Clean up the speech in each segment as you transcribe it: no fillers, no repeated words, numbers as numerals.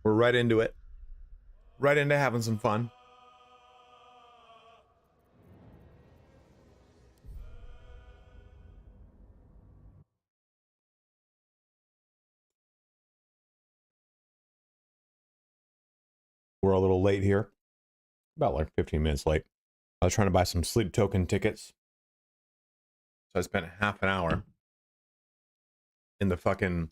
We're right into it. Right into having some fun. We're a little late here. About like 15 minutes late. I was trying to buy some sleep token tickets. So I spent half an hour in the fucking,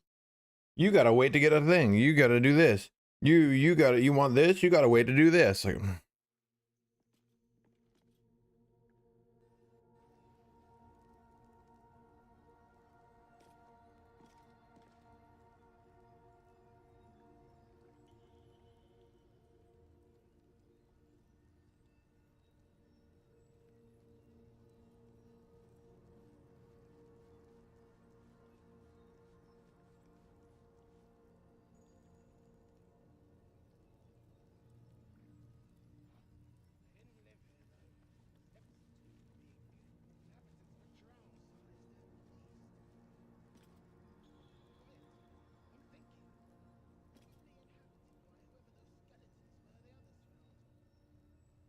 you gotta wait to get a thing. You gotta do this. You want this? You gotta wait to do this. Like,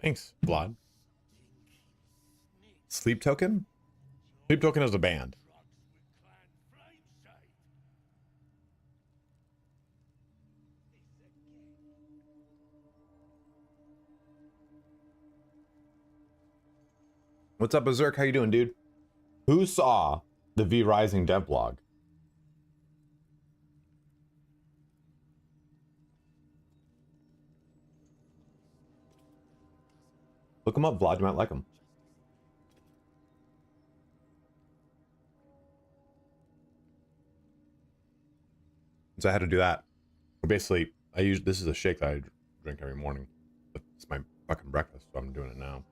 thanks, Vlad. Sleep token? Sleep token is a band. What's up, Berserk? How you doing, dude? Who saw the V Rising dev blog? Look him up, Vlad. You might like him. So I had to do that. Basically, this is a shake that I drink every morning. It's my fucking breakfast, so I'm doing it now.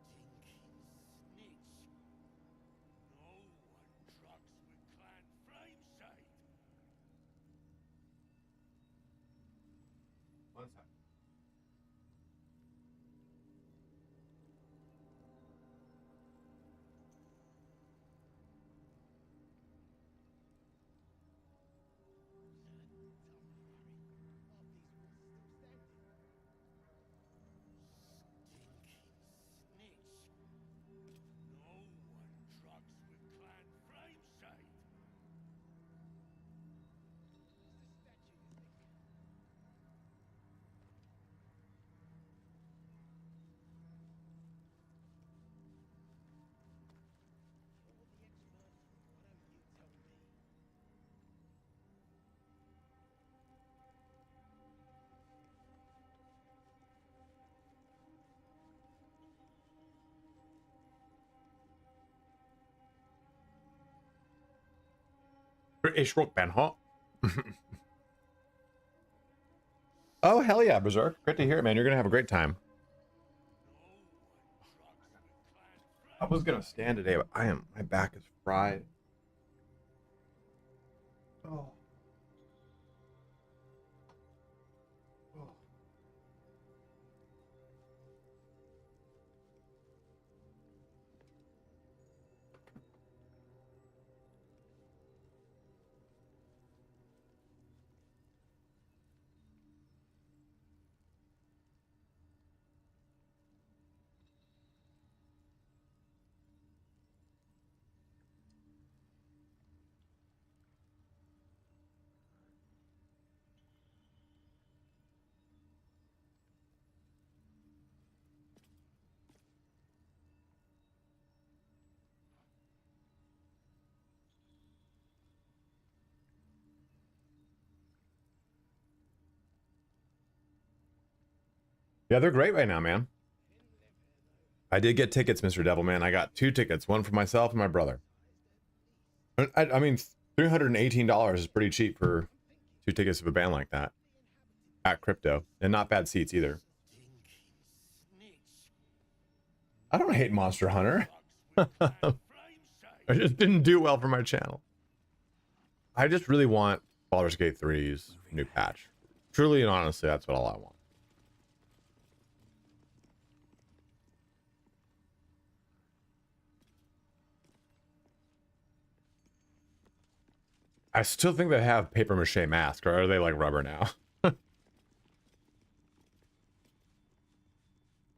British rock band, huh? Oh, hell yeah, Berserk. Great to hear it, man. You're going to have a great time. I was going to stand today, but my back is fried. Oh. Oh. Yeah, they're great right now, man. I did get tickets, Mr. Devilman. I got 2 tickets, one for myself and my brother. I mean, $318 is pretty cheap for 2 tickets of a band like that at crypto, and not bad seats either. I don't hate Monster Hunter. I just didn't do well for my channel. I just really want Baldur's Gate 3's new patch. Truly and honestly, that's what all I want. I still think they have paper mache masks, or are they like rubber now?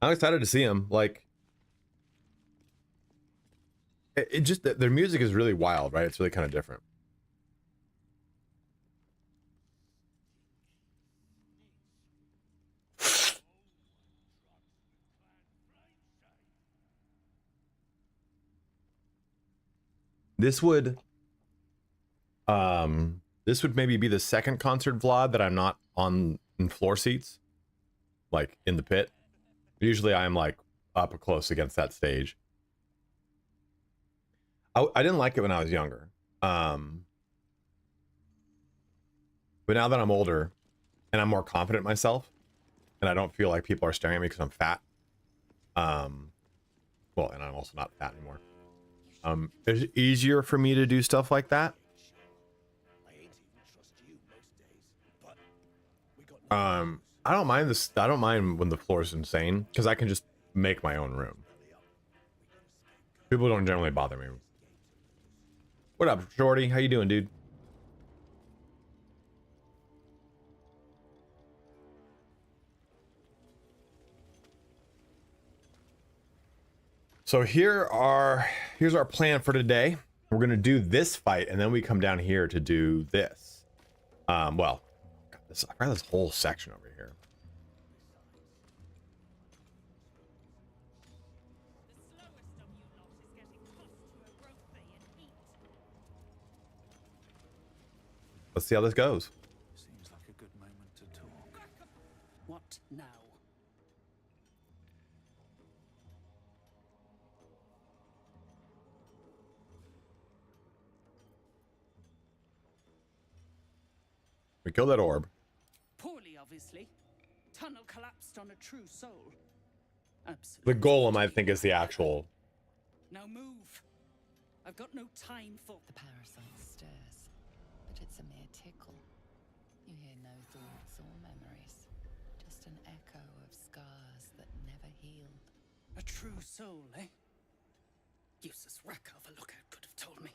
I'm excited to see them. Like, it just, their music is really wild, right? It's really kind of different. This would maybe be the second concert vlog that I'm not on in floor seats, like in the pit. Usually I'm like up close against that stage. I didn't like it when I was younger. But now that I'm older and I'm more confident in myself and I don't feel like people are staring at me because I'm fat. Well, and I'm also not fat anymore. It's easier for me to do stuff like that. I don't mind this. I don't mind when the floor is insane because I can just make my own room. People don't generally bother me. What up, Shorty? How you doing, dude? So here's our plan for today. We're gonna do this fight, and then we come down here to do this. Well, I got this whole section over here. Let's see how this goes. Seems like a good moment to talk. What now? We kill that orb. Poorly, obviously. Tunnel collapsed on a true soul. The Absolutely. golem, I think, is the actual. Now move. I've got no time for The parasite stirs, but it's a mere tickle. You hear no thoughts or memories, just an echo of scars that never healed. a true soul, eh? Useless wreck of a lookout could have told me.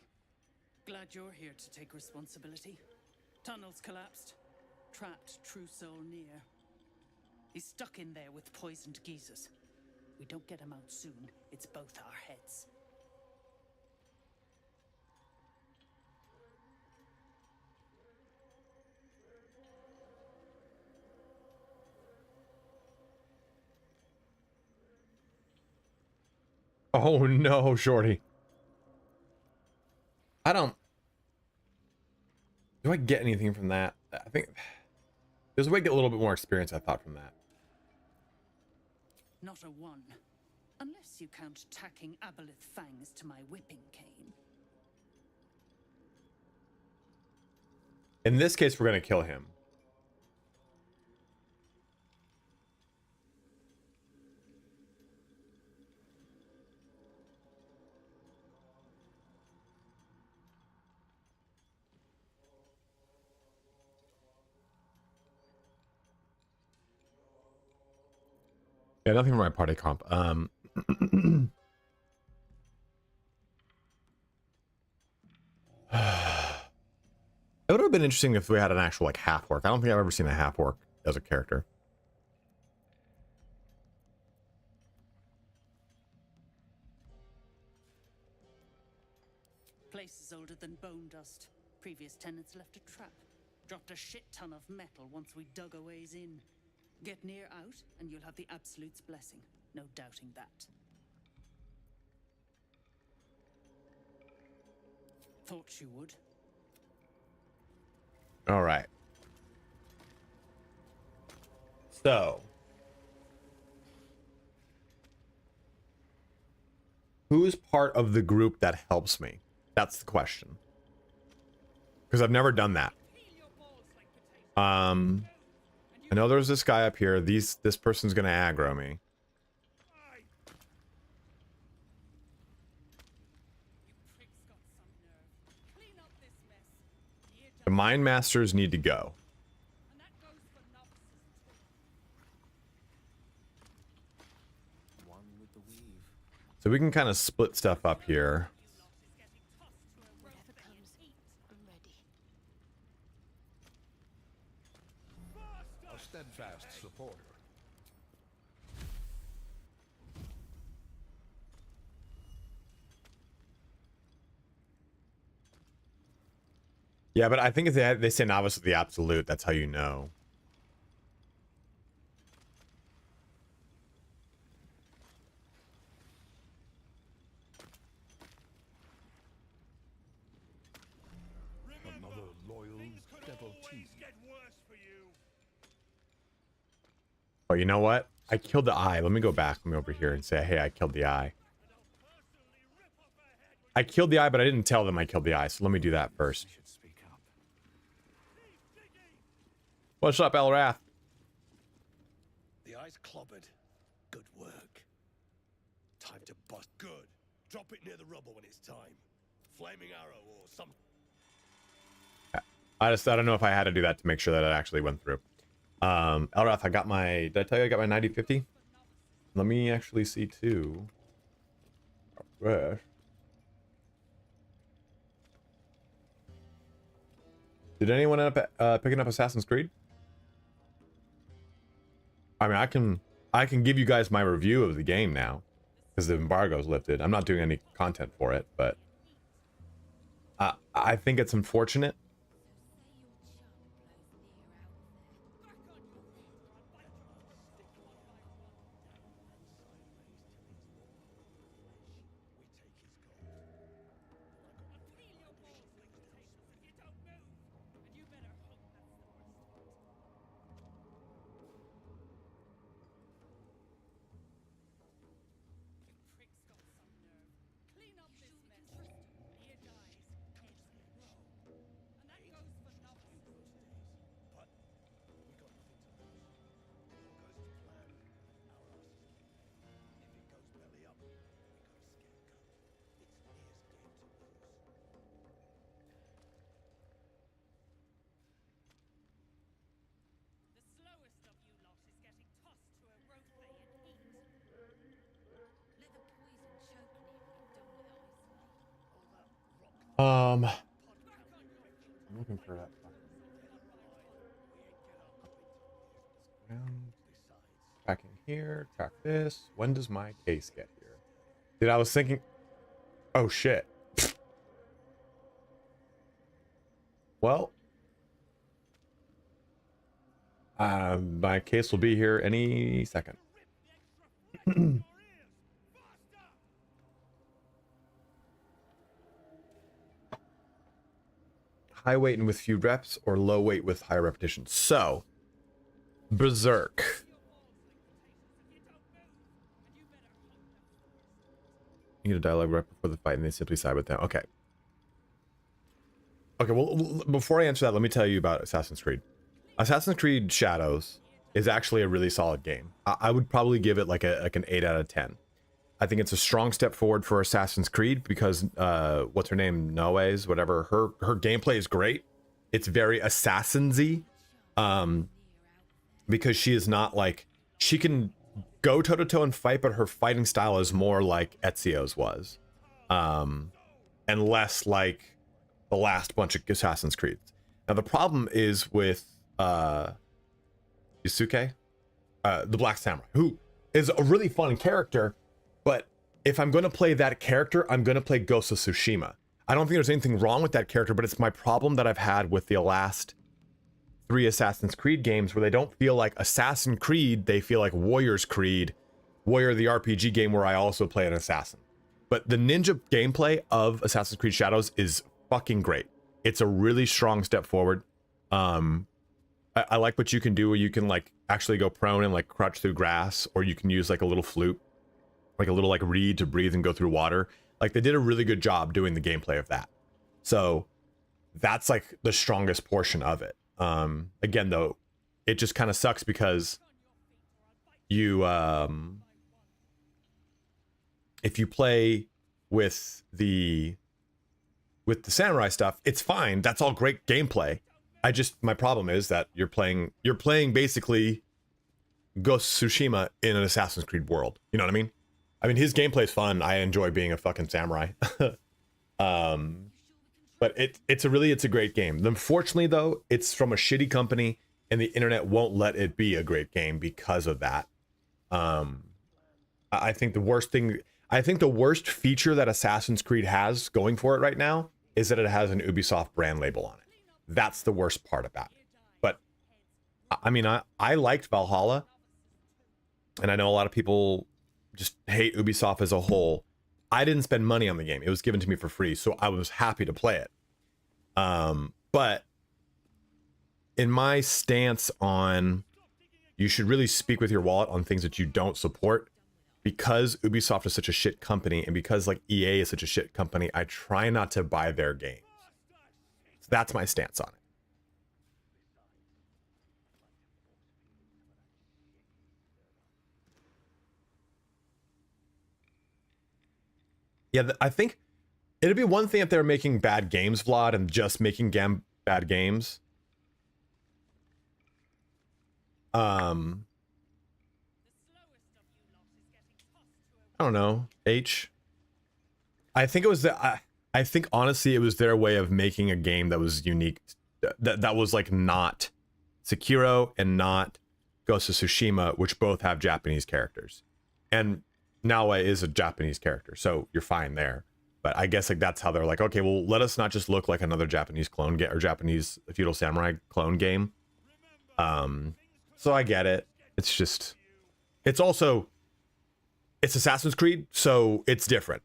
Glad you're here to take responsibility. Tunnels collapsed. Trapped true soul near. He's stuck in there with poisoned geezers. We don't get him out soon, it's both our heads. Oh no, Shorty. I don't. Do I get anything from that? I think there's a way to get a little bit more experience, I thought, from that. Not a one. Unless you count tacking aboleth fangs to my whipping cane. In this case, we're going to kill him. Yeah, nothing for my party comp. It would have been interesting if we had an actual like half orc. I don't think I've ever seen a half orc as a character. Place is older than bone dust. Previous tenants left a trap. Dropped a shit ton of metal once we dug a ways in. Get near out, and you'll have the Absolute's blessing. No doubting that. Thought you would. All right. So, who's part of the group that helps me? That's the question. Because I've never done that. I know there's this guy up here. This person's gonna aggro me. The Mind Masters need to go. So we can kind of split stuff up here. Whatever comes, I'm ready. A steadfast supporter. Yeah, but I think if they say novice with the absolute, that's how you know. Another loyal devotee. Oh, you know what? I killed the eye. Let me go back. Let me over here and say, hey, I killed the eye. I killed the eye, but I didn't tell them I killed the eye. So let me do that first. Should speak up. What's up, Elrath? The eye's clobbered. Good work. Time to bust. Good. Drop it near the rubble when it's time. Flaming arrow or something. I don't know if I had to do that to make sure that it actually went through. Elrath, I got my, did I tell you I got my 90/50? Let me actually see too. Where? Did anyone end up picking up Assassin's Creed? I mean, I can give you guys my review of the game now because the embargo's lifted. I'm not doing any content for it, but I think it's unfortunate. I'm looking for that. Back in here, track this. When does my case get here? Dude, I was thinking, oh shit. Well, my case will be here any second. High weight and with few reps, or low weight with high repetition. So, Berserk. You get a dialogue rep before the fight, and they simply side with them. Okay. Okay, well, before I answer that, let me tell you about Assassin's Creed. Assassin's Creed Shadows is actually a really solid game. I would probably give it like an 8 out of 10. I think it's a strong step forward for Assassin's Creed because what's her name, Noes, whatever, her gameplay is great. It's very Assassin-y, because she is not like, she can go toe to toe and fight, but her fighting style is more like Ezio's was, and less like the last bunch of Assassin's Creeds. Now the problem is with Yusuke, the Black Samurai, who is a really fun character. But if I'm going to play that character, I'm going to play Ghost of Tsushima. I don't think there's anything wrong with that character, but it's my problem that I've had with the last 3 Assassin's Creed games where they don't feel like Assassin's Creed, they feel like Warrior's Creed, Warrior the RPG game where I also play an assassin. But the ninja gameplay of Assassin's Creed Shadows is fucking great. It's a really strong step forward. I like what you can do where you can like actually go prone and like crouch through grass, or you can use like a little flute, like a little like reed to breathe and go through water. Like they did a really good job doing the gameplay of that. So that's like the strongest portion of it. Again though, it just kind of sucks because you if you play with the samurai stuff, it's fine. That's all great gameplay. My problem is that you're playing basically Ghost of Tsushima in an Assassin's Creed world. You know what I mean? I mean, his gameplay is fun. I enjoy being a fucking samurai. But it's a great game. Unfortunately, though, it's from a shitty company, and the internet won't let it be a great game because of that. I think the worst feature that Assassin's Creed has going for it right now is that it has an Ubisoft brand label on it. That's the worst part about it. But I mean, I liked Valhalla, and I know a lot of people just hate Ubisoft as a whole. I didn't spend money on the game. It was given to me for free, so I was happy to play it. But in my stance on, you should really speak with your wallet on things that you don't support, because Ubisoft is such a shit company, and because like EA is such a shit company, I try not to buy their games. So that's my stance on it. Yeah, I think it'd be one thing if they were making bad games, Vlad, and just making bad games. I don't know. I think it was I think honestly it was their way of making a game that was unique, that was like not Sekiro and not Ghost of Tsushima, which both have Japanese characters, and Nawa is a Japanese character, so you're fine there. But I guess like that's how they're like, okay, well, let us not just look like another Japanese clone game or Japanese feudal samurai clone game. So I get it. It's just, it's also, it's Assassin's Creed, so it's different.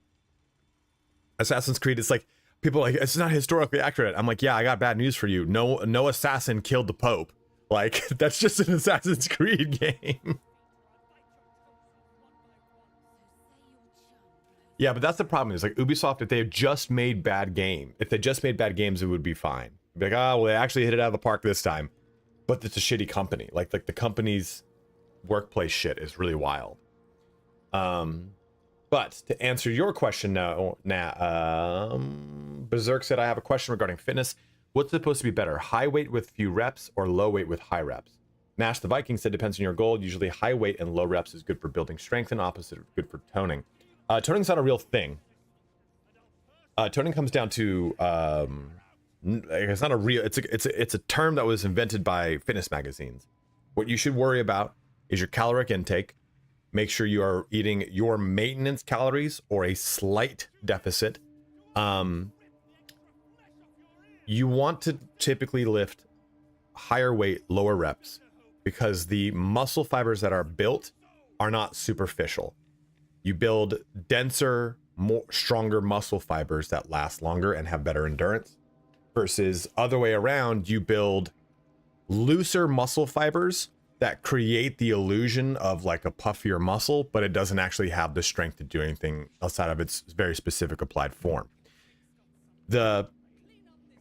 Assassin's Creed is like, people are like, it's not historically accurate. I'm like, yeah, I got bad news for you. No assassin killed the Pope. Like, that's just an Assassin's Creed game. Yeah, but that's the problem. Is like Ubisoft, if they had just made bad games, it would be fine. Be like, oh, well, they actually hit it out of the park this time. But it's a shitty company. Like the company's workplace shit is really wild. But to answer your question now, Berserk said, I have a question regarding fitness. What's supposed to be better, high weight with few reps or low weight with high reps? Nash the Viking said, depends on your goal. Usually high weight and low reps is good for building strength, and opposite good for toning. Toning's not a real thing. Toning comes down to it's not a real. It's a term that was invented by fitness magazines. What you should worry about is your caloric intake. Make sure you are eating your maintenance calories or a slight deficit. You want to typically lift higher weight, lower reps, because the muscle fibers that are built are not superficial. You build denser, stronger muscle fibers that last longer and have better endurance, versus other way around, you build looser muscle fibers that create the illusion of like a puffier muscle, but it doesn't actually have the strength to do anything outside of its very specific applied form. The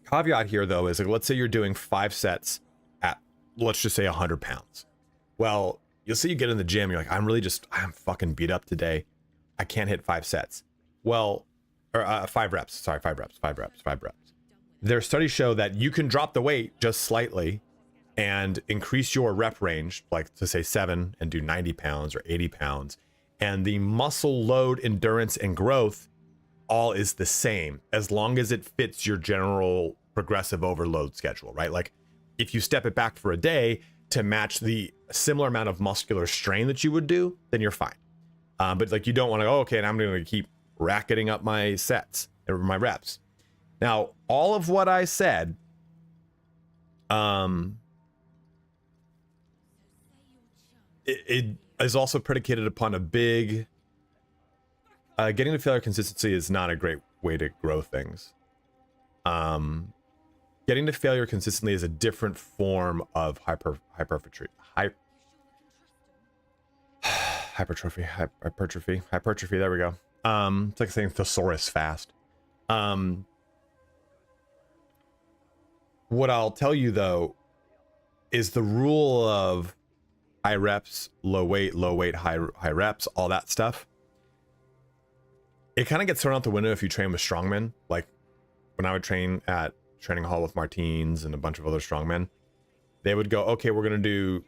caveat here, though, is like, let's say you're doing 5 sets at, let's just say 100 pounds. Well, you'll see you get in the gym, you're like, I'm fucking beat up today. I can't hit 5 sets. Well, or 5 reps. Sorry, 5 reps. Their studies show that you can drop the weight just slightly and increase your rep range, like to say 7, and do 90 pounds or 80 pounds. And the muscle load, endurance, and growth all is the same, as long as it fits your general progressive overload schedule, right? Like if you step it back for a day to match the similar amount of muscular strain that you would do, then you're fine. But like, you don't want to go, okay, and I'm going to keep racketing up my sets or my reps. Now, all of what I said, it is also predicated upon a big, getting to failure consistency is not a great way to grow things. Getting to failure consistently is a different form of hypertrophy. There we go. It's like saying thesaurus fast. What I'll tell you though is the rule of high reps, low weight, high reps, all that stuff. It kind of gets thrown out the window if you train with strongmen. Like when I would train at Training Hall with Martins and a bunch of other strongmen, they would go, okay, we're going to do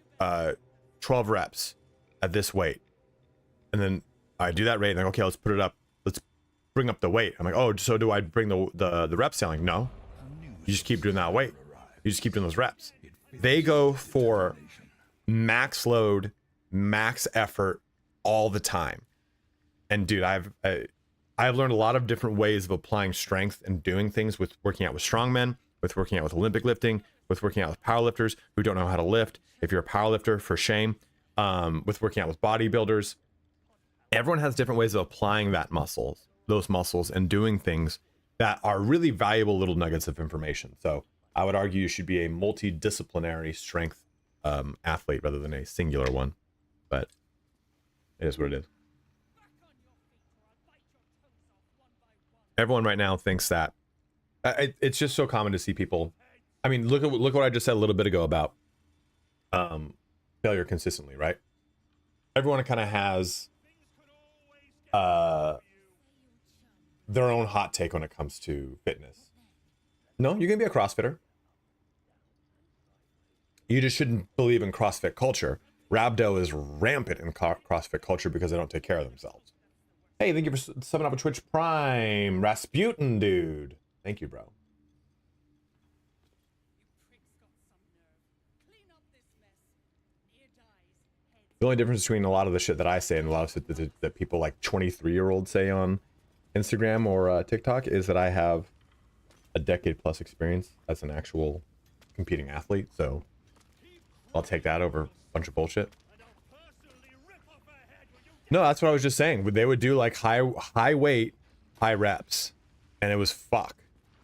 12 reps at this weight. And then I do that rate and I'm like, okay, let's put it up. Let's bring up the weight. I'm like, oh, so do I bring the reps down? Like, no, you just keep doing that weight. You just keep doing those reps. They go for max load, max effort all the time. And dude, I've learned a lot of different ways of applying strength and doing things with working out with strongmen, with working out with Olympic lifting, with working out with powerlifters who don't know how to lift. If you're a powerlifter, for shame. With working out with bodybuilders. Everyone has different ways of applying those muscles, and doing things that are really valuable little nuggets of information. So I would argue you should be a multidisciplinary strength athlete rather than a singular one. But it is what it is. Everyone right now thinks that it's just so common to see people. I mean, look what I just said a little bit ago about failure consistently, right? Everyone kind of has their own hot take when it comes to fitness. No, you can be a CrossFitter. You just shouldn't believe in CrossFit culture. Rhabdo is rampant in CrossFit culture because they don't take care of themselves. Hey, thank you for subbing up a Twitch Prime. Rasputin, dude. Thank you, bro. The only difference between a lot of the shit that I say and a lot of shit that people like 23-year-olds say on Instagram or TikTok is that I have a decade plus experience as an actual competing athlete. So I'll take that over a bunch of bullshit. No, that's what I was just saying. They would do like high weight, high reps, and it was fuck.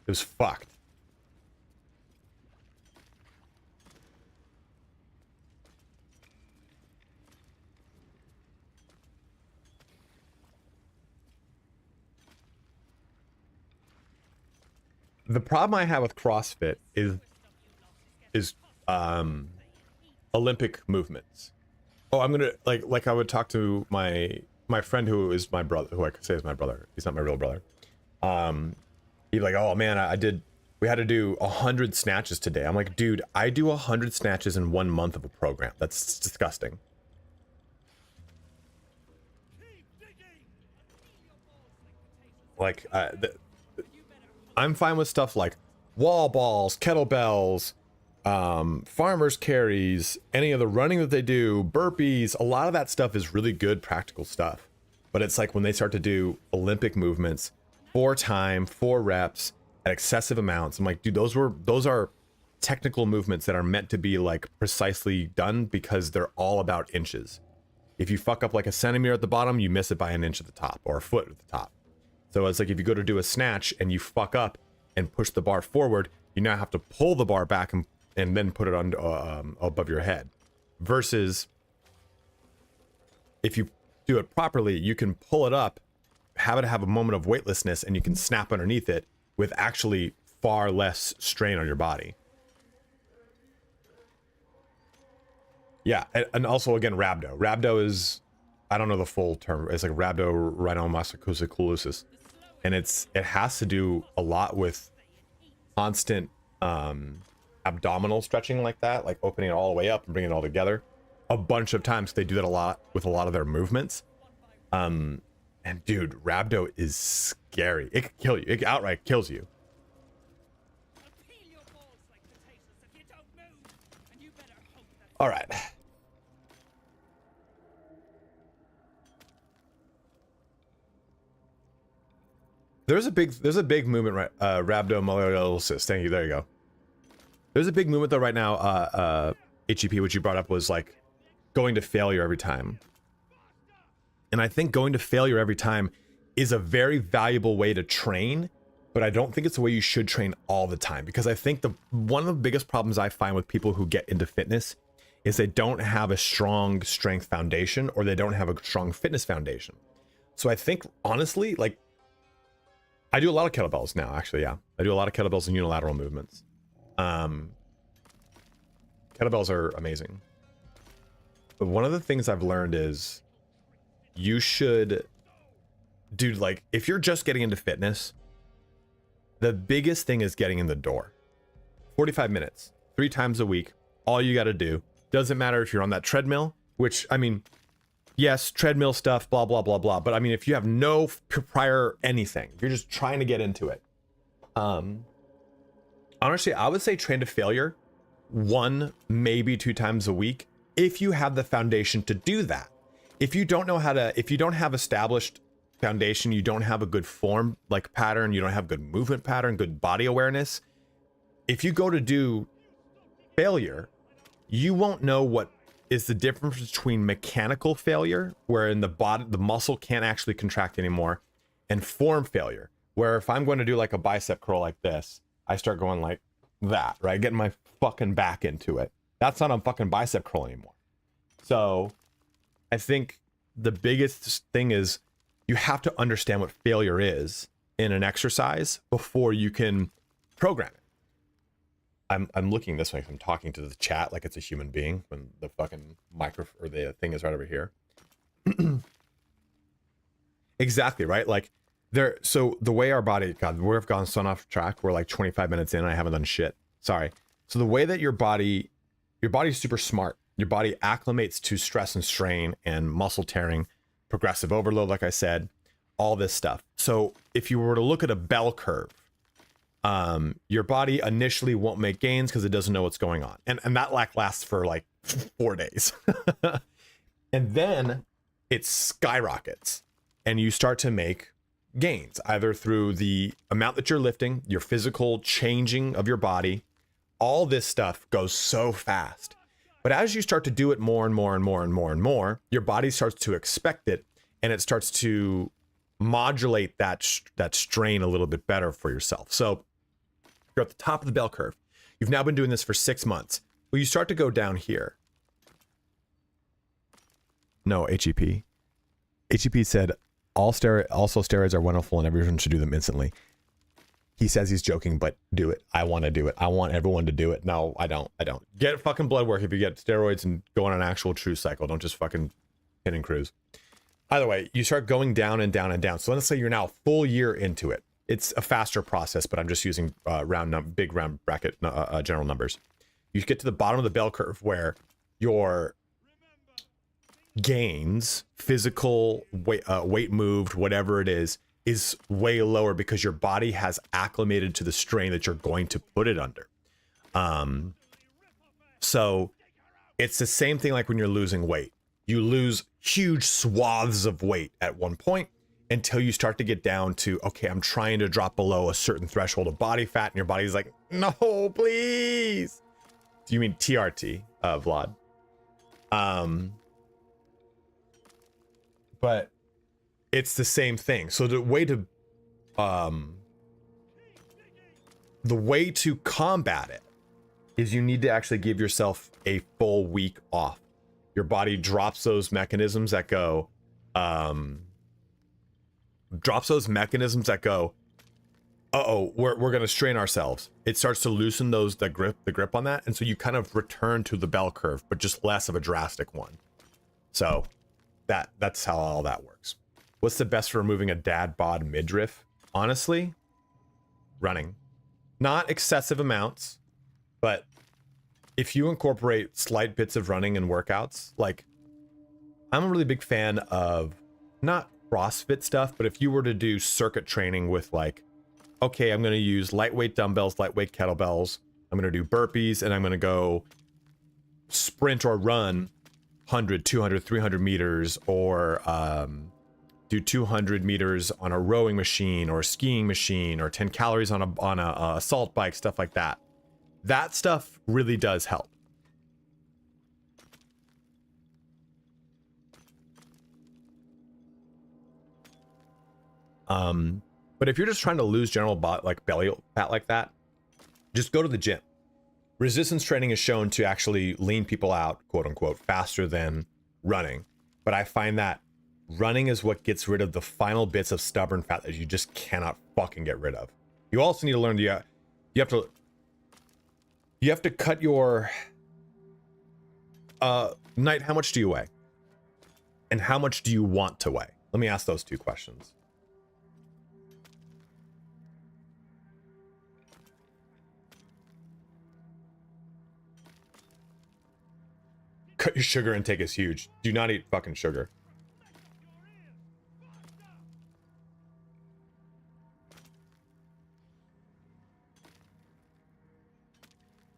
It was fucked. The problem I have with CrossFit is Olympic movements. Oh, I'm gonna like I would talk to my friend who is my brother, who I could say is my brother. He's not my real brother. He'd be like, oh man, we had to do 100 snatches today. I'm like, dude, I do 100 snatches in 1 month of a program. That's disgusting. Like, I'm fine with stuff like wall balls, kettlebells, farmers carries, any of the running that they do, burpees. A lot of that stuff is really good practical stuff. But it's like when they start to do Olympic movements, 4 reps at excessive amounts. I'm like, dude, those are technical movements that are meant to be like precisely done because they're all about inches. If you fuck up like a centimeter at the bottom, you miss it by an inch at the top or a foot at the top. So it's like if you go to do a snatch and you fuck up and push the bar forward, you now have to pull the bar back and then put it on above your head. Versus if you do it properly, you can pull it up, have it have a moment of weightlessness, and you can snap underneath it with actually far less strain on your body. Yeah, and also again, rhabdo. Rhabdo is, I don't know the full term. It's like rhabdomyolysis, and it has to do a lot with constant abdominal stretching like that, like opening it all the way up and bringing it all together a bunch of times. They do that a lot with a lot of their movements. And dude, rhabdo is scary. It could kill you. It outright kills you. All right. There's a big movement, right? Rhabdomyolysis. Thank you. There you go. There's a big movement though right now. HEP, which you brought up, was like going to failure every time. And I think going to failure every time is a very valuable way to train, but I don't think it's the way you should train all the time, because I think one of the biggest problems I find with people who get into fitness is they don't have a strong strength foundation, or they don't have a strong fitness foundation. So I think honestly, like, I do a lot of kettlebells now, actually. Yeah, I do a lot of kettlebells and unilateral movements. Kettlebells are amazing. But one of the things I've learned is you should, dude, like if you're just getting into fitness, the biggest thing is getting in the door. 45 minutes, 3 times a week, all you got to do. Doesn't matter if you're on that treadmill, which, I mean, yes, treadmill stuff, blah, blah, blah, blah. But I mean, if you have no prior anything, if you're just trying to get into it. Honestly, I would say train to failure 1, maybe 2 times a week, if you have the foundation to do that. If you don't know how to, if you don't have established foundation, you don't have a good form like pattern, you don't have good movement pattern, good body awareness, if you go to do failure, you won't know what is the difference between mechanical failure, wherein the body, the muscle can't actually contract anymore, and form failure, where if I'm going to do like a bicep curl like this, I start going like that, right? Getting my fucking back into it. That's not a fucking bicep curl anymore. So I think the biggest thing is you have to understand what failure is in an exercise before you can program it. I'm looking this way. I'm talking to the chat like it's a human being when the fucking or the thing is right over here. Exactly, right? Like so the way our body, God, we've gone so off track. We're like 25 minutes in and I haven't done shit. Sorry. So the way that your body's super smart. Your body acclimates to stress and strain and muscle tearing, progressive overload, like I said, all this stuff. So if you were to look at a bell curve, your body initially won't make gains because it doesn't know what's going on. And that lasts for like 4 days. And then it skyrockets and you start to make gains, either through the amount that you're lifting, your physical changing of your body. All this stuff goes so fast. But as you start to do it more and more and more and more and more, your body starts to expect it and it starts to modulate that strain a little bit better for yourself. So you're at the top of the bell curve. You've now been doing this for 6 months. Well, you start to go down here. No, HEP. HEP said, also steroids are wonderful and everyone should do them instantly. He says he's joking, but do it. I want to do it. I want everyone to do it. No, I don't. Get fucking blood work if you get steroids and go on an actual true cycle. Don't just fucking pin and cruise. Either way, you start going down and down and down. So let's say you're now a full year into it. It's a faster process, but I'm just using big round bracket general numbers. You get to the bottom of the bell curve where your gains, physical weight moved, whatever it is way lower because your body has acclimated to the strain that you're going to put it under. So it's the same thing like when you're losing weight. You lose huge swaths of weight at one point until you start to get down to, okay, I'm trying to drop below a certain threshold of body fat, and your body's like, no, please. Do you mean TRT, Vlad? But it's the same thing. So the way to combat it is you need to actually give yourself a full week off. Your body drops those mechanisms that go, uh-oh, we're gonna strain ourselves. It starts to loosen the grip on that, and so you kind of return to the bell curve, but just less of a drastic one. So that's how all that works. What's the best for removing a dad bod midriff? Honestly, running. Not excessive amounts, but if you incorporate slight bits of running in workouts, like I'm a really big fan of not CrossFit stuff, but if you were to do circuit training with like, okay, I'm going to use lightweight dumbbells, lightweight kettlebells, I'm going to do burpees, and I'm going to go sprint or run 100, 200, 300 meters, or do 200 meters on a rowing machine or a skiing machine, or 10 calories on a assault bike, stuff like that. That stuff really does help. But if you're just trying to lose general belly fat like that, just go to the gym. Resistance training is shown to actually lean people out, quote unquote, faster than running. But I find that running is what gets rid of the final bits of stubborn fat that you just cannot fucking get rid of. You also need to learn you have to cut your Knight, how much do you weigh? And how much do you want to weigh? Let me ask those two questions. Cut your sugar intake is huge. Do not eat fucking sugar.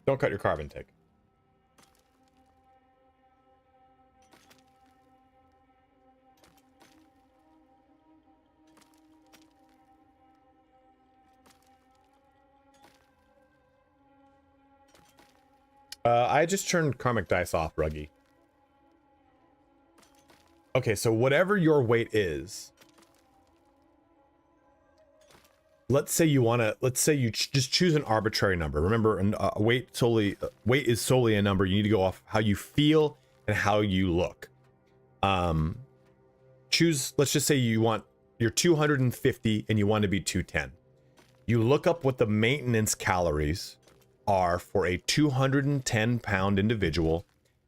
Don't cut your carb intake. I just turned karmic dice off, Ruggy. Okay, so whatever your weight is, let's say you want to, let's say you just choose an arbitrary number. Remember, weight is solely a number. You need to go off how you feel and how you look. Choose, let's just say you're 250 and you want to be 210. You look up what the maintenance calories are for a 210-pound individual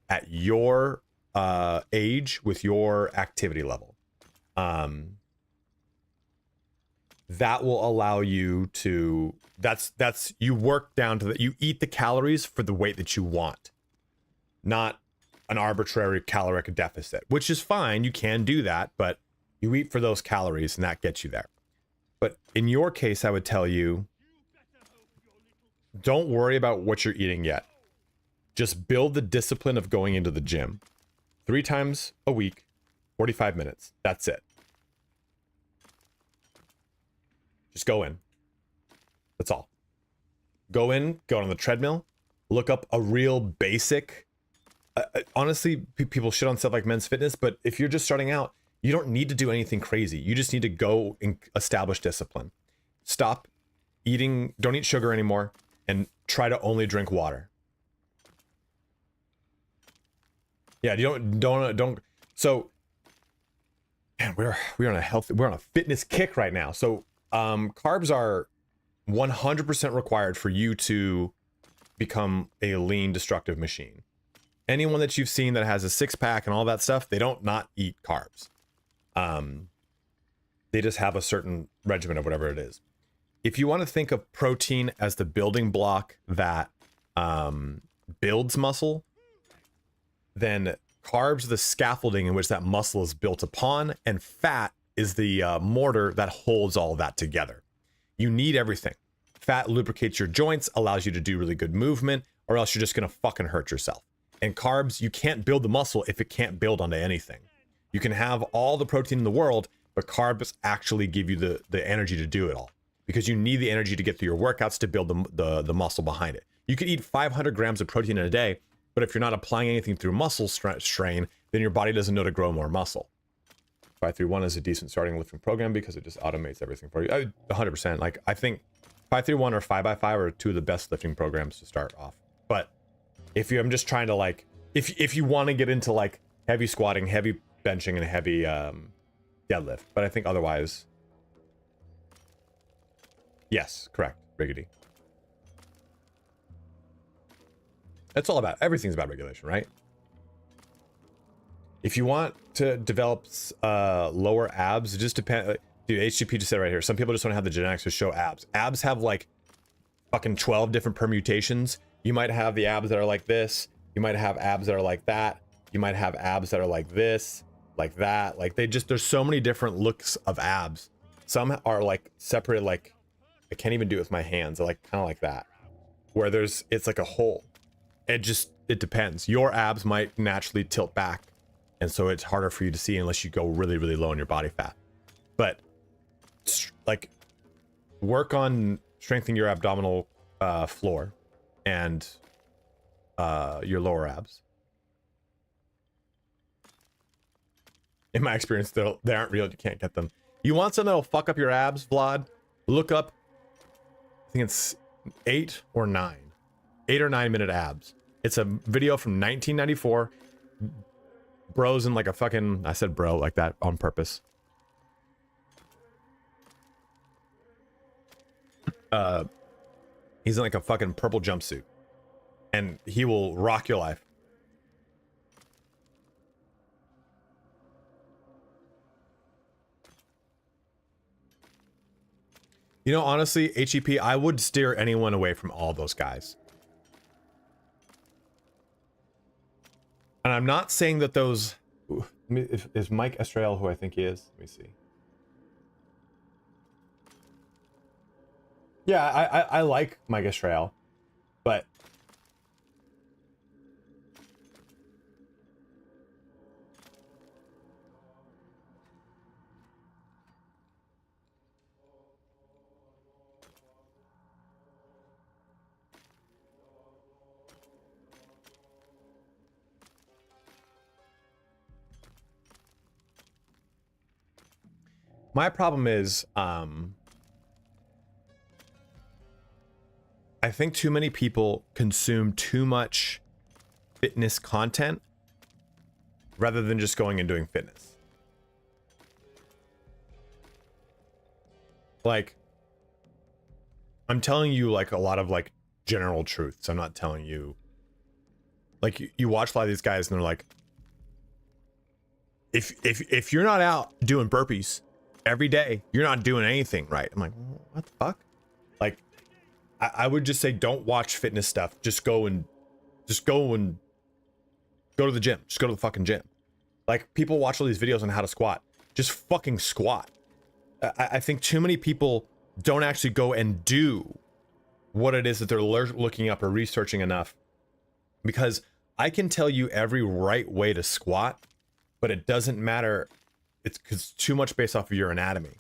at your age with your activity level. That will allow you to, that's you work down to you eat the calories for the weight that you want, not an arbitrary caloric deficit, which is fine. You can do that, but you eat for those calories and that gets you there. But in your case, I would tell you, don't worry about what you're eating yet. Just build the discipline of going into the gym 3 times a week, 45 minutes. That's it. Just go in. That's all. Go in, go on the treadmill, look up a real basic. Honestly, people shit on stuff like Men's Fitness, but if you're just starting out, you don't need to do anything crazy. You just need to go and establish discipline. Stop eating, don't eat sugar anymore, and try to only drink water. Yeah, you don't. So, man, we're on a fitness kick right now. So, carbs are 100% required for you to become a lean, destructive machine. Anyone that you've seen that has a 6-pack and all that stuff, they don't not eat carbs. They just have a certain regimen of whatever it is. If you want to think of protein as the building block that builds muscle, then carbs are the scaffolding in which that muscle is built upon, and fat is the mortar that holds all of that together. You need everything. Fat lubricates your joints, allows you to do really good movement, or else you're just going to fucking hurt yourself. And carbs, you can't build the muscle if it can't build onto anything. You can have all the protein in the world, but carbs actually give you the energy to do it all, because you need the energy to get through your workouts to build the muscle behind it. You could eat 500 grams of protein in a day, but if you're not applying anything through muscle strain, then your body doesn't know to grow more muscle. 531 is a decent starting lifting program because it just automates everything for you. 100%. Like, I think 531 or 5x5 are 2 of the best lifting programs to start off. But if I'm just trying to, like, if you want to get into like heavy squatting, heavy benching, and heavy deadlift, but I think otherwise, yes, correct, Riggedy. That's all about, everything's about regulation, right? If you want to develop lower abs, it just depends. Dude, HGP just said right here, some people just want to have the genetics to show abs. Abs have like fucking 12 different permutations. You might have the abs that are like this. You might have abs that are like that. You might have abs that are like this, like that. Like, there's so many different looks of abs. Some are like separated, like, I can't even do it with my hands. They're like kind of like that, where it's like a hole. It depends. Your abs might naturally tilt back, and so it's harder for you to see unless you go really, really low on your body fat. But like, work on strengthening your abdominal floor and your lower abs. In my experience, they aren't real. You can't get them. You want something that'll fuck up your abs, Vlad? Look up, I think it's 8 or 9 minute abs. It's a video from 1994. Bro's in like a fucking, I said bro like that on purpose. He's in like a fucking purple jumpsuit, and he will rock your life. You know, honestly, HEP, I would steer anyone away from all those guys. And I'm not saying that those... Is Mike Estrell who I think he is? Let me see. Yeah, I like Mike Estrell, but... My problem is, I think too many people consume too much fitness content rather than just going and doing fitness. Like, I'm telling you like a lot of like general truths. I'm not telling you, like, you watch a lot of these guys and they're like, if you're not out doing burpees every day, you're not doing anything right. I'm like, what the fuck? Like, I would just say don't watch fitness stuff. Just go to the gym. Just go to the fucking gym. Like, people watch all these videos on how to squat. Just fucking squat. I think too many people don't actually go and do what it is that they're looking up or researching enough. Because I can tell you every right way to squat, but it doesn't matter. It's because too much based off of your anatomy.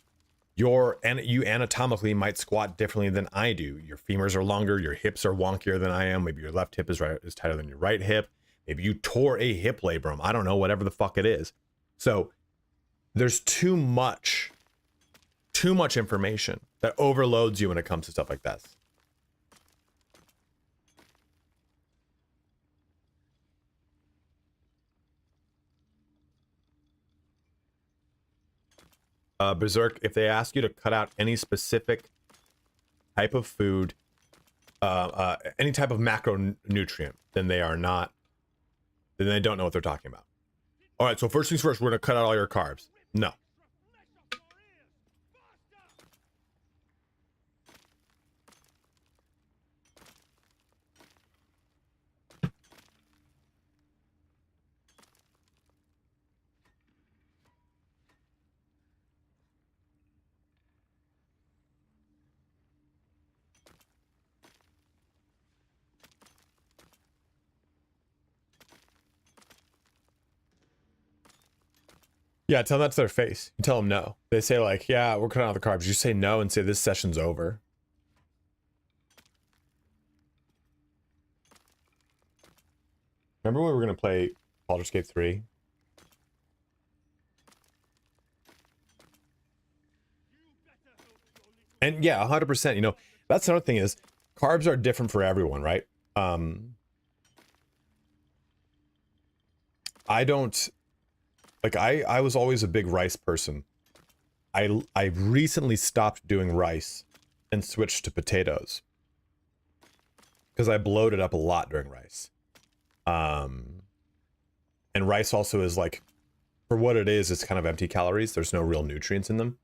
You anatomically might squat differently than I do. Your femurs are longer, your hips are wonkier than I am. Maybe your left hip is tighter than your right hip. Maybe you tore a hip labrum. I don't know, whatever the fuck it is. So there's too much information that overloads you when it comes to stuff like this. Berserk, if they ask you to cut out any specific type of food, any type of macronutrient, then they don't know what they're talking about. All right, so first things first, we're gonna cut out all your carbs. No. Yeah, tell them that to their face. You tell them no. They say like, yeah, we're cutting out the carbs. You say no and say this session's over. Remember when we were going to play Baldur's Gate 3? And yeah, 100%, you know, that's another thing is carbs are different for everyone, right? I don't, like, I was always a big rice person. I recently stopped doing rice and switched to potatoes because I bloated up a lot during rice. And rice also is like, for what it is, it's kind of empty calories. There's no real nutrients in them,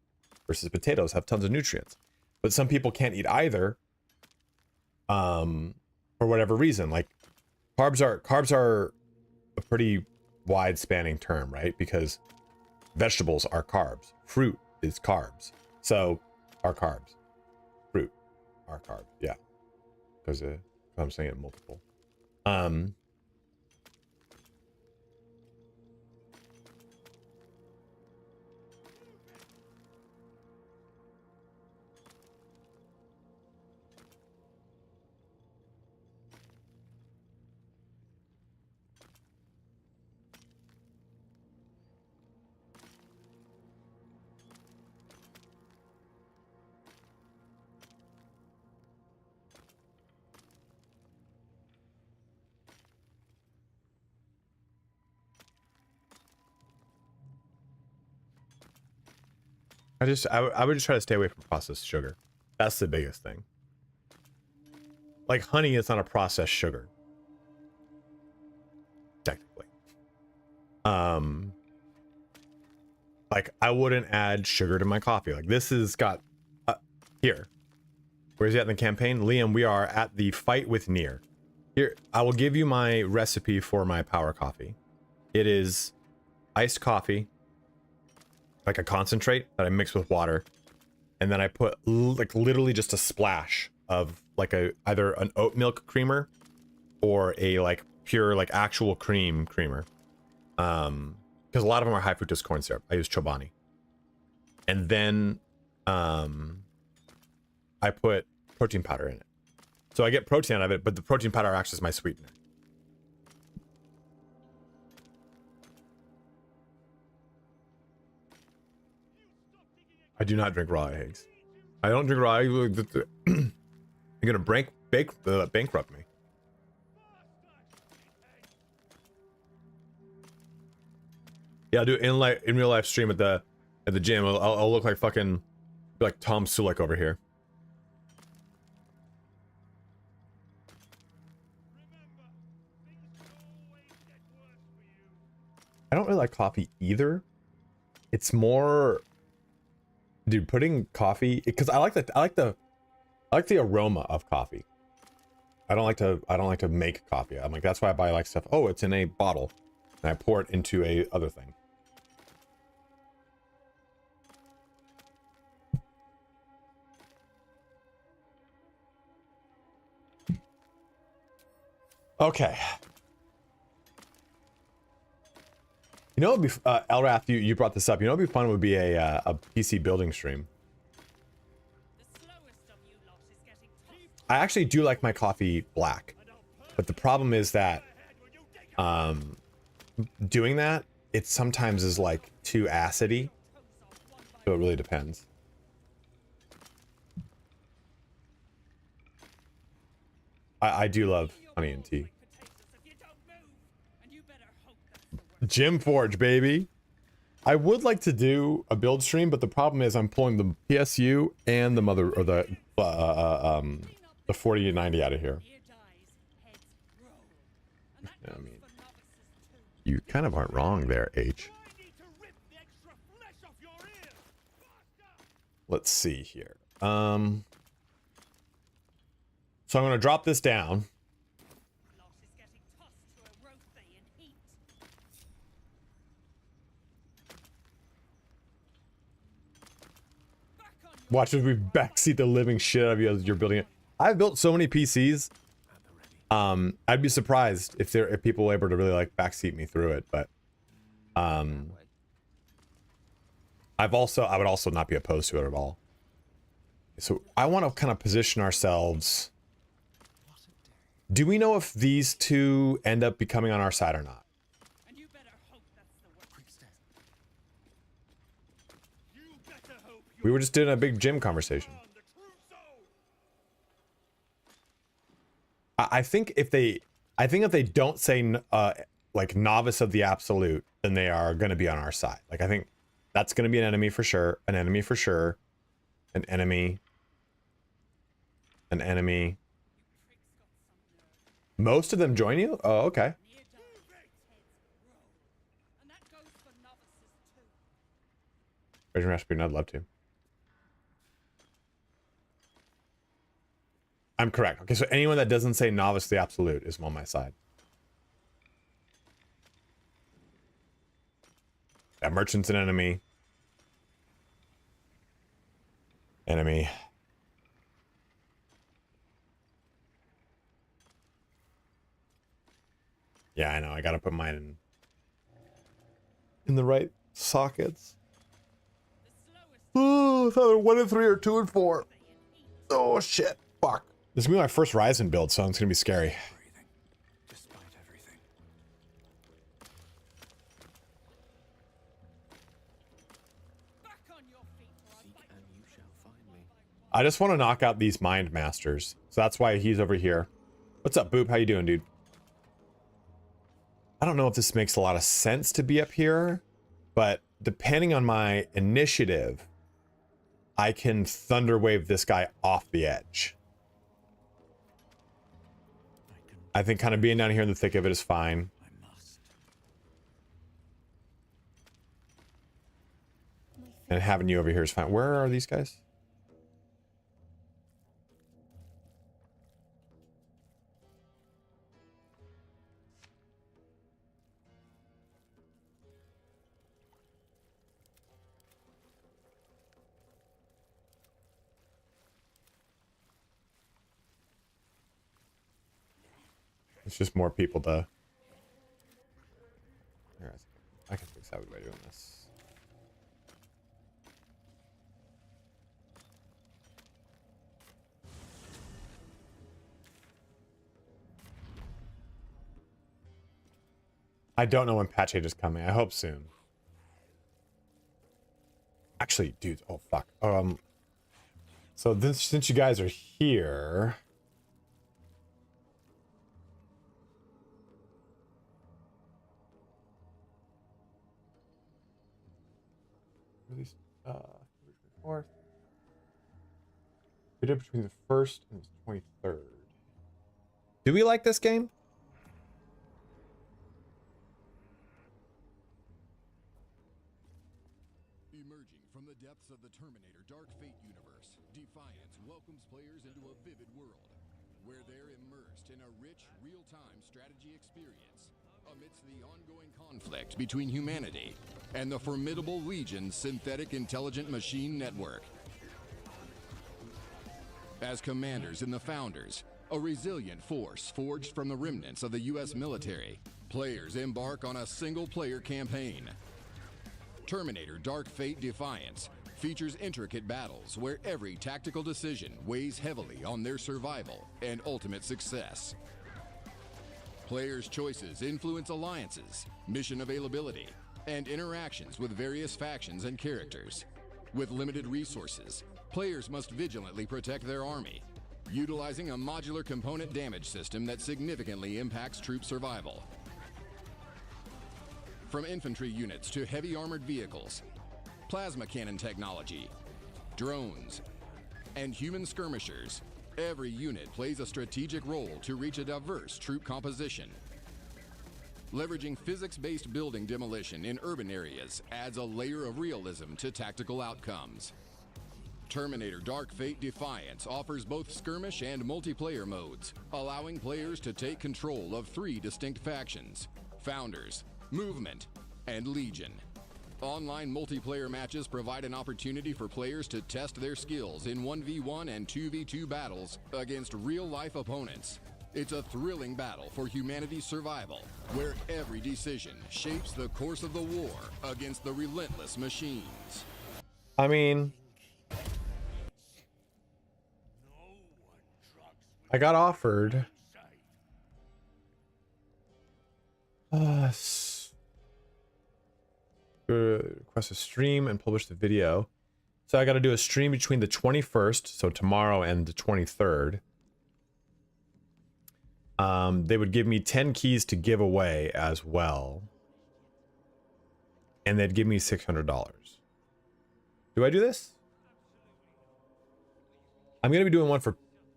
versus potatoes have tons of nutrients. But some people can't eat either, for whatever reason. Like, carbs are a pretty wide spanning term, right? Because vegetables are carbs, fruit is carbs, so are carbs, fruit are carbs. Yeah, because I'm saying it multiple. I would just try to stay away from processed sugar. That's the biggest thing. Like, honey is not a processed sugar, technically. Like, I wouldn't add sugar to my coffee. Like, this has got here. Where's he at in the campaign? Liam, we are at the fight with Nier. Here, I will give you my recipe for my power coffee. It is iced coffee, like a concentrate that I mix with water, and then I put like literally just a splash of like either an oat milk creamer or a like pure like actual creamer, because a lot of them are high fructose corn syrup. I use Chobani, and then I put protein powder in it, so I get protein out of it, but the protein powder acts as my sweetener. do not drink raw eggs. I don't drink raw eggs. You're gonna bankrupt me. Yeah, I'll do in real life stream at the gym. I'll look like fucking like Tom Sulik over here. I don't really like coffee either. It's more, dude, putting coffee, because I like the aroma of coffee. I don't like to make coffee. I'm like, that's why I buy like stuff. Oh, it's in a bottle, and I pour it into a other thing. Okay. You know, Elrath, you brought this up. You know, it'd be fun would be a PC building stream. I actually do like my coffee black, but the problem is that doing that, it sometimes is like too acidy, so it really depends. I do love honey and tea. GeForce, baby. I would like to do a build stream, but the problem is I'm pulling the PSU and the 4090 out of here. I mean, you kind of aren't wrong there, H. Let's see here. So I'm going to drop this down. Watch as we backseat the living shit out of you as you're building it. I've built so many PCs. I'd be surprised if people were able to really like backseat me through it, but I would also not be opposed to it at all. So I want to kind of position ourselves. Do we know if these two end up becoming on our side or not? We were just doing a big gym conversation. I think if they don't say like novice of the absolute, then they are going to be on our side. Like I think that's going to be an enemy for sure, an enemy for sure, an enemy, an enemy. Most of them join you? Oh, okay. Original Rasputin, I'd love to. I'm correct. Okay, so anyone that doesn't say novice of the absolute is on my side. That merchant's an enemy. Enemy. Yeah, I know. I gotta put mine in the right sockets. Oh, it's either 1 and 3 or 2 and 4. Oh shit! Fuck. This is gonna be my first Ryzen build, so it's gonna be scary. Despite everything. I just want to knock out these Mind Masters, so that's why he's over here. What's up, Boop? How you doing, dude? I don't know if this makes a lot of sense to be up here, but depending on my initiative, I can Thunder Wave this guy off the edge. I think kind of being down here in the thick of it is fine. And having you over here is fine. Where are these guys? It's just more people to... Here, I can fix that by doing this. I don't know when patch 8 is coming. I hope soon. actually, dude, oh fuck. So this, since you guys are here, release, fourth. We did between the 1st and the 23rd. Do we like this game? Emerging from the depths of the Terminator Dark Fate universe, Defiance welcomes players into a vivid world, where they're immersed in a rich, real-time strategy experience, amidst the ongoing conflict between humanity and the formidable Legion's synthetic intelligent machine network. As commanders in the Founders, a resilient force forged from the remnants of the U.S. military, players embark on a single-player campaign. Terminator Dark Fate Defiance features intricate battles where every tactical decision weighs heavily on their survival and ultimate success. Players' choices influence alliances, mission availability, and interactions with various factions and characters. With limited resources, players must vigilantly protect their army, utilizing a modular component damage system that significantly impacts troop survival. From infantry units to heavy armored vehicles, plasma cannon technology, drones, and human skirmishers, every unit plays a strategic role to reach a diverse troop composition. Leveraging physics-based building demolition in urban areas adds a layer of realism to tactical outcomes. Terminator Dark Fate Defiance offers both skirmish and multiplayer modes, allowing players to take control of 3 distinct factions: Founders, Movement, and Legion. Online multiplayer matches provide an opportunity for players to test their skills in 1v1 and 2v2 battles against real-life opponents. It's a thrilling battle for humanity's survival, where every decision shapes the course of the war against the relentless machines. I mean, I got offered request a stream and publish the video. So I got to do a stream between the 21st, so tomorrow, and the 23rd. They would give me 10 keys to give away as well. And they'd give me $600. Do I do this? I'm going to be doing one for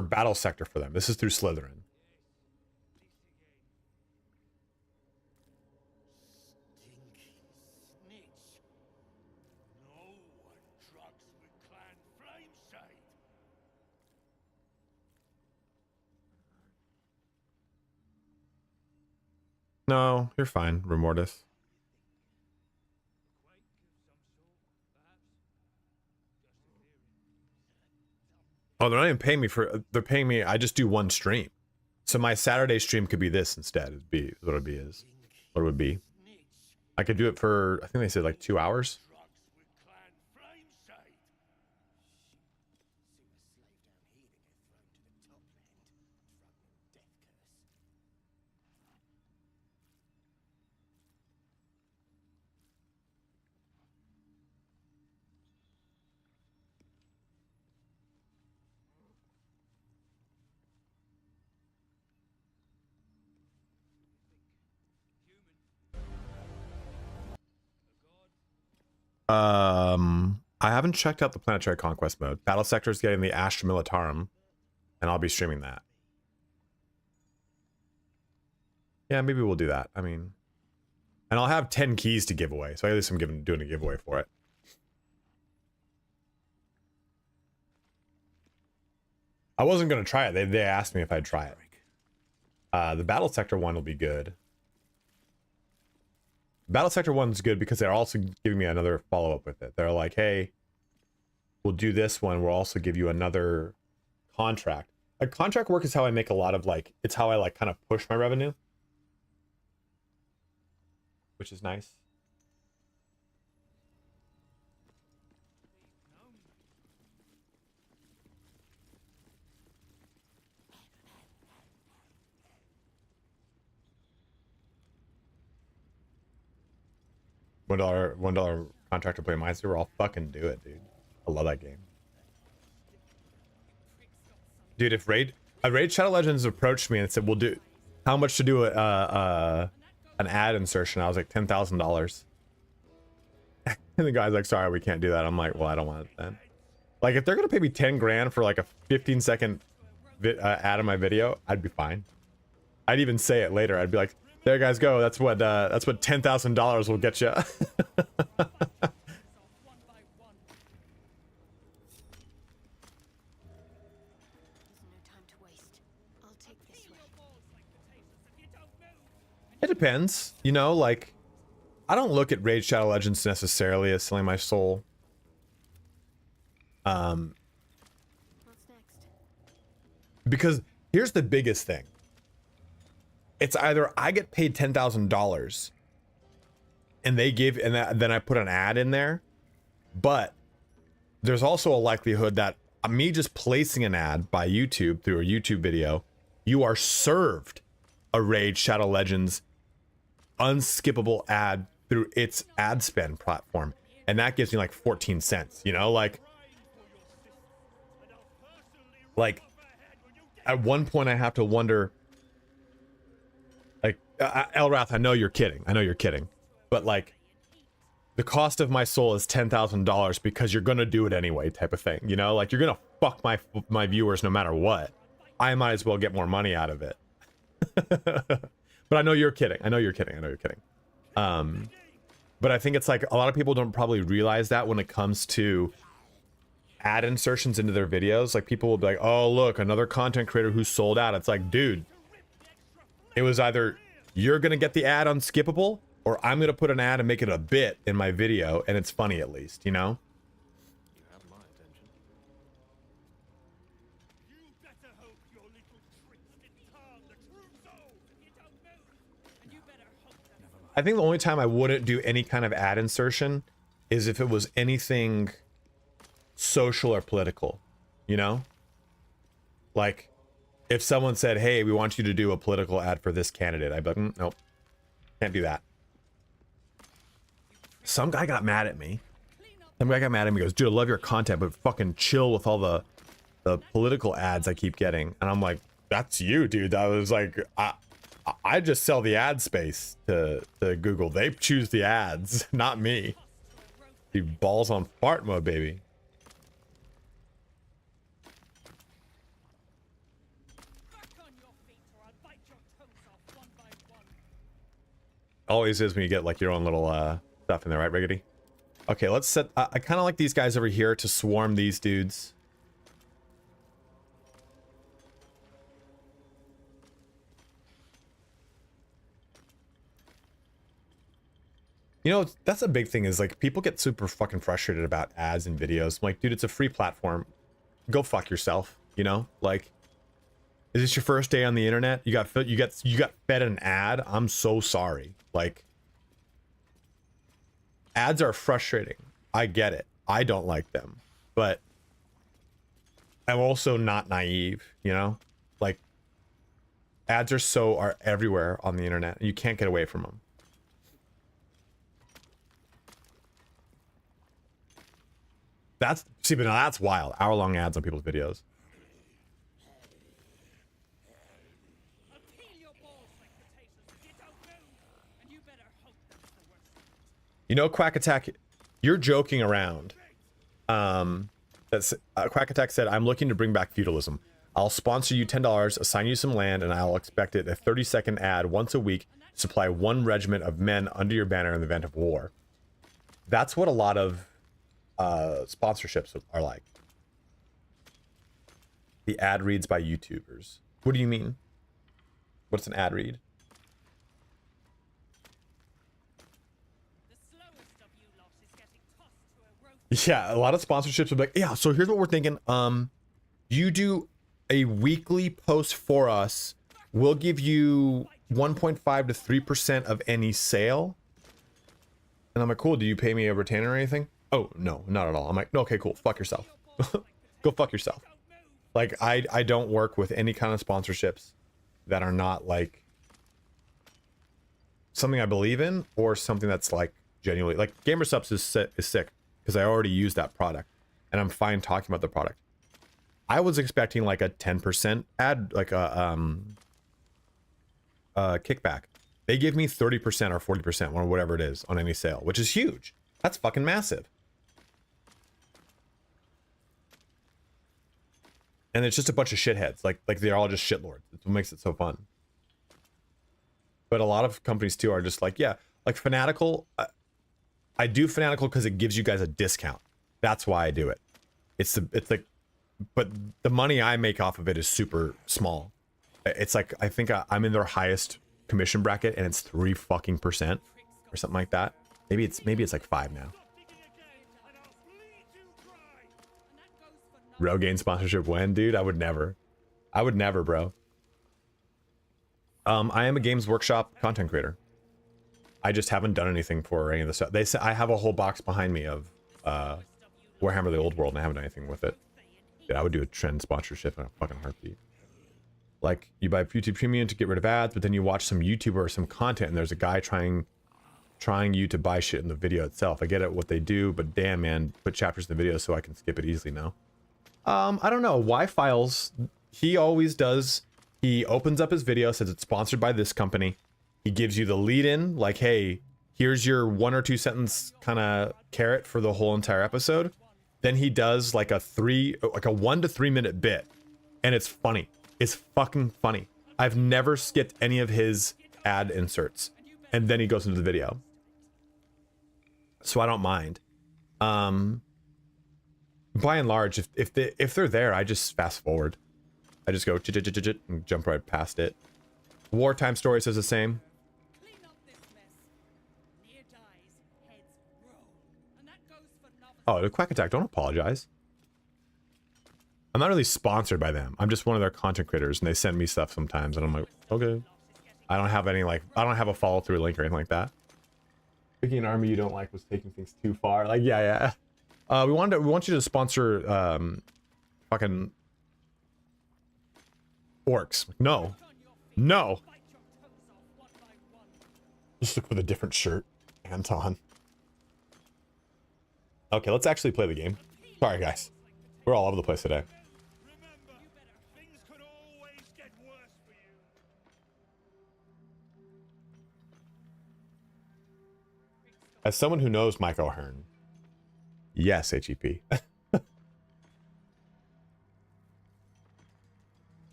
Battle Sector for them. This is through Slytherin. No, you're fine, Remortis. Oh, they're not even paying me for. They're paying me. I just do one stream, so my Saturday stream could be this instead. It'd be what it would be. I could do it for. I think they said like 2 hours. I haven't checked out the Planetary Conquest mode. Battle Sector is getting the Astra Militarum, and I'll be streaming that. Yeah, maybe we'll do that. I mean, and I'll have 10 keys to give away, so at least I'm doing a giveaway for it. I wasn't gonna try it. They asked me if I'd try it. The Battle Sector one will be good. Battle Sector 1's good because they're also giving me another follow-up with it. They're like, hey, we'll do this one. We'll also give you another contract. Like, contract work is how I make a lot of, like, it's how I, like, kind of push my revenue. Which is nice. $1 $1 contract to play My Zero, I'll fucking do it, dude. I love that game. Dude, if Raid Shadow Legends approached me and said, "We'll do how much to do an ad insertion?" I was like, $10,000. And the guy's like, "Sorry, we can't do that." I'm like, "Well, I don't want it then." Like, if they're gonna pay me 10 grand for like a 15-second ad in my video, I'd be fine. I'd even say it later. I'd be like, "There, guys, go. That's what $10,000 will get you." It depends, you know, like, I don't look at Raid Shadow Legends necessarily as selling my soul. What's next? Because here's the biggest thing. It's either I get paid $10,000 and they give, and then I put an ad in there, but there's also a likelihood that me just placing an ad by YouTube through a YouTube video, you are served a Raid Shadow Legends unskippable ad through its ad spend platform, and that gives me like 14 cents, you know, like at one point I have to wonder, like, Elrath, I know you're kidding, but like, the cost of my soul is $10,000 because you're gonna do it anyway, type of thing, you know, like, you're gonna fuck my viewers no matter what. I might as well get more money out of it. But I know you're kidding. But I think it's like a lot of people don't probably realize that when it comes to ad insertions into their videos. Like, people will be like, "Oh, look, another content creator who's sold out." It's like, dude, it was either you're gonna get the ad unskippable, or I'm gonna put an ad and make it a bit in my video, and it's funny at least, you know? You have my attention. You better hope your little tricks didn't harm the true soul. You don't move, and you better hope that. I think the only time I wouldn't do any kind of ad insertion is if it was anything social or political, you know? Like, if someone said, "Hey, we want you to do a political ad for this candidate," I'd be like, "Nope, can't do that." Some guy got mad at me. He goes, "Dude, I love your content, but fucking chill with all the political ads I keep getting." And I'm like, "That's you, dude." I was like, I just sell the ad space to Google. They choose the ads, not me. He balls on fart mode, baby. Always is when you get like your own little stuff in there, right, Riggedy? Okay, let's set. I kind of like these guys over here to swarm these dudes. You know, that's a big thing, is like people get super fucking frustrated about ads and videos. I'm like, dude, it's a free platform. Go fuck yourself, you know? Like, is this your first day on the internet? You got fed an ad? I'm so sorry. Like, ads are frustrating. I get it. I don't like them. But I'm also not naive, you know? Like, ads are everywhere on the internet. You can't get away from them. But now that's wild. Hour-long ads on people's videos. You know, Quack Attack, you're joking around. Quack Attack said, "I'm looking to bring back feudalism. I'll sponsor you $10, assign you some land, and I'll expect it a 30-second ad once a week to supply one regiment of men under your banner in the event of war." That's what a lot of sponsorships are like. The ad reads by YouTubers. What do you mean? What's an ad read? Yeah, a lot of sponsorships are like, "Yeah, so here's what we're thinking. You do a weekly post for us. We'll give you 1.5 to 3% of any sale." And I'm like, "Cool, do you pay me a retainer or anything?" "Oh, no, not at all." I'm like, "Okay, cool, fuck yourself." Go fuck yourself. Like, I don't work with any kind of sponsorships that are not like something I believe in, or something that's like genuinely like Gamer Subs is sick because I already use that product and I'm fine talking about the product. I was expecting like a 10% ad, like a kickback. They give me 30% or 40% or whatever it is on any sale, which is huge. That's fucking massive. And it's just a bunch of shitheads. Like they're all just shitlords. It's what makes it so fun. But a lot of companies too are just like, yeah, like Fanatical. I do Fanatical because it gives you guys a discount. That's why I do it. It's like, but the money I make off of it is super small. It's like, I think I'm in their highest commission bracket and it's 3% or something like that. Maybe it's like 5 now. Rogaine sponsorship when, dude? I would never, bro. I am a Games Workshop content creator. I just haven't done anything for any of the stuff. They say I have a whole box behind me of Warhammer the Old World and I haven't done anything with it. Yeah, I would do a trend sponsorship in a fucking heartbeat. Like, you buy YouTube Premium to get rid of ads, but then you watch some YouTuber or some content and there's a guy trying you to buy shit in the video itself. I get it what they do, but damn, man, put chapters in the video so I can skip it easily now. I don't know. Y-Files, he always does. He opens up his video, says it's sponsored by this company. He gives you the lead in, like, hey, here's your 1 or 2 sentence kind of carrot for the whole entire episode. Then he does like a 1 to 3 minute bit. And it's funny. It's fucking funny. I've never skipped any of his ad inserts. And then he goes into the video. So I don't mind. By and large, if they're there, I just fast forward. I just go and jump right past it. Wartime Story says the same. Oh, the Quack Attack, don't apologize. I'm not really sponsored by them. I'm just one of their content creators and they send me stuff sometimes and I'm like, okay. I don't have any like, I don't have a follow through link or anything like that. Picking an army you don't like was taking things too far. Like, yeah. We want you to sponsor fucking orcs. No. Just look for the different shirt, Anton. Okay, let's actually play the game. Sorry, guys. We're all over the place today. As someone who knows Mike O'Hearn, yes, HEP.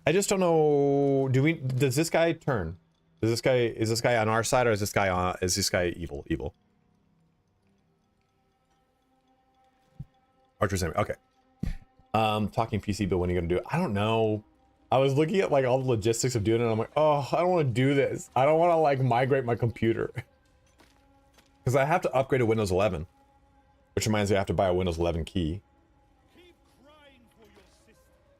I just don't know. Does this guy turn? Is this guy on our side or is this guy evil? Archer's enemy. Okay. Talking PC build, when are you gonna do it? I don't know. I was looking at like all the logistics of doing it and I'm like, oh, I don't want to do this. I don't want to like migrate my computer. Because I have to upgrade to Windows 11. Which reminds me I have to buy a Windows 11 key.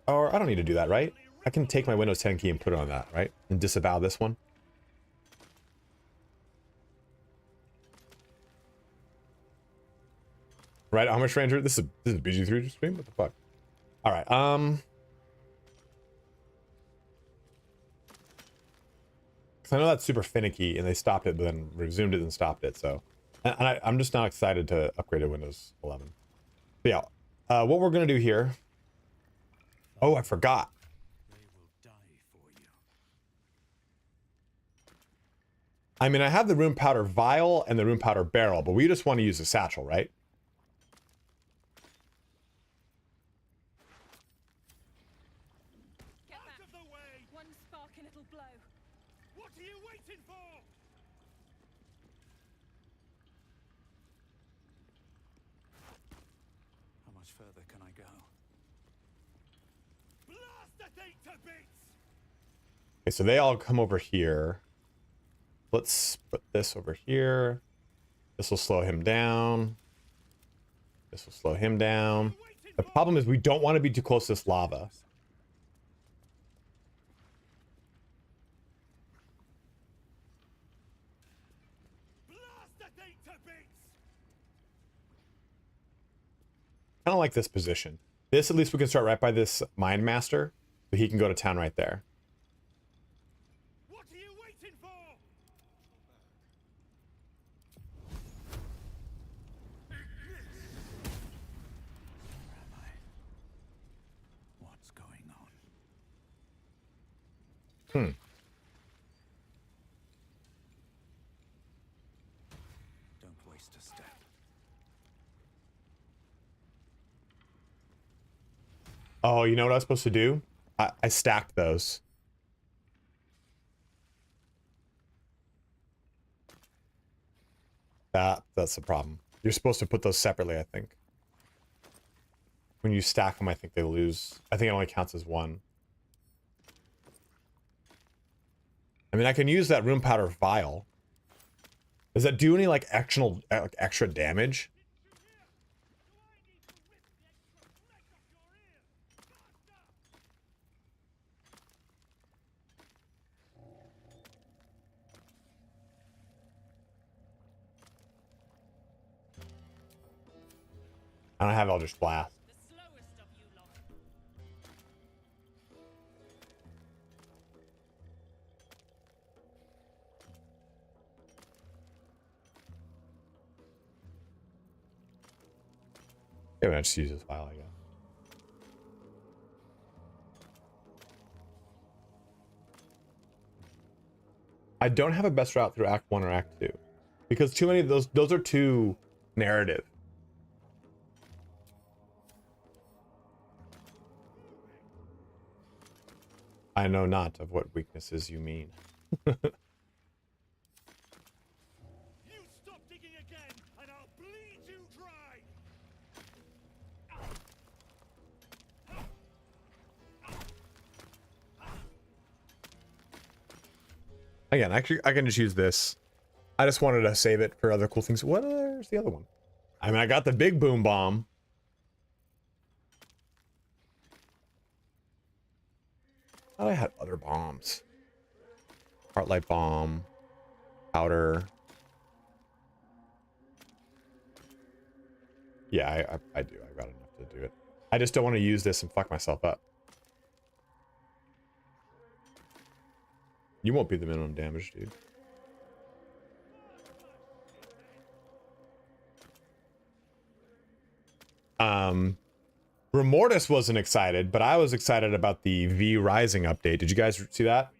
Or I don't need to do that, right? I can take my Windows 10 key and put it on that, right? And disavow this one. Right, Amish Ranger? This is BG3 stream? What the fuck? Alright, I know that's super finicky and they stopped it but then resumed it and stopped it, so and I'm just not excited to upgrade to Windows 11. But yeah, what we're gonna do here, oh, I forgot. I mean, I have the rune powder vial and the rune powder barrel, but we just want to use the satchel, right? Okay, so they all come over here. Let's put this over here. This will slow him down. This will slow him down. The problem is we don't want to be too close to this lava. Kind of like this position. This, at least we can start right by this Mind Master, so he can go to town right there. Hmm. Don't waste a step. Oh, you know what I was supposed to do? I stacked those. That's the problem. You're supposed to put those separately, I think. When you stack them, I think they lose. I think it only counts as one. I mean, I can use that room powder vial. Does that do any like extra damage? I don't have Eldritch Blast. The slowest of you lot. Yeah, I just use this vial, I guess. I don't have a best route through Act 1 or Act 2. Because too many of those are too narrative. I know not of what weaknesses you mean. You stop digging again, and I'll bleed you dry. Again, actually, I can just use this. I just wanted to save it for other cool things. Where's the other one? I mean, I got the big boom bomb. I thought I had other bombs. Heartlight bomb. Powder. Yeah, I do. I got enough to do it. I just don't want to use this and fuck myself up. You won't be the minimum damage, dude. Remortis wasn't excited, but I was excited about the V Rising update. Did you guys see that?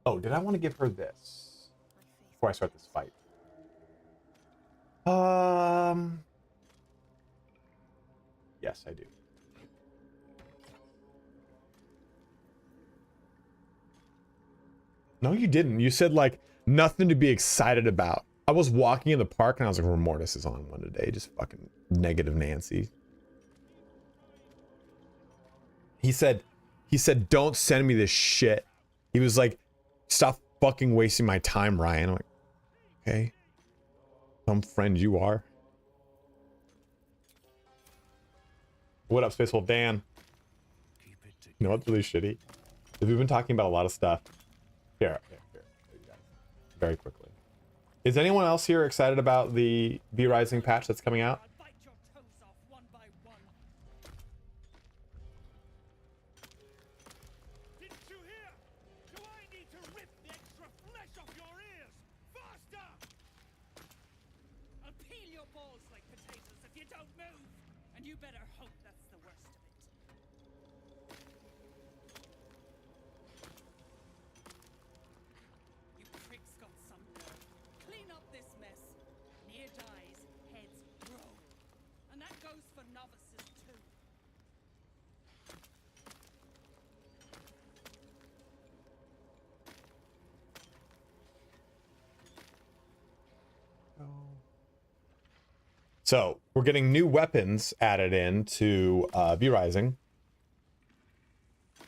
Oh, did I want to give her this before I start this fight? Yes, I do. No, you didn't. You said like nothing to be excited about. I was walking in the park and I was like, Remortis is on one today. Just fucking negative Nancy. He said, don't send me this shit. He was like, stop fucking wasting my time, Ryan. I'm like, okay. Some friend you are. What up, Space Wolf Dan? You know what's really shitty? Is we've been talking about a lot of stuff. Here. Very quickly. Is anyone else here excited about the V Rising patch that's coming out? I'll bite your toes off one by one. Didn't you hear? Do I need to rip the extra flesh off your ears? Faster! I'll peel your balls like potatoes if you don't move. And you better hope that's the worst of it. You pricks got some nerve. Clean up this mess. Near dies, heads roll. And that goes for novices too. So we're getting new weapons added in to V Rising.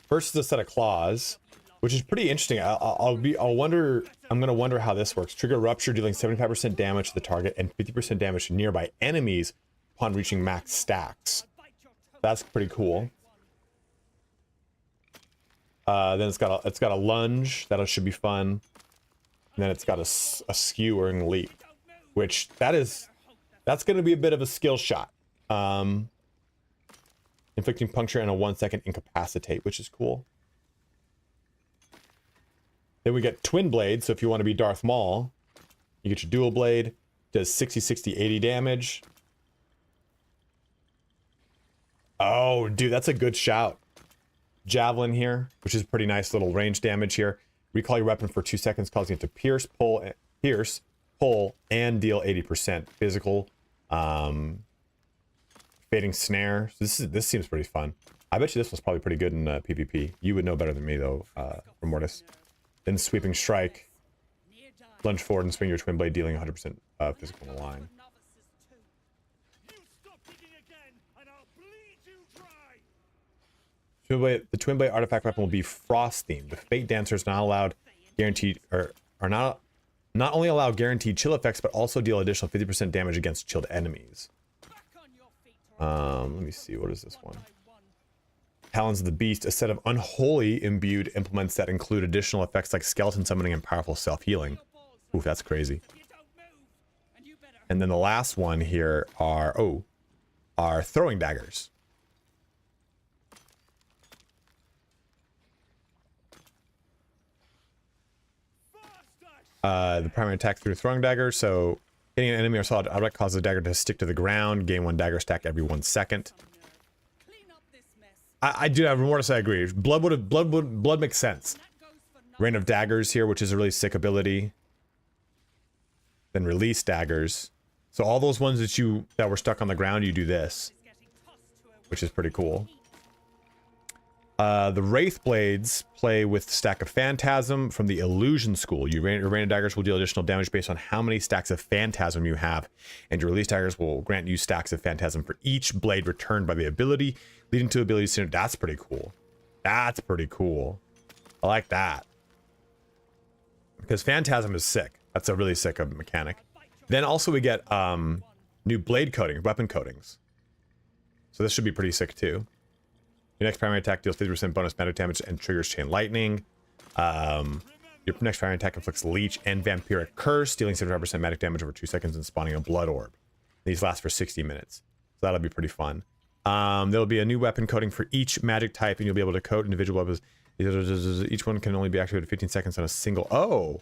First is a set of claws, which is pretty interesting. I'm gonna wonder how this works. Trigger rupture, dealing 75% damage to the target and 50% damage to nearby enemies upon reaching max stacks. That's pretty cool. Then it's got a lunge that should be fun. And then it's got a skewering leap, which that's going to be a bit of a skill shot. Inflicting puncture and a 1-second incapacitate, which is cool. Then we get twin blade, so if you want to be Darth Maul, you get your dual blade, does 60, 60, 80 damage. Oh, dude, that's a good shout. javelin here, which is pretty nice little range damage here. Recall your weapon for 2 seconds, causing it to pierce, pull, and deal 80% physical. Fading snare. So this seems pretty fun. I bet you this was probably pretty good in PvP. You would know better than me though, Remortis. Then sweeping strike. Lunge forward and swing your twin blade, dealing 100% physical in the line. The twin blade artifact weapon will be frost themed. The fate dancers not allowed guaranteed are not only allow guaranteed chill effects, but also deal additional 50% damage against chilled enemies. Let me see, what is this one? Talons of the Beast, a set of unholy imbued implements that include additional effects like skeleton summoning and powerful self-healing. Oof, that's crazy. And then the last one here are throwing daggers. The primary attack through throwing dagger, so hitting an enemy or solid object causes the dagger to stick to the ground, gain 1 dagger stack every 1 second. I do have more to say, I agree. Blood makes sense. Rain of daggers here, which is a really sick ability. Then release daggers. So all those ones that were stuck on the ground, you do this, which is pretty cool. The Wraith Blades play with Stack of Phantasm from the Illusion School. Your rain of daggers will deal additional damage based on how many stacks of Phantasm you have, and your release daggers will grant you stacks of Phantasm for each blade returned by the ability, leading to ability synergy. That's pretty cool. That's pretty cool. I like that. Because Phantasm is sick. That's a really sick mechanic. Then also we get new blade coating, weapon coatings. So this should be pretty sick too. Your next primary attack deals 50% bonus magic damage and triggers chain lightning. Your next primary attack inflicts leech and vampiric curse, dealing 75% magic damage over 2 seconds and spawning a blood orb. These last for 60 minutes. So that'll be pretty fun. There'll be a new weapon coating for each magic type, and you'll be able to coat individual weapons. Each one can only be activated 15 seconds on a single. Oh!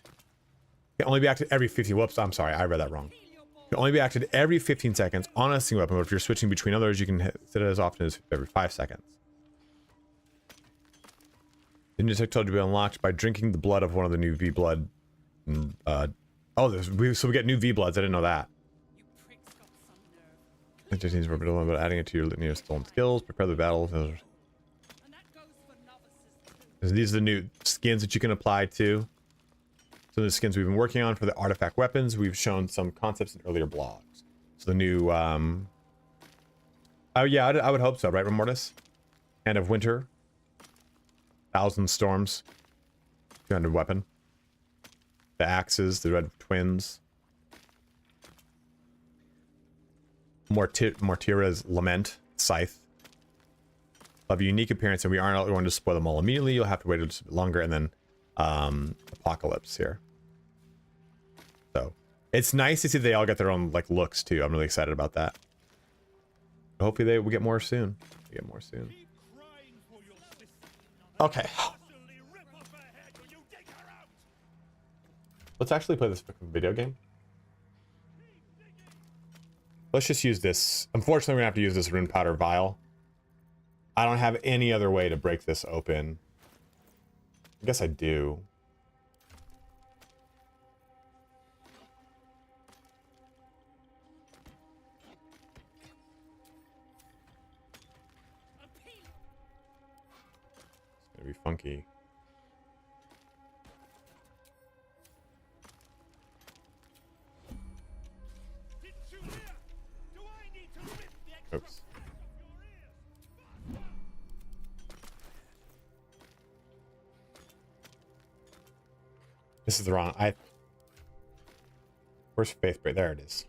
Can only be activated every 15. Whoops, I'm sorry, I read that wrong. Can only be activated every 15 seconds on a single weapon, but if you're switching between others, you can set it as often as every 5 seconds. The new tech told you to be unlocked by drinking the blood of one of the new V-Blood. So we get new V-Bloods. I didn't know that. It just needs about adding it to your litany of stolen skills. Prepare the battle. These are the new skins that you can apply to. So the skins we've been working on for the artifact weapons. We've shown some concepts in earlier blogs. So the new, oh yeah, I would hope so, right, Remortis? Hand of Winter. 1,000 Storms. 200 weapon. The axes, the red twins. Mortira's Lament, Scythe. Have a unique appearance, and we aren't going to spoil them all immediately. You'll have to wait a little bit longer, and then Apocalypse here. So it's nice to see they all get their own like looks too. I'm really excited about that. Hopefully we get more soon. Okay. Let's actually play this video game. Let's just use this. Unfortunately, we're gonna have to use this rune powder vial. I don't have any other way to break this open. I guess I do. It's gonna be funky. Oops. This is the wrong. Where's Faith Break? There it is.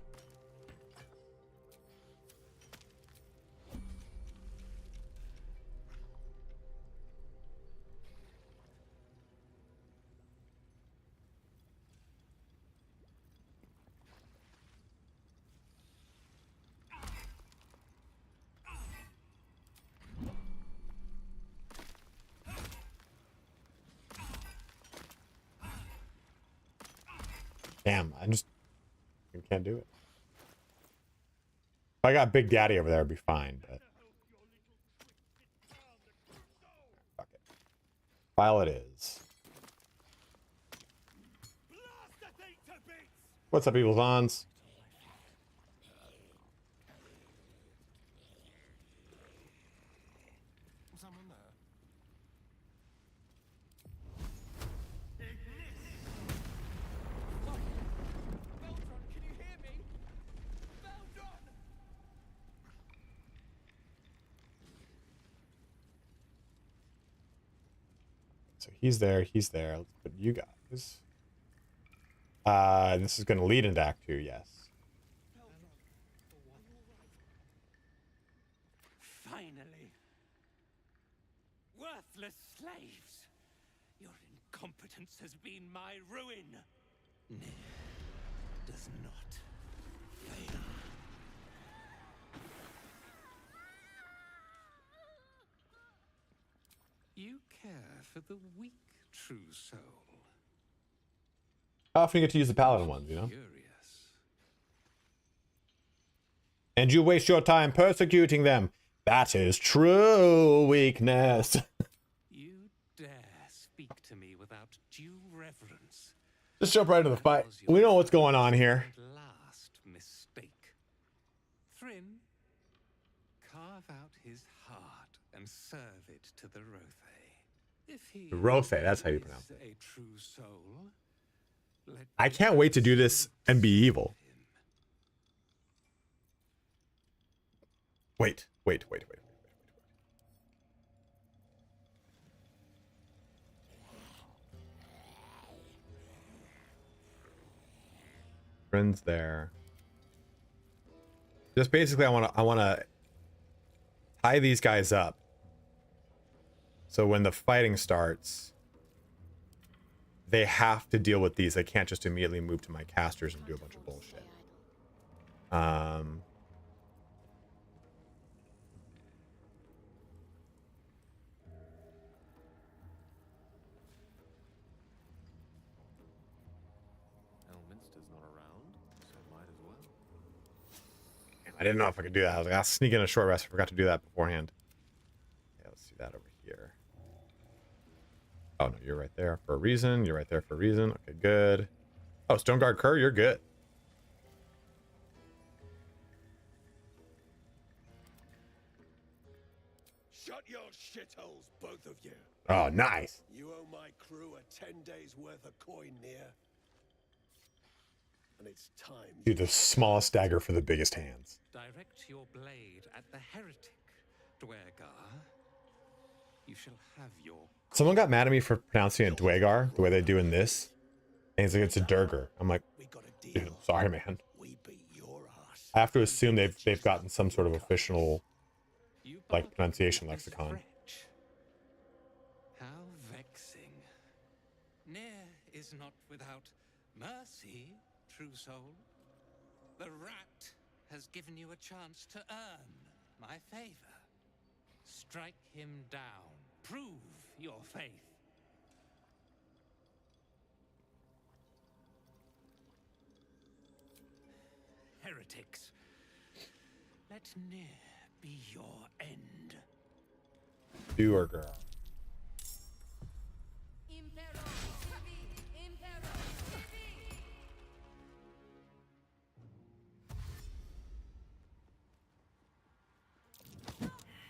Damn, I can't do it. If I got Big Daddy over there, it'd be fine, but... Fuck. File it is. What's up, Evil Vons? Someone there. Baldur, can you hear me? Baldur! So he's there, he's there. Let's put you guys. This is gonna lead into Act 2, yes. Finally. Worthless slaves. Your incompetence has been my ruin. Does not fail. You care for the weak, true soul. How often you get to use the Paladin ones, you know? Curious. And you waste your time persecuting them. That is true weakness. You dare speak to me without due reverence. Just jump right into the fight. We know what's going on here. Last mistake. Thrym, carve out his heart and serve it to the Rothe. If he Rothe, that's how you is pronounce it. a true soul, let I can't wait to do this and be evil. him. Wait. Friends there. Just basically, I want to tie these guys up. So when the fighting starts, they have to deal with these. They can't just immediately move to my casters and do a bunch of bullshit. Elminster's not around, so might as well. I didn't know if I could do that. I was like, I'll sneak in a short rest. I forgot to do that beforehand. Yeah, let's see that over here. Oh, no, you're right there for a reason. You're right there for a reason. Okay, good. Oh, Stoneguard Kerr, you're good. Shut your shitholes, both of you. Oh, nice. You owe my crew a 10 days worth of coin near. And it's time. Do the smallest dagger for the biggest hands. Direct your blade at the heretic, Dwergar. You shall have your... Someone got mad at me for pronouncing it Dwegar, the way they do in this. And he's like, it's a Durger. I'm like, We got a dude, deal. I'm sorry, man. We beat your ass. I have to assume they've gotten some sort of official, You like, bargained pronunciation with this lexicon. wretch. How vexing. Near is not without mercy, true soul. The rat has given you a chance to earn my favor. Strike him down. Prove your faith. Heretics, let near be your end. Doer girl.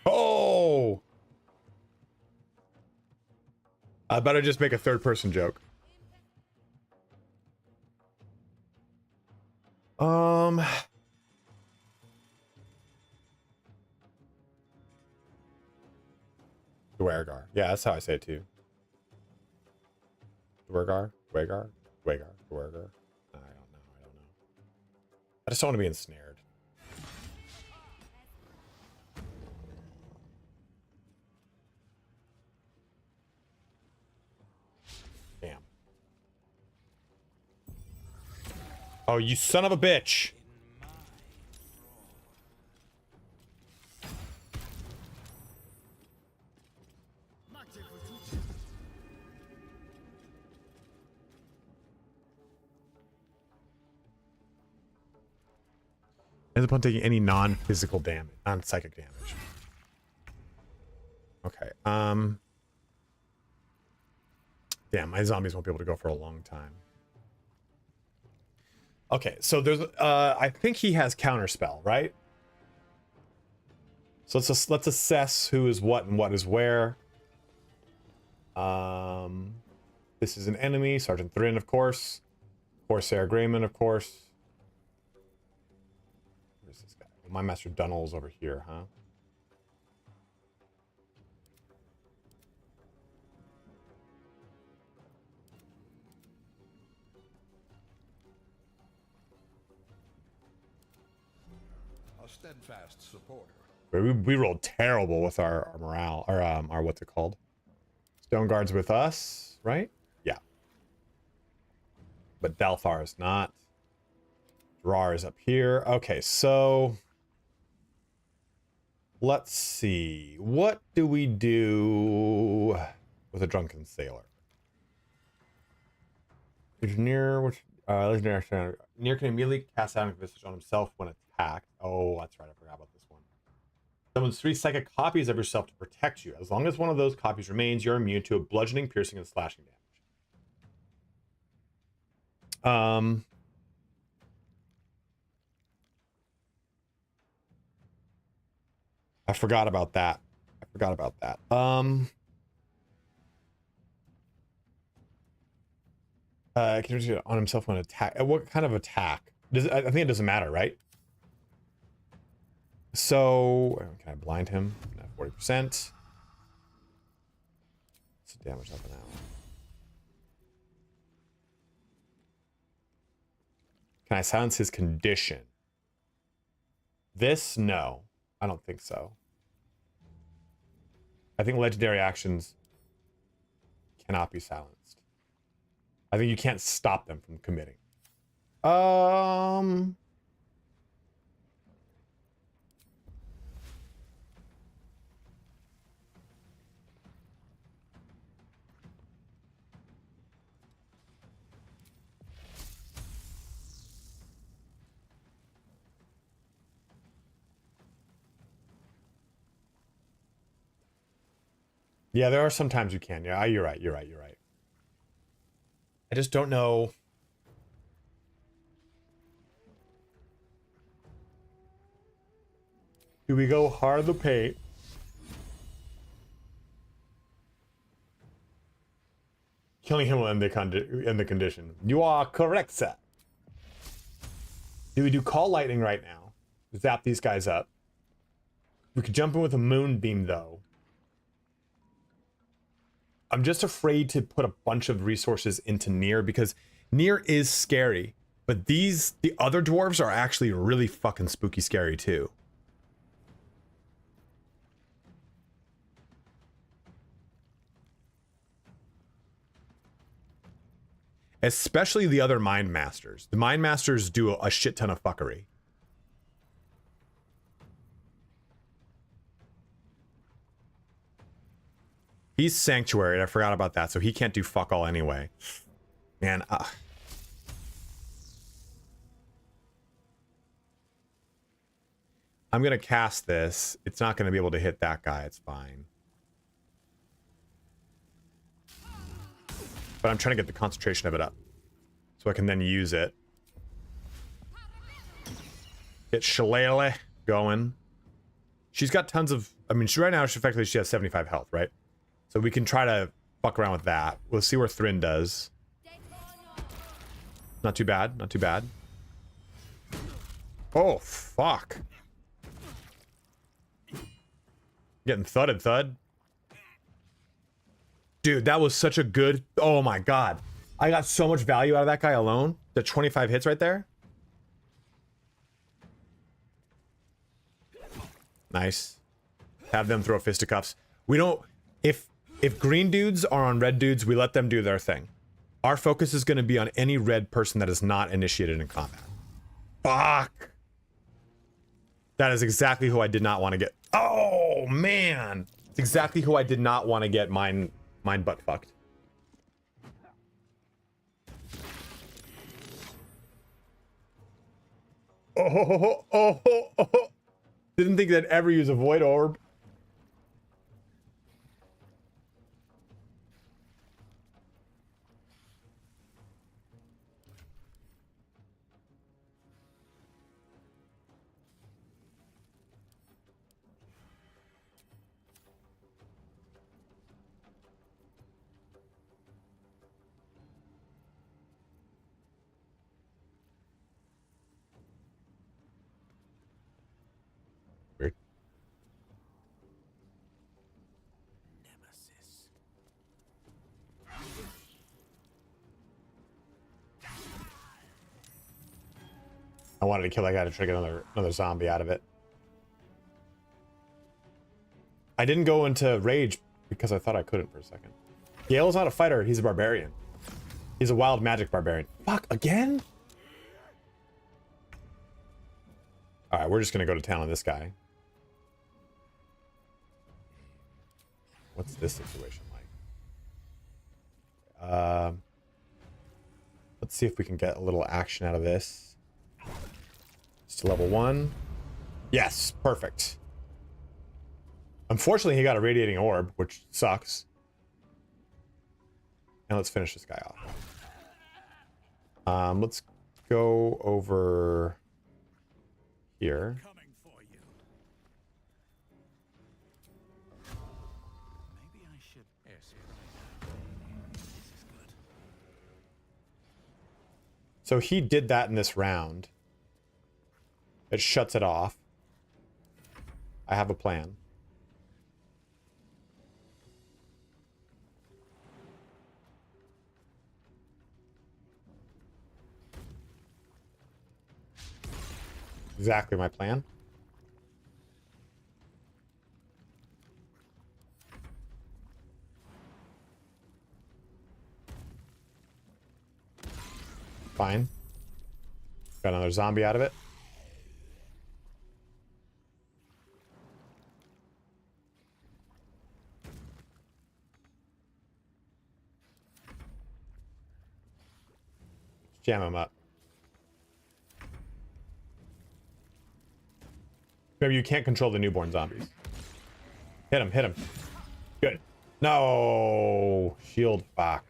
Oh! I better just make a third person joke. Dwergar. Yeah, that's how I say it too. Dwergar? Dwegar? Dwegar? Dwergar? I don't know. I just don't want to be ensnared. Damn. Oh, you son of a bitch! Ends upon taking any non-physical damage, non-psychic damage. Okay, Damn, my zombies won't be able to go for a long time. Okay, so there's I think he has counterspell, right? So let's assess who is what and what is where. This is an enemy, Sergeant Thrinn, of course. Corsair Grayman, of course. Where's this guy? My Master Dunnell's over here, huh? A steadfast supporter. We rolled terrible with our morale, or our what's it called? Stone Guard's with us, right? Yeah. But Dalthar is not. Drar is up here. Okay, so let's see. What do we do with a drunken sailor? Near which legendary near can immediately cast out visage on himself when attacked. Oh, that's right. I forgot about this one. Summons 3 psychic copies of yourself to protect you. As long as one of those copies remains, you're immune to a bludgeoning, piercing, and slashing damage. I forgot about that. Can he on himself when attack? What kind of attack? I think it doesn't matter, right? So can I blind him? 40%. What's the damage up now? Can I silence his condition? This, no, I don't think so. I think legendary actions cannot be silenced. I think you can't stop them from committing. Yeah, there are some times you can. Yeah, you're right. I just don't know. Do we go hard the paint? Killing him will end the condition. You are correct, sir. Do we do Call Lightning right now? Zap these guys up. We could jump in with a Moonbeam, though. I'm just afraid to put a bunch of resources into Nier because Nier is scary, but the other dwarves are actually really fucking spooky scary too. Especially the other Mind Masters. The Mind Masters do a shit ton of fuckery. He's Sanctuary, I forgot about that, so he can't do fuck all anyway. Man, I'm gonna cast this. It's not gonna be able to hit that guy, it's fine. But I'm trying to get the concentration of it up, so I can then use it. Get Shillelagh going. She's got tons of, I mean, right now, effectively, she has 75 health, right? So we can try to fuck around with that. We'll see where Thrinn does. Not too bad, not too bad. Oh, fuck. Getting thudded, thud. Dude, that was such a good... Oh my god. I got so much value out of that guy alone. The 25 hits right there. Nice. Have them throw fisticuffs. We don't... If green dudes are on red dudes, we let them do their thing. Our focus is going to be on any red person that is not initiated in combat. Fuck. That is exactly who I did not want to get. Oh, man. It's exactly who I did not want to get mine butt fucked. Oh. Didn't think they'd ever use a Void Orb. I wanted to kill that guy to try to get another zombie out of it. I didn't go into rage because I thought I couldn't for a second. Gale's not a fighter, he's a barbarian. He's a wild magic barbarian. Fuck, again? Alright, we're just gonna go to town on this guy. What's this situation like? Let's see if we can get a little action out of this. Just level 1. Yes, perfect. Unfortunately, he got a radiating orb, which sucks. And let's finish this guy off. Let's go over here. Maybe I should. Yes, this is good. So he did that in this round. It shuts it off. I have a plan. Exactly my plan. Fine. Got another zombie out of it. Jam him up. Maybe you can't control the newborn zombies. Hit him, hit him. Good. No! Shield, fuck.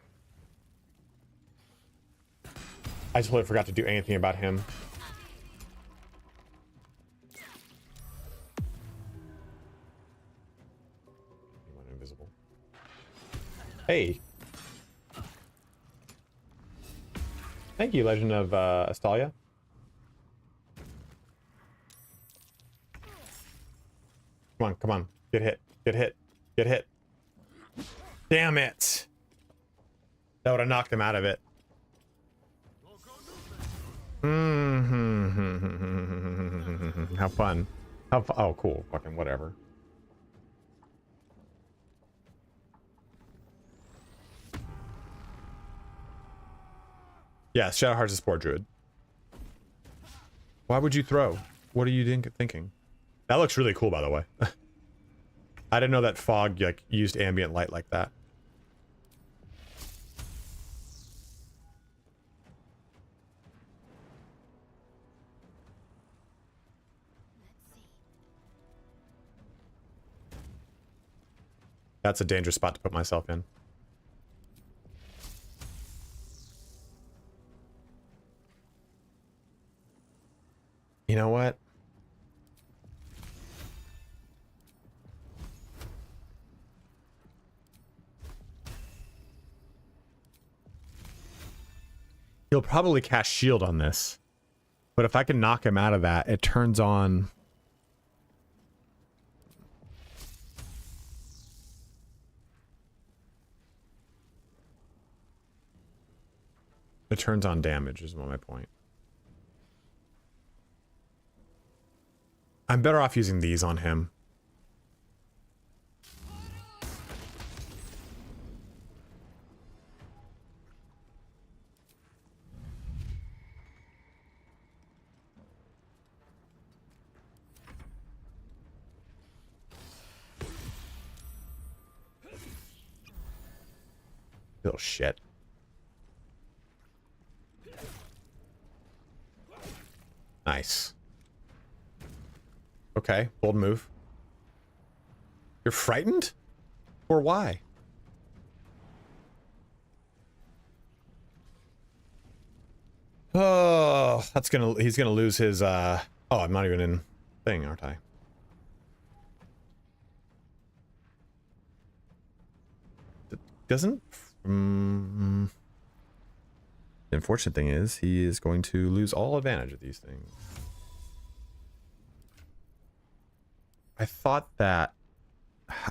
I totally forgot to do anything about him. He went invisible. Hey! Thank you, Legend of Astalia. Come on, come on. Get hit. Get hit. Get hit. Damn it! That would have knocked him out of it. How fun. How fun. Oh, cool. Fucking whatever. Yeah, Shadowheart's a Spore Druid. Why would you throw? What are you thinking? That looks really cool, by the way. I didn't know that fog like used ambient light like that. That's a dangerous spot to put myself in. You know what? He'll probably cast shield on this. But if I can knock him out of that, it turns on... It turns on damage is my point. I'm better off using these on him. Little shit. Nice. Okay, bold move. You're frightened? Or why? Oh, he's gonna lose his oh, I'm not even in thing, aren't I? Doesn't the unfortunate thing is he is going to lose all advantage of these things. I thought that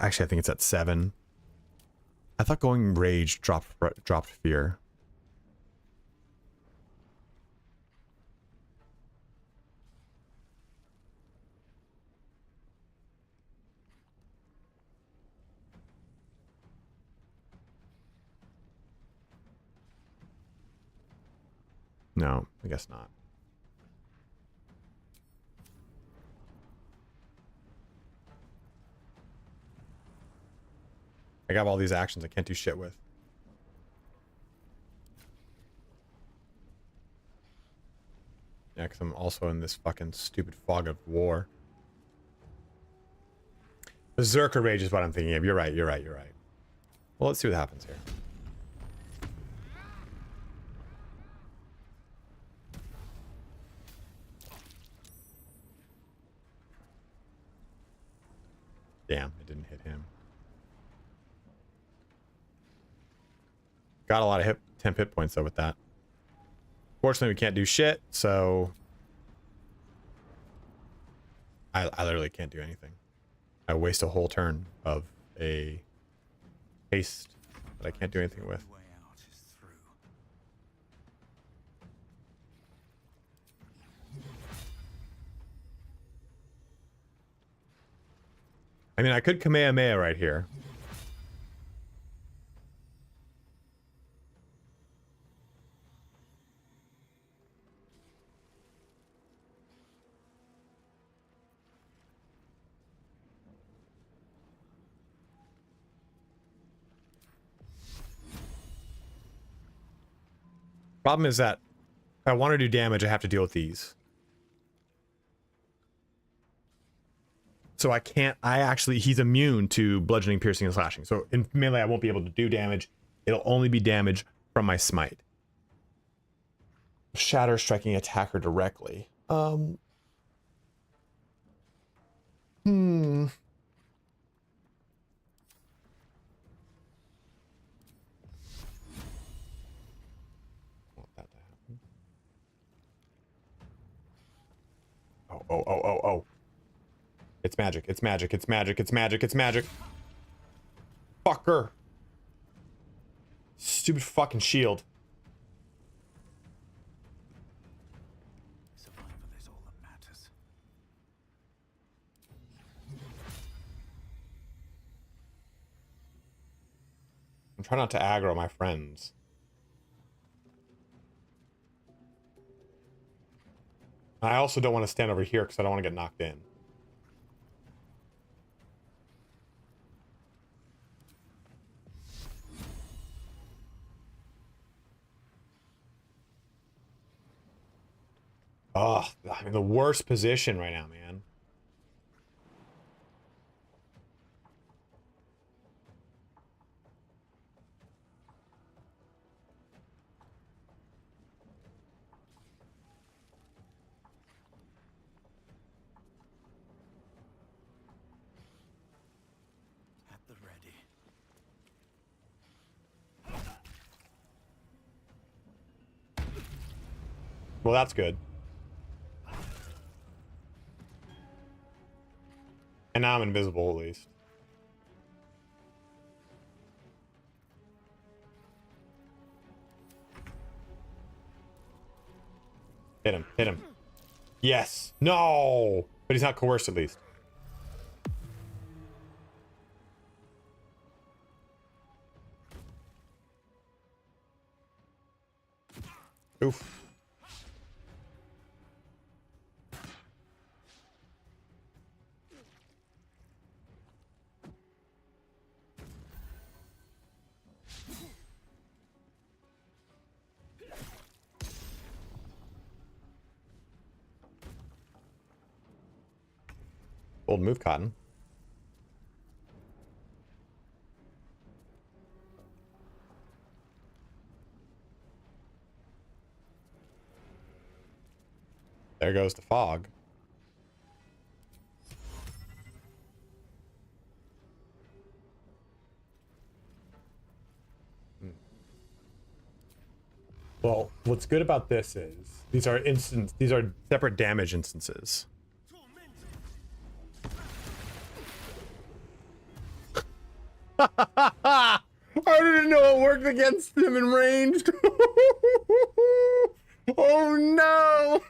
actually I think it's at 7. I thought going rage dropped fear. No, I guess not. I got all these actions I can't do shit with. Yeah, because I'm also in this fucking stupid fog of war. Berserker Rage is what I'm thinking of. You're right, you're right, you're right. Well, let's see what happens here. Damn, it didn't hit him. Got a lot of temp hit points though with that. Fortunately, we can't do shit, so I literally can't do anything. I waste a whole turn of a haste that I can't do anything with. I mean, I could Kamehameha right here. Problem is that if I want to do damage, I have to deal with these. So I can't, he's immune to bludgeoning, piercing, and slashing. So in melee, I won't be able to do damage. It'll only be damage from my smite. Shatter striking attacker directly. Hmm. Want that to happen. Oh. It's magic, it's magic, it's magic, it's magic, it's magic. Fucker. Stupid fucking shield. Survival is all that matters. I'm trying not to aggro my friends. I also don't want to stand over here because I don't want to get knocked in. Oh, I'm in the worst position right now, man. At the ready. Well, that's good. And now I'm invisible, at least. Hit him, hit him. Yes. No! But he's not coerced, at least. Oof. Old move, Cotton. There goes the fog. Well, what's good about this is these are separate damage instances. I didn't know it worked against him in ranged. Oh no!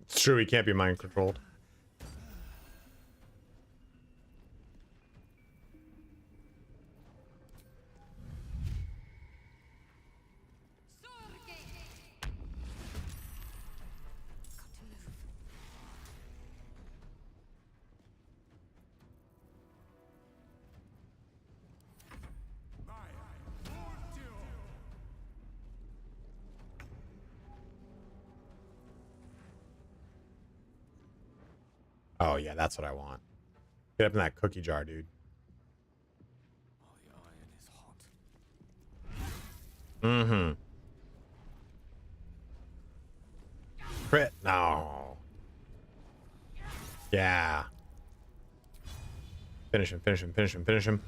It's true, he can't be mind controlled. Oh yeah, that's what I want. Get up in that cookie jar, dude. Oh, the iron is hot. Mm-hmm. Crit. No. Yeah. Finish him, finish him, finish him, finish him.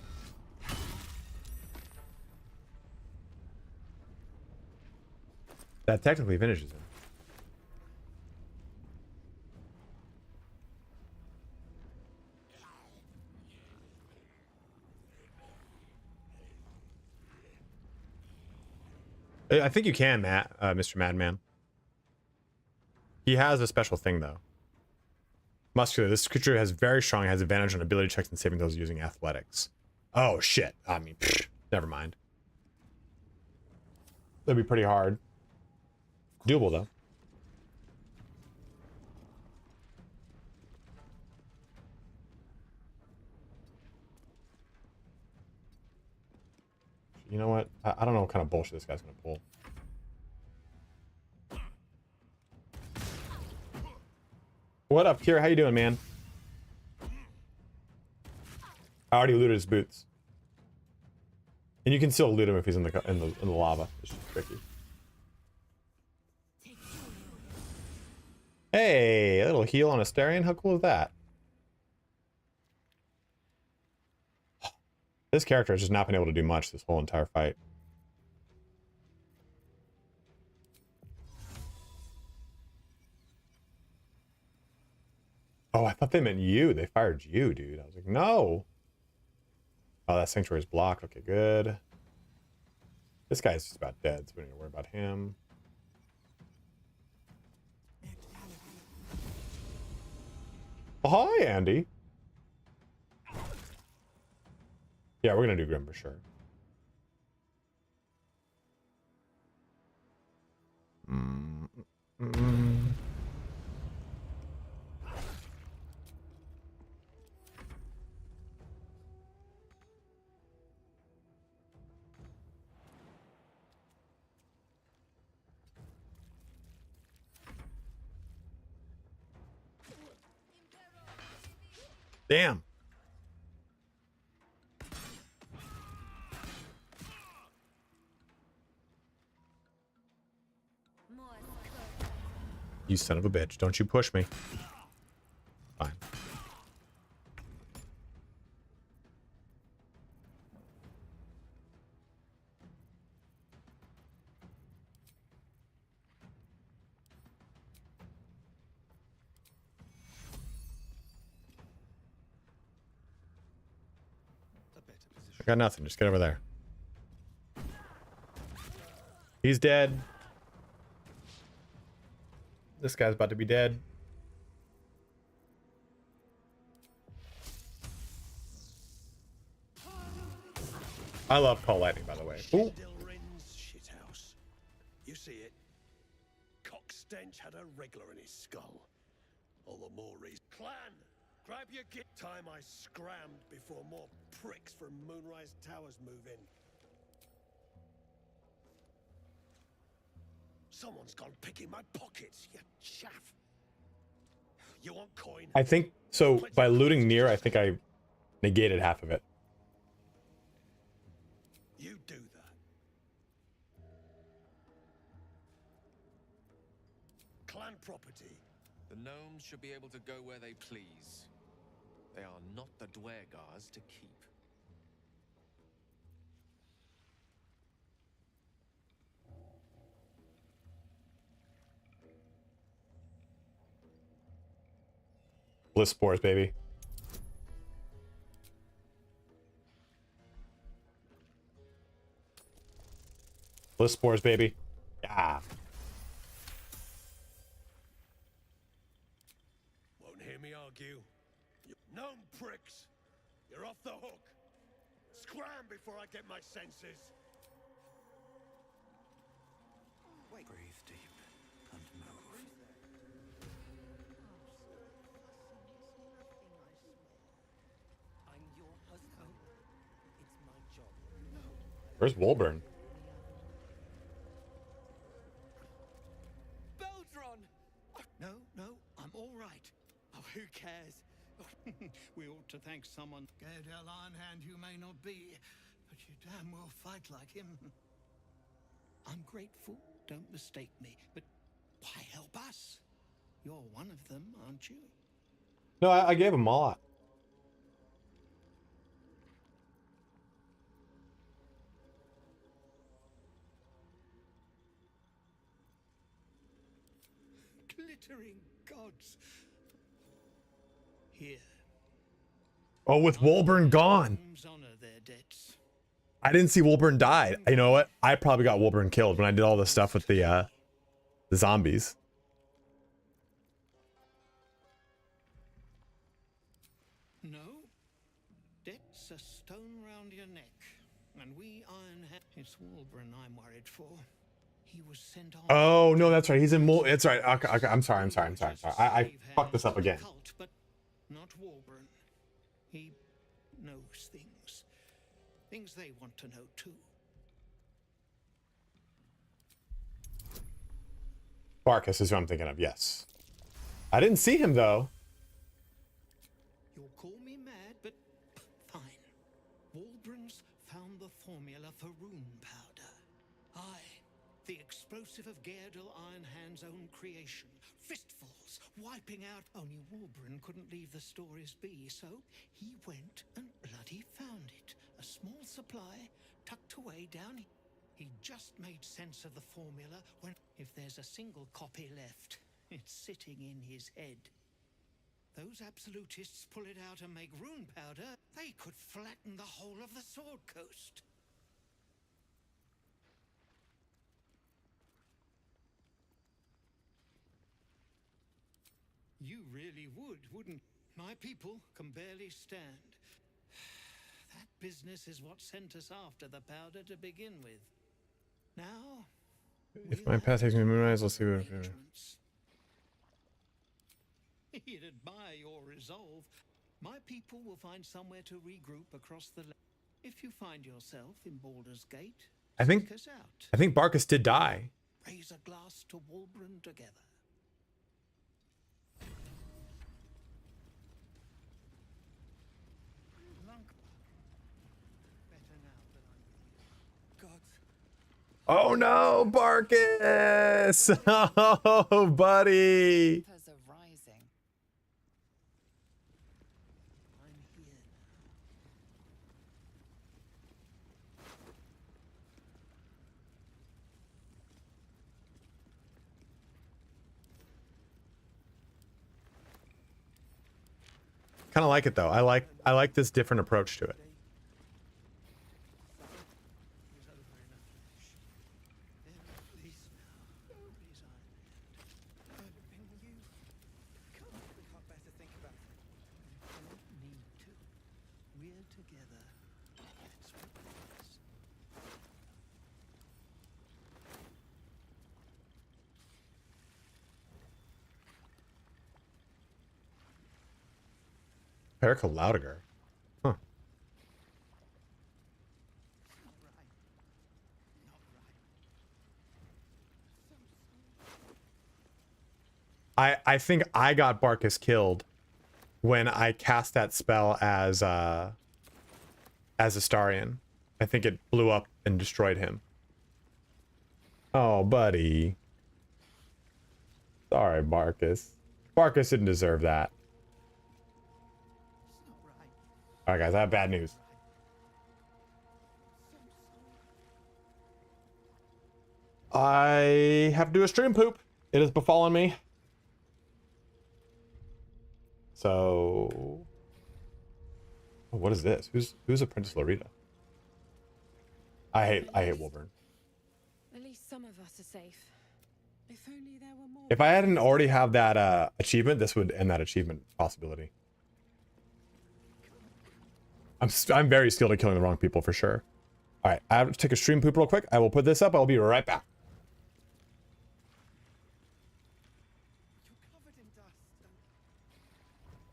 That technically finishes him. I think you can, Matt, Mr. Madman. He has a special thing, though. Muscular. This creature has very strong, has advantage on ability checks and saving throws using athletics. Oh, shit. I mean, never mind. That'd be pretty hard. Doable, though. You know what? I don't know what kind of bullshit this guy's gonna pull. What up, Kira? How you doing, man? I already looted his boots. And you can still loot him if he's in the lava. It's just tricky. Hey, a little heal on Asterion. How cool is that? This character has just not been able to do much this whole entire fight. Oh, I thought they meant you. They fired you, dude. I was like, no. Oh, that sanctuary is blocked. Okay, good. This guy's just about dead, so we don't need to worry about him. Oh, hi, Andy. Yeah, we're gonna do Grim for sure. Damn. You son of a bitch. Don't you push me. Fine. I got nothing. Just get over there. He's dead. This guy's about to be dead. I love Call Lightning, by the way. Ooh. Shithouse. You see it? Cock stench had a wriggler in his skull. All the more reason. Clan, grab your git. Time I scrammed before more pricks from Moonrise Towers move in. Someone's gone picking my pockets, you chaff. You want coin? I think so. By looting near, I think I negated half of it. You do that. Clan property. The gnomes should be able to go where they please. They are not the Dwergars to keep. Bliss spores, baby. Bliss spores, baby. Yeah. hear me argue? You known pricks! You're off the hook! Scram before I get my senses! Wait. Breathe deep and move. I'm your husband. It's my job. Where's Wolburn? Baldur! No, no, I'm all right. Oh, who cares? We ought to thank someone. Gaedel Ironhand you may not be, but you damn well fight like him. I'm grateful, don't mistake me, but why help us? You're one of them, aren't you? No, I gave him a lot. Glittering gods. Here. Oh, with Wolburn gone. Honor their debts. I didn't see Wolburn died. You know what? I probably got Wolburn killed when I did all this stuff with the zombies. No. Debt's a stone round your neck. And we Ironhand. It's Wolburn I'm worried for. He was sent on. Oh no, that's right. He's in It's right. Okay, okay, I'm sorry. I fucked this up again. Cult, but not Wolburn. He knows things. Things they want to know too. Barkus is who I'm thinking of. Yes. I didn't see him though. You'll call me mad, but fine. Wolburn's found the formula for rune powder. Aye, the explosive of Gaedel Ironhand's own creation. Fistfuls, wiping out. Only Wolburn couldn't leave the stories be, so he went and bloody found it. A small supply tucked away down here. He just made sense of the formula when, if there's a single copy left, it's sitting in his head. Those absolutists pull it out and make rune powder, they could flatten the whole of the Sword Coast. You really would, wouldn't? My people can barely stand. That business is what sent us after the powder to begin with. Now, If my path takes me to Moonrise, let's see what. He'd admire your resolve. My people will find somewhere to regroup across the land. If you find yourself in Baldur's Gate, seek us out. I think Barkus did die. Raise a glass to Wolburn together. Better now that I'm with you. Gods. Oh no, Barkus! Oh, buddy. There's a rising. I'm here Kind of like it though. I like this different approach to it. Pericoloutiger. Huh. I think I got Barkus killed when I cast that spell as Astarion. I think it blew up and destroyed him. Oh, buddy. Sorry, Barkus. Barkus didn't deserve that. Alright guys, I have bad news. I have to do a stream poop. It has befallen me. So... Oh, what is this? Who's Apprentice Lorita? I hate Wolburn. At least some of us are safe. If only there were more. If I hadn't already have that achievement, this would end that achievement possibility. I'm very skilled at killing the wrong people for sure. All right, I have to take a stream poop real quick. I will put this up. I'll be right back. You're covered in dust.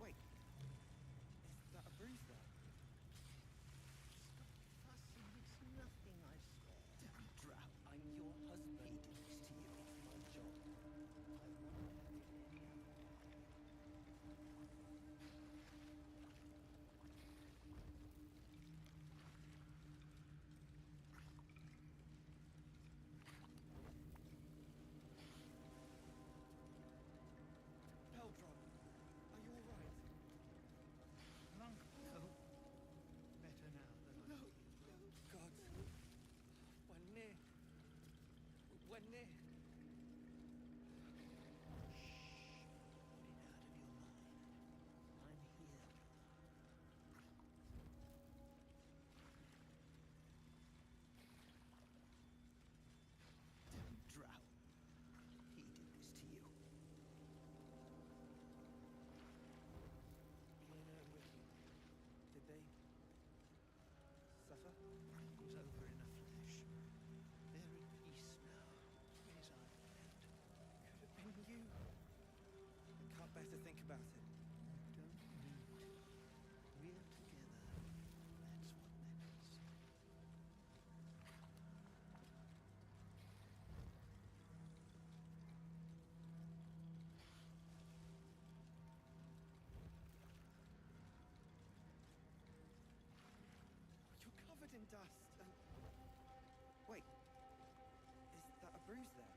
Wait. Is that a bruise there? Stop fussing. It's nothing, I swear. Don't drown. I'm your husband. He did this to you. It's my job. Baldur, are you all right? Monk, no. Better now than I. No, no. God. We're near. We're near. Shh. Put it out of your mind. I'm here. Don't drown. He did this to you. Lena and Ricky, did they suffer? It was over in a flash. They're at peace now. Praise our friend. Could have been you. I can't bear to think about it. You don't need to. We're together. That's what matters. You're covered in dust. Wait. Is that a bruise there?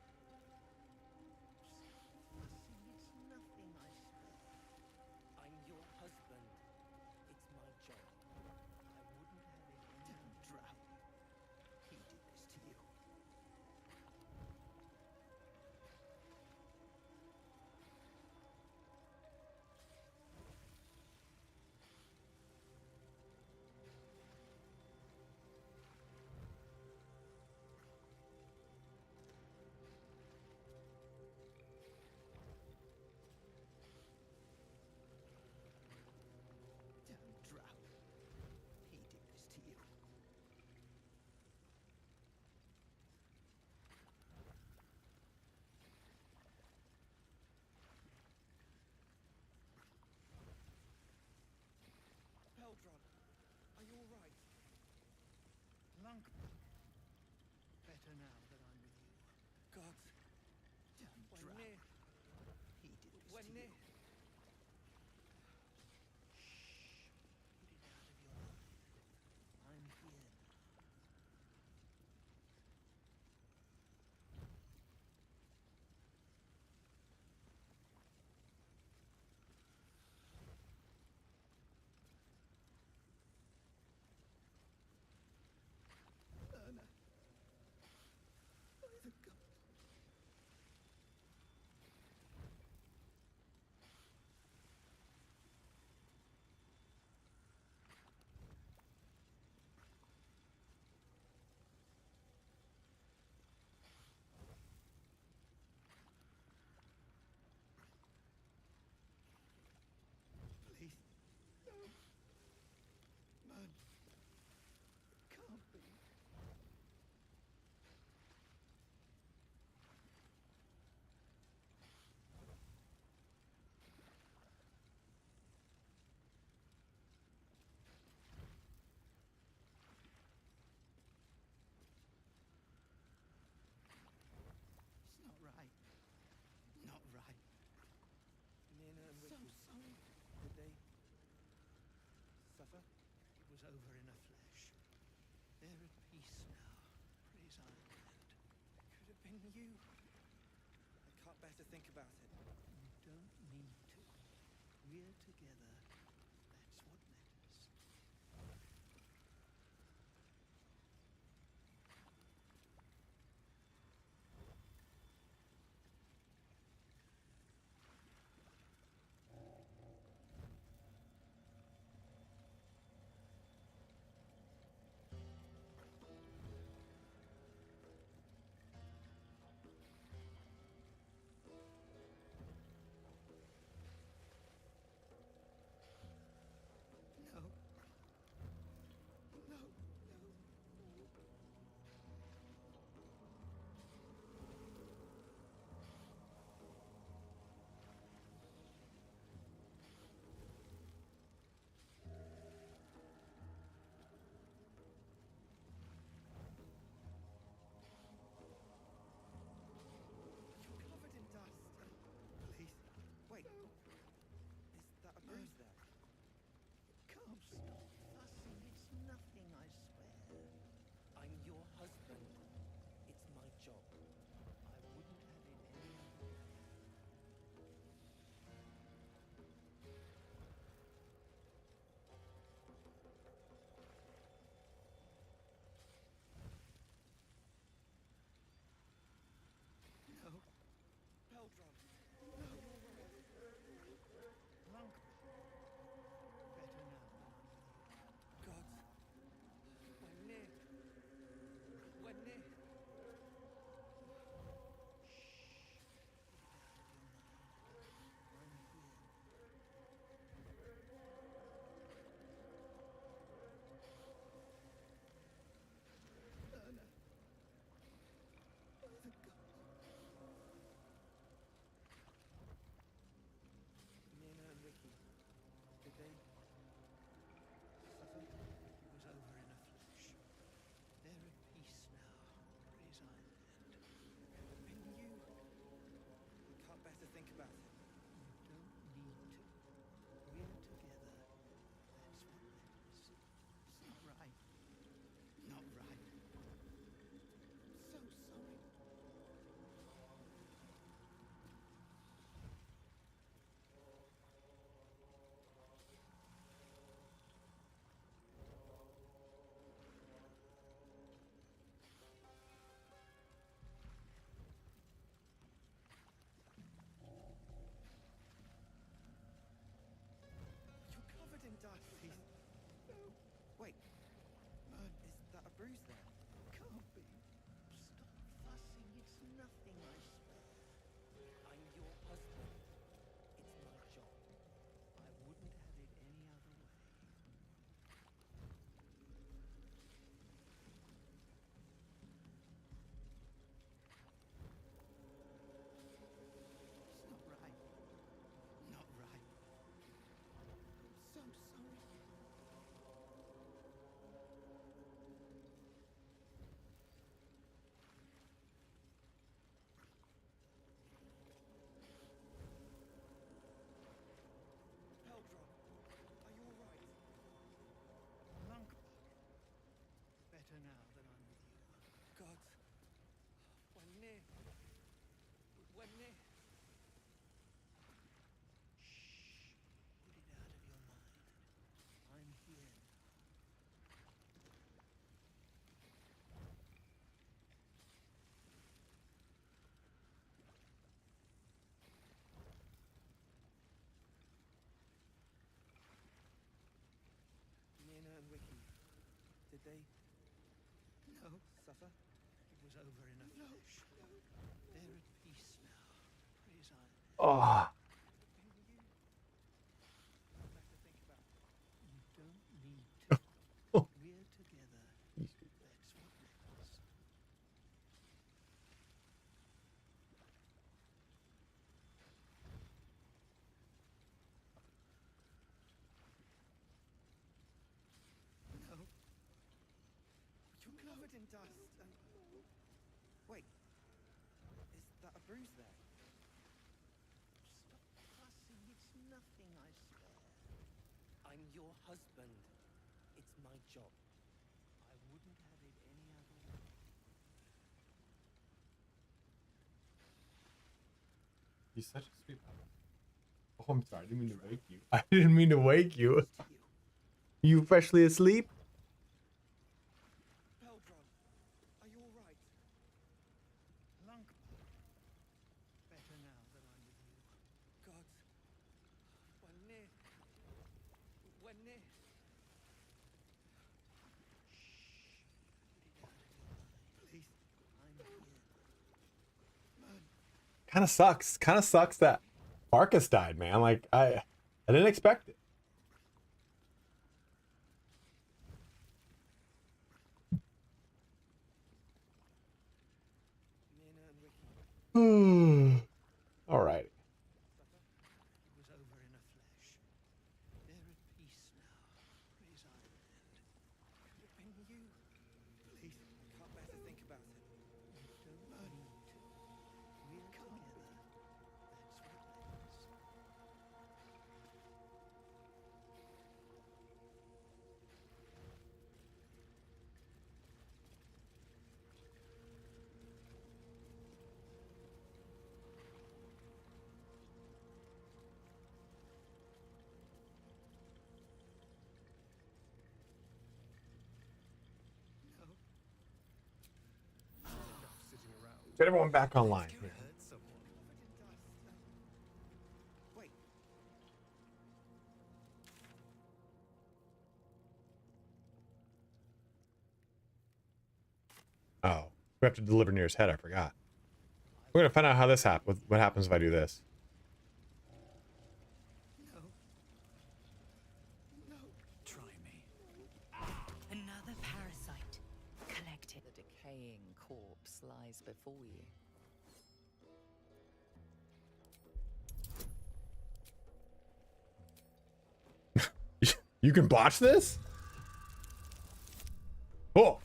Fussing, it's nothing, I swear. I'm your husband. It's my job. I wouldn't have it any. Don't drown. He did this to you. Don't drown. He did this to you. Baldur, are you all right? Monk. Better now that I'm with you. God. Don't drown. Near. He did this to you. Shh. Put it out of your mind. I'm here now. Erna. By the gods. Please. No. Man. It can't be. It's not right. Not right. Nina and Ricky. So sorry. Did they suffer? It was over in a flash. They're at peace now. Praise our friend. Could have been you. I can't bear to think about it. You don't need to. We're together. That's what matters. Wait. Is that a bruise there? Can't be. Stop fussing. It's nothing, I swear. I'm your husband. It's my job. I wouldn't have it any other way. It's not right. Not right. I'm so sorry. Baldur, are you alright? Lunkbug. Better now that I'm with you. God. When near. When near. Shh. Put it out of your mind. I'm here now. Nina and Wiki. Did they No, suffer? it was over in a flash. They're at peace now. Praise I. Oh, Better think about it. You don't need to. We're together. That's what matters. No, You're covered in dust and... Wait. Is that a bruise there? stop fussing. It's nothing, I swear. I'm your husband. It's my job. I wouldn't have it any other way. he's such a sweet. Oh, I'm sorry. I didn't mean to wake you. I didn't mean to wake you. You freshly asleep? Baldur, are you alright? Lunkbug. Better now that I'm with you. God. When near. When near. Please, I'm here. Kind of sucks. Kind of sucks that Marcus died, man. Like I didn't expect it. Nina and Wiki. All right. Suffer? It was over in a flash. They're at peace now. Praise I. Could have been you. Please, I can't bear to think about it. you don't need to. We're together. That's what matters. No, Sitting around. Get everyone back online. Hurt someone. Covered in dust and... Wait. Oh, we have to deliver near his head. I forgot. We're gonna find out how this happens. What happens if I do this? no. No. Try me. Another parasite. Collected. The decaying corpse lies before you. You can botch this? Oh.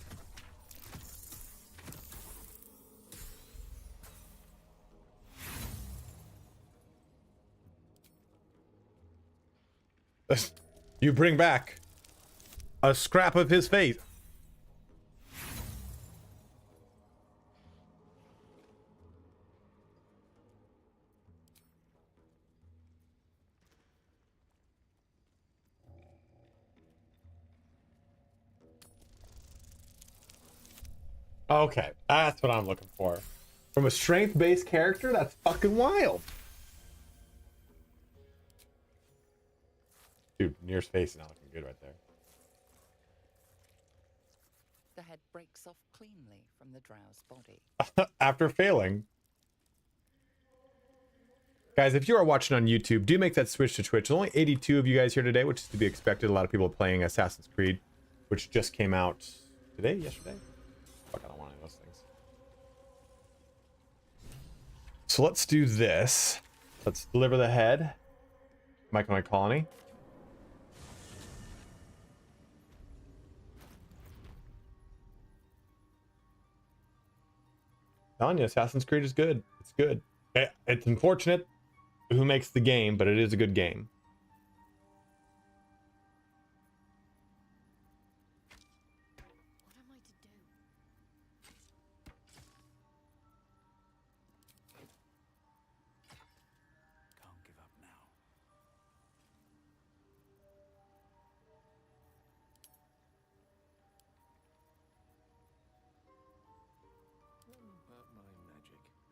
You bring back a scrap of his face. Okay, that's what I'm looking for. From a strength-based character, that's fucking wild. Dude, Nier's face is not looking good right there. the head breaks off cleanly from the drow's body. After failing. Guys, if you are watching on YouTube, do make that switch to Twitch. There's only 82 of you guys here today, which is to be expected. A lot of people are playing Assassin's Creed, which just came out today, yesterday? Fuck, I don't want any of those things. So let's do this. Let's deliver the head. My colony. Telling you, Assassin's Creed is good. It's good. It's unfortunate who makes the game, but it is a good game. What am I to do? Can't give up now.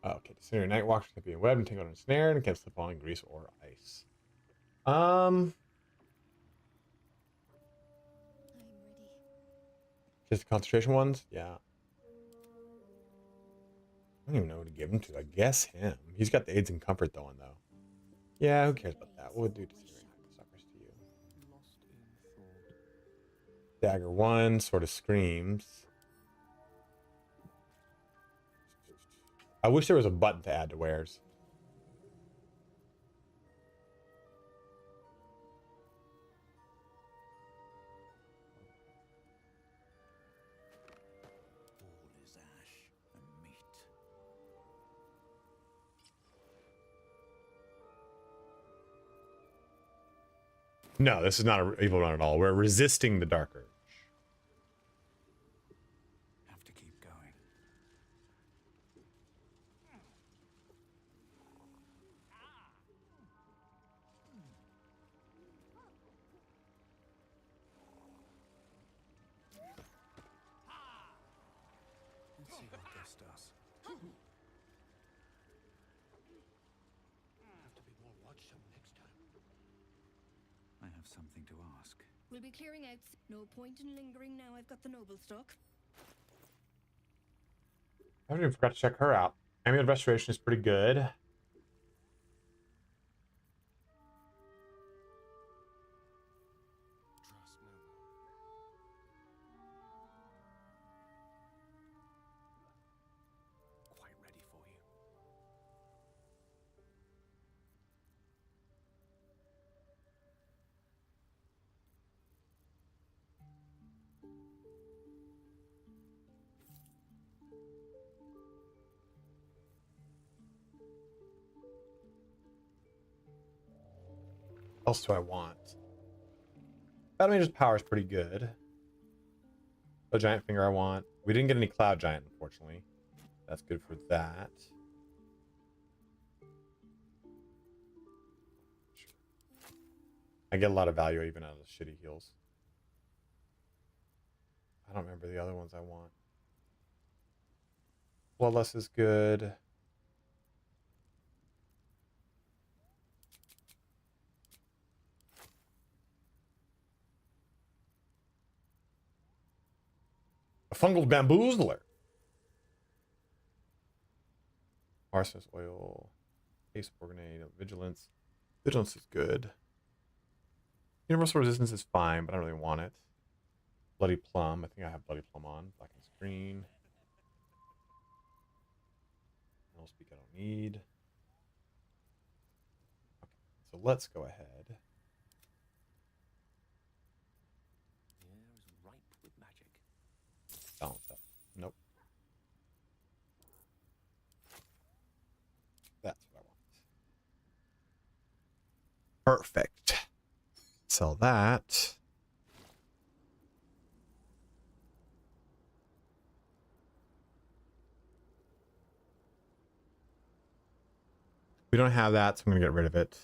Okay, consider night walks can be webbed and tangled in a snare and can slip on grease or ice. I'm ready. Just the concentration ones? Yeah. I don't even know who to give him to. I guess him. He's got the aids and comfort though, though. Yeah, who cares about that? We'll do Disappearing Suckers to you. Dagger 1 sort of screams. I wish there was a button to add to wares. All is ash and meat. No, this is not an evil run at all. We're resisting the Dark Urge. Have to keep going. Let's see what this does. Have to be more watchful next time. I have something to ask. We'll be clearing out. No point in lingering now I've got the noble stock. I haven't even forgot to check her out. Amulet Restoration is pretty good. Trust no one. Quite ready for you. What else do I want? Battle Mage's power is pretty good. The Giant Finger I want. We didn't get any Cloud Giant, unfortunately. That's good for that. I get a lot of value even out of the shitty heals. I don't remember the other ones I want. Bloodlust is good. A fungal bamboozler. Arsenic oil. Ace Organade. Vigilance. Vigilance is good. Universal resistance is fine, but I don't really want it. Bloody Plum. I think I have Bloody Plum on. Blackened Screen. No speak I don't need. Okay, so let's go ahead. The air is ripe with magic. Balance that. Nope. That's what I want. Perfect. Sell that. We don't have that, so I'm gonna get rid of it.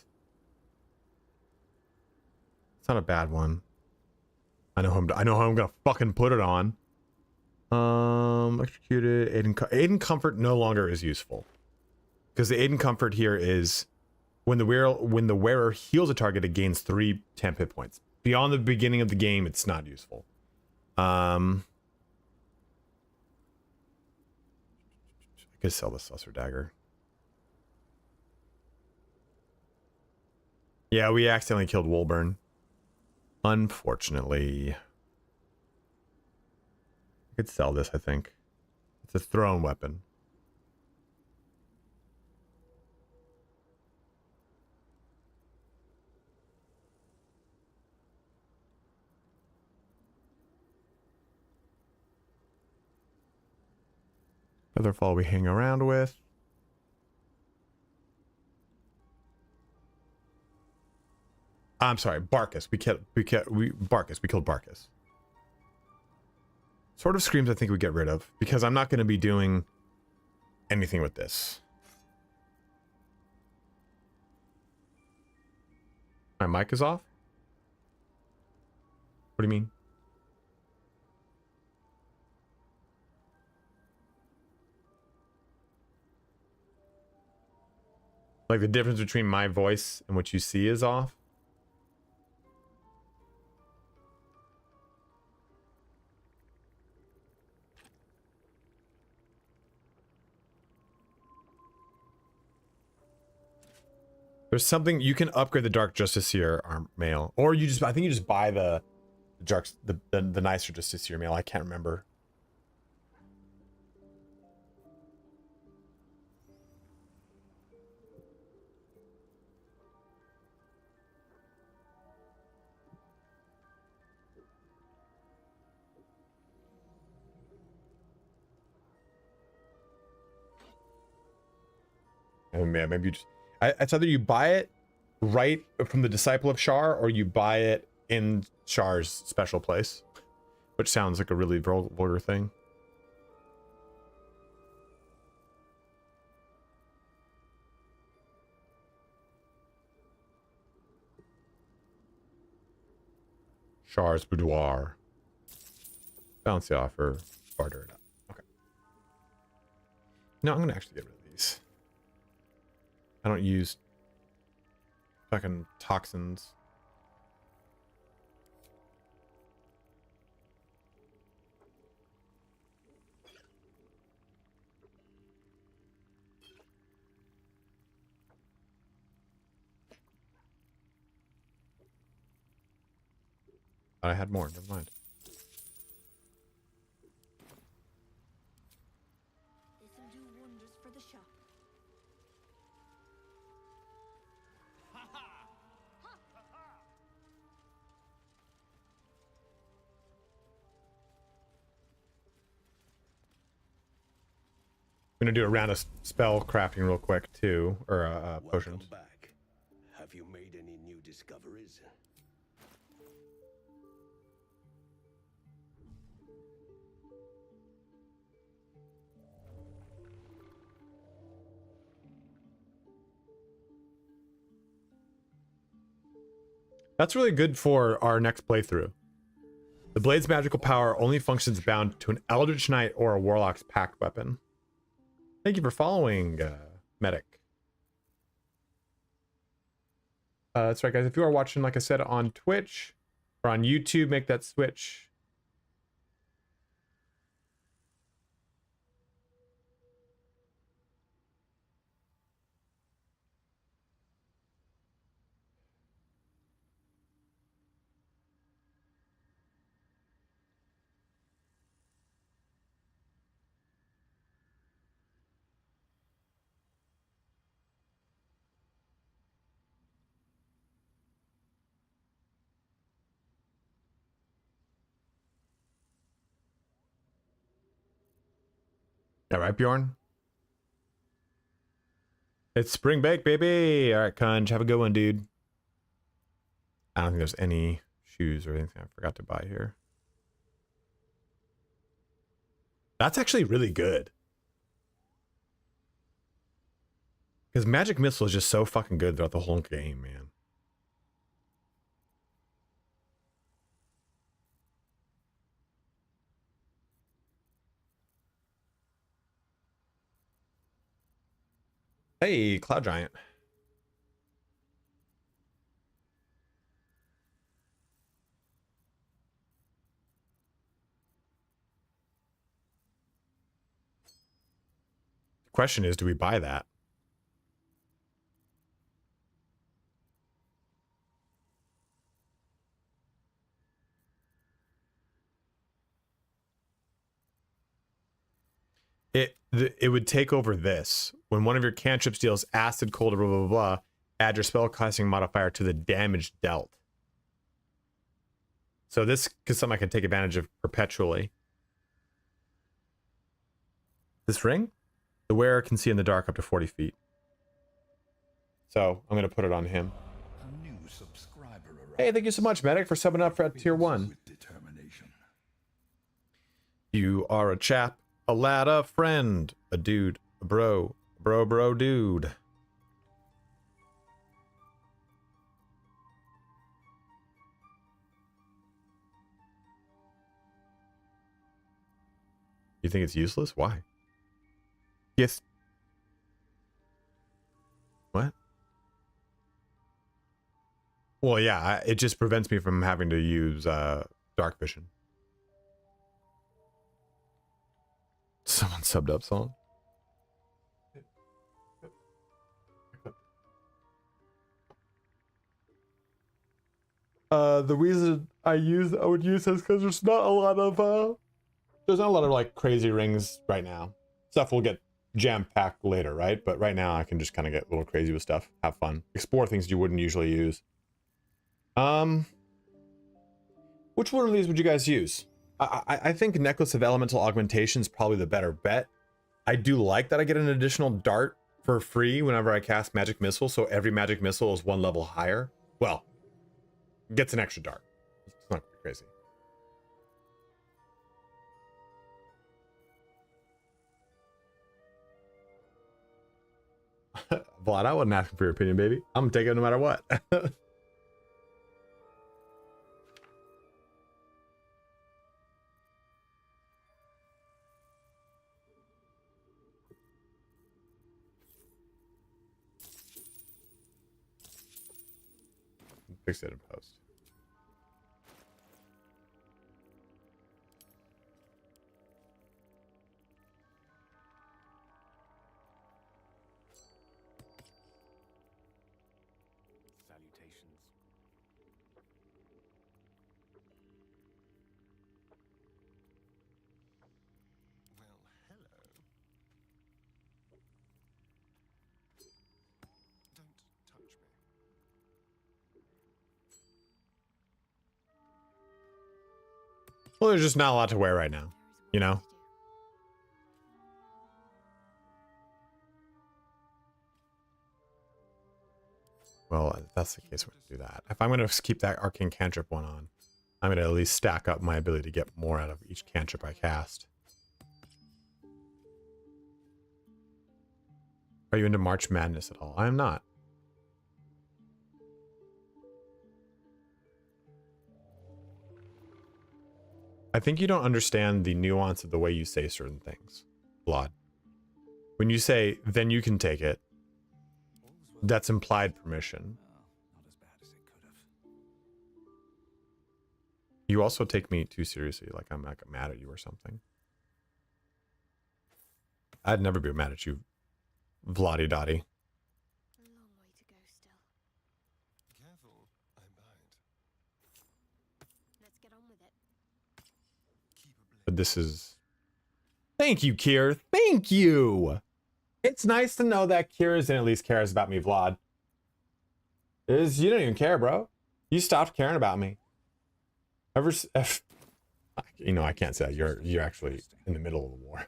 It's not a bad one. I know how I'm gonna fucking put it on. Executed. Aiden Comfort no longer is useful. Because the Aiden Comfort here is when the wearer heals a target, it gains 3 temp hit points. Beyond the beginning of the game, it's not useful. could sell the Saucer Dagger. Yeah, we accidentally killed Wolburn. Unfortunately. I could sell this, I think. It's a thrown weapon. Featherfall we hang around with. I'm sorry, Barkus. We killed Barkus. Sword of Screams I think we get rid of, because I'm not going to be doing anything with this. My mic is off? What do you mean? Like the difference between my voice and what you see is off? There's something you can upgrade the Dark Justiciar arm mail, or you just I think you just buy the nicer Justiciar mail. I can't remember. Oh man, maybe you just it's either you buy it right from the Disciple of Shar, or you buy it in Shar's special place, which sounds like a really vulgar thing. Shar's Boudoir. Bounce the offer. Barter it up. Okay. No, I'm gonna actually get rid of these. I don't use fucking toxins. I had more, never mind. This'll do wonders for the shop. I'm gonna do a round of spell crafting real quick too, or potions. Welcome back. Have you made any new discoveries? That's really good for our next playthrough. The blade's magical power only functions bound to an Eldritch Knight or a Warlock's pact weapon. Thank you for following, Medic. That's right, guys. If you are watching, like I said, on Twitch or on YouTube, make that switch. All right, Bjorn. It's spring bake, baby. All right, Conj, have a good one, dude. I don't think there's any shoes or anything I forgot to buy here. That's actually really good. Because Magic Missile is just so fucking good throughout the whole game, man. Hey, Cloud Giant. question is, do we buy that? It would take over this. When one of your cantrips deals acid, cold, or blah, blah, blah, add your spellcasting modifier to the damage dealt. So this is something I can take advantage of perpetually. This ring? The wearer can see in the dark up to 40 feet. So I'm going to put it on him. A new subscriber arrived. Hey, thank you so much, Medic, for subbing up for tier 1. With determination. You are a chap, a lad, a friend, a dude, a bro, dude. You think it's useless? Why? Yes. What? Well, yeah, it just prevents me from having to use dark vision. Someone subbed up song. The reason I would use this because there's not a lot of like crazy rings right now. Stuff will get jam-packed later, right? But right now I can just kind of get a little crazy with stuff, have fun, explore things you wouldn't usually use. Which one of these would you guys use? I think Necklace of Elemental Augmentation is probably the better bet. I do like that I get an additional dart for free whenever I cast Magic Missile, so every Magic Missile is one level higher. Well, gets an extra dart. It's not crazy. Vlad, I wasn't asking for your opinion, baby. I'm gonna take it no matter what. Fix it in post. Salutations. Well, hello. Don't touch me. Well, there's just not a lot to wear right now, you know? Well, if that's the case, we're going to do that. If I'm going to keep that Arcane Cantrip one on, I'm going to at least stack up my ability to get more out of each cantrip I cast. Are you into March Madness at all? I am not. I think you don't understand the nuance of the way you say certain things, Vlad. When you say, then you can take it, that's implied permission. Not as bad as it could have. You also take me too seriously, like I'm like mad at you or something. I'd never be mad at you, Vladdy Dotty. A long way to go still. Careful, I might. Let's get on with it. Keep a blade. But this is... Thank you, Kier. Thank you. It's nice to know that Kira's at least cares about me, Vlad. You don't even care, bro. You stopped caring about me. You know, I can't say that. You're actually in the middle of the war.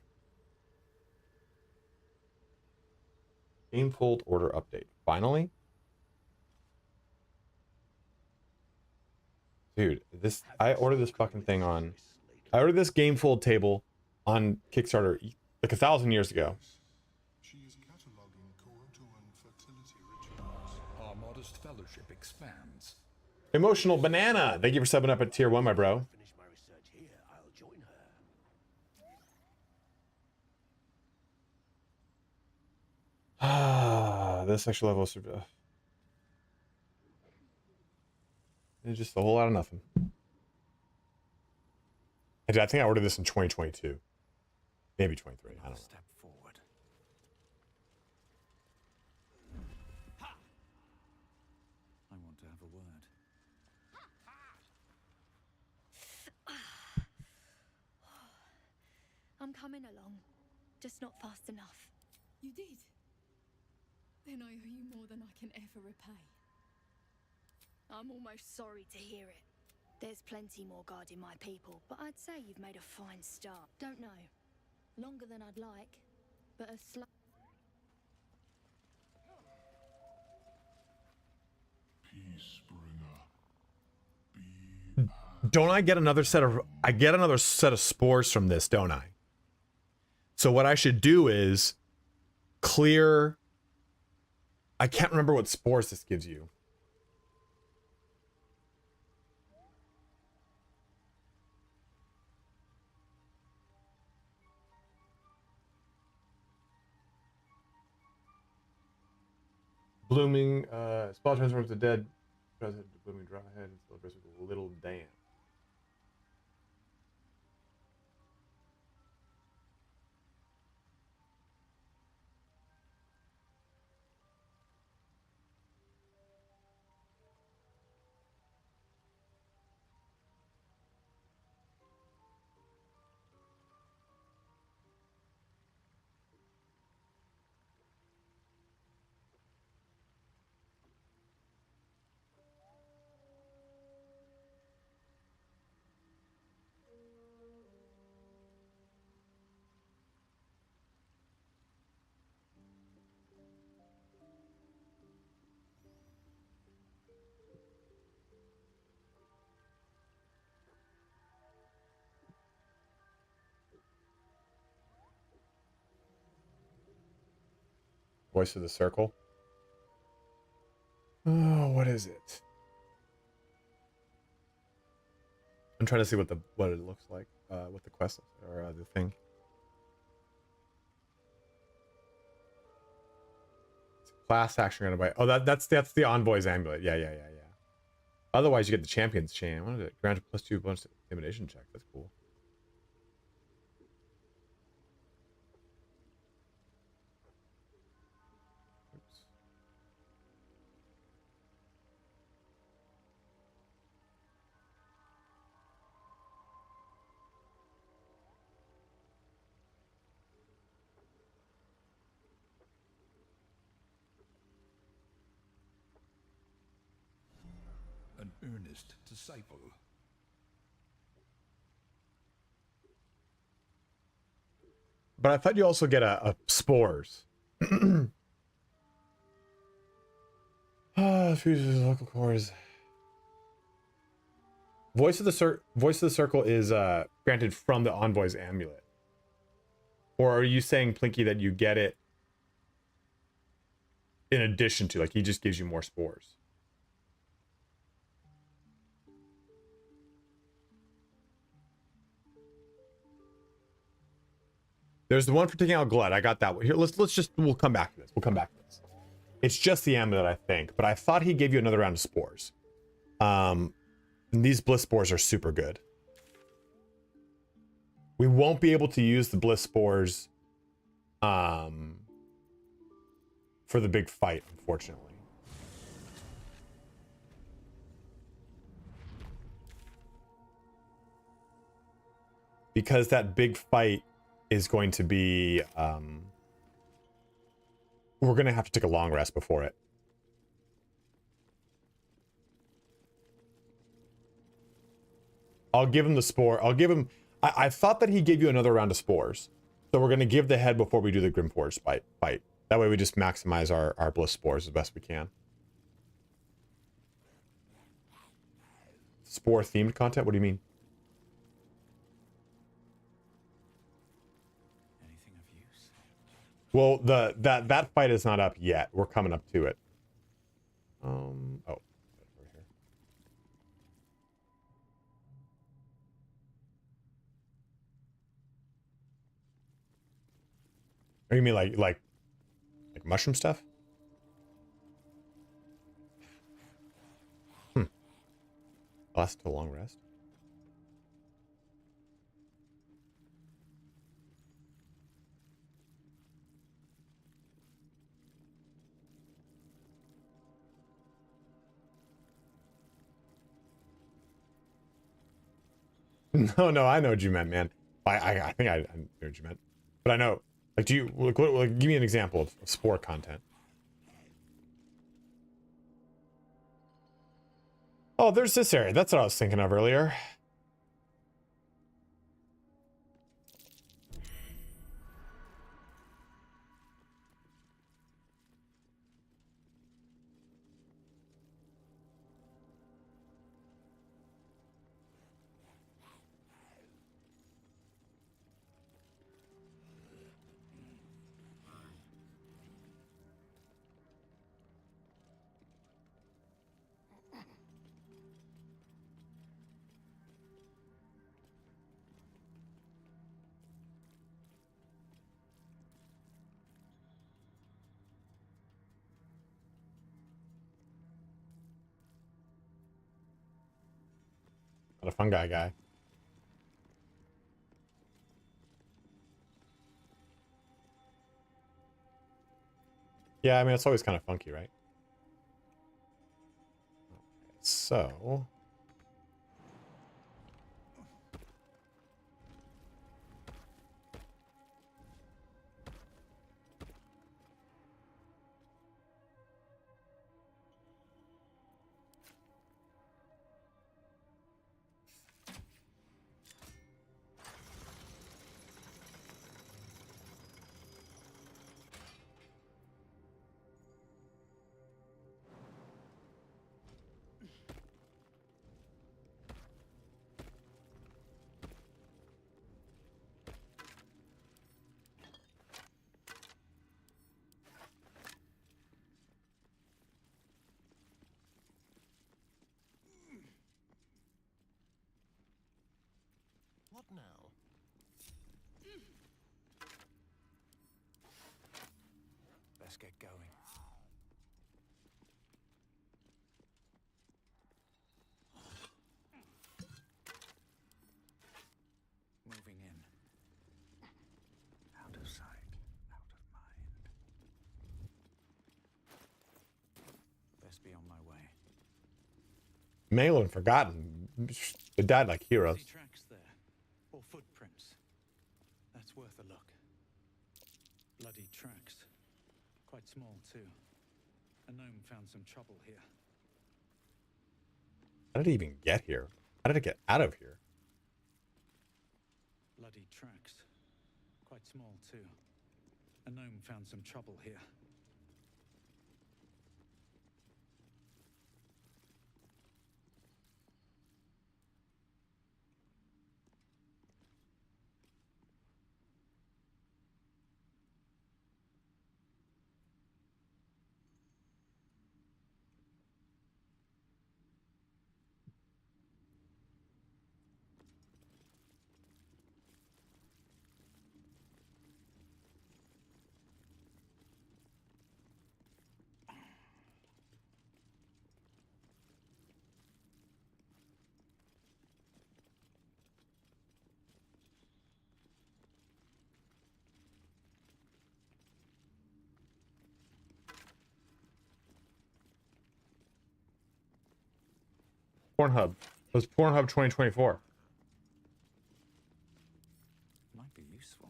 Gamefold order update. Finally? Dude, I ordered this fucking thing on... I ordered this Gamefold table on Kickstarter like 1,000 years ago. She is cataloging Courtuan fertility rituals. Our modest fellowship expands. Emotional Banana. Thank you for subbing up at tier 1, my bro. Finish my research here. I'll join her. Ah, this extra level is it's just a whole lot of nothing. I think I ordered this in 2022. Maybe 23. I don't know. Step forward. want to have a word. I'm coming along, just not fast enough. You did? Then I owe you more than I can ever repay. I'm almost sorry to hear it. There's plenty more guarding my people, but I'd say you've made a fine start. Don't know. Longer than I'd like, but a slow... Don't I get another set of... I get another set of spores from this, don't I? So what I should do is clear... I can't remember what spores this gives you. Blooming, spell transforms the dead, present to blooming dry head, and celebrates with a little dance. Voice of the Circle. Oh, what is it? I'm trying to see what it looks like, what the quest or the thing. It's a class action gonna buy. Oh, that's the Envoy's amulet. Yeah. Otherwise, you get the Champion's Chain. What is it? Grant a +2 bonus to intimidation check. That's cool. An earnest disciple. But I thought you also get a spores. Fuses local cores. Voice of the Circle is granted from the Envoy's amulet. Or are you saying, Plinky, that you get it in addition to, like, he just gives you more spores? There's the one for taking out Glut. I got that one. Here, we'll come back to this. It's just the amulet, I think. But I thought he gave you another round of spores. And these bliss spores are super good. We won't be able to use the bliss spores for the big fight, unfortunately. Because that big fight is going to be we're gonna have to take a long rest before it. I'll give him the spore. I'll give him I thought that he gave you another round of spores, so we're gonna give the head before we do the Grimforge fight. That way we just maximize our bliss spores as best we can. Spore themed content? What do you mean? Well, that fight is not up yet. We're coming up to it. Oh, over here. Oh, you mean like mushroom stuff? Last till long rest. No, I know what you meant, man. I think I knew what you meant. But I know, like, do you, like, give me an example of Spore content. Oh, there's this area. That's what I was thinking of earlier. Not a fungi guy. Yeah, I mean, it's always kind of funky, right? Okay, so... What now? Let's get going. Moving in. Out of sight, out of mind. Best be on my way. Mail and Forgotten. They died like heroes. Tracks there, or footprints. That's worth a look. Bloody tracks. Quite small too. A gnome found some trouble here. How did it even get here? How did it get out of here? Bloody tracks. Quite small too. A gnome found some trouble here. Pornhub. It was Pornhub 2024. Might be useful.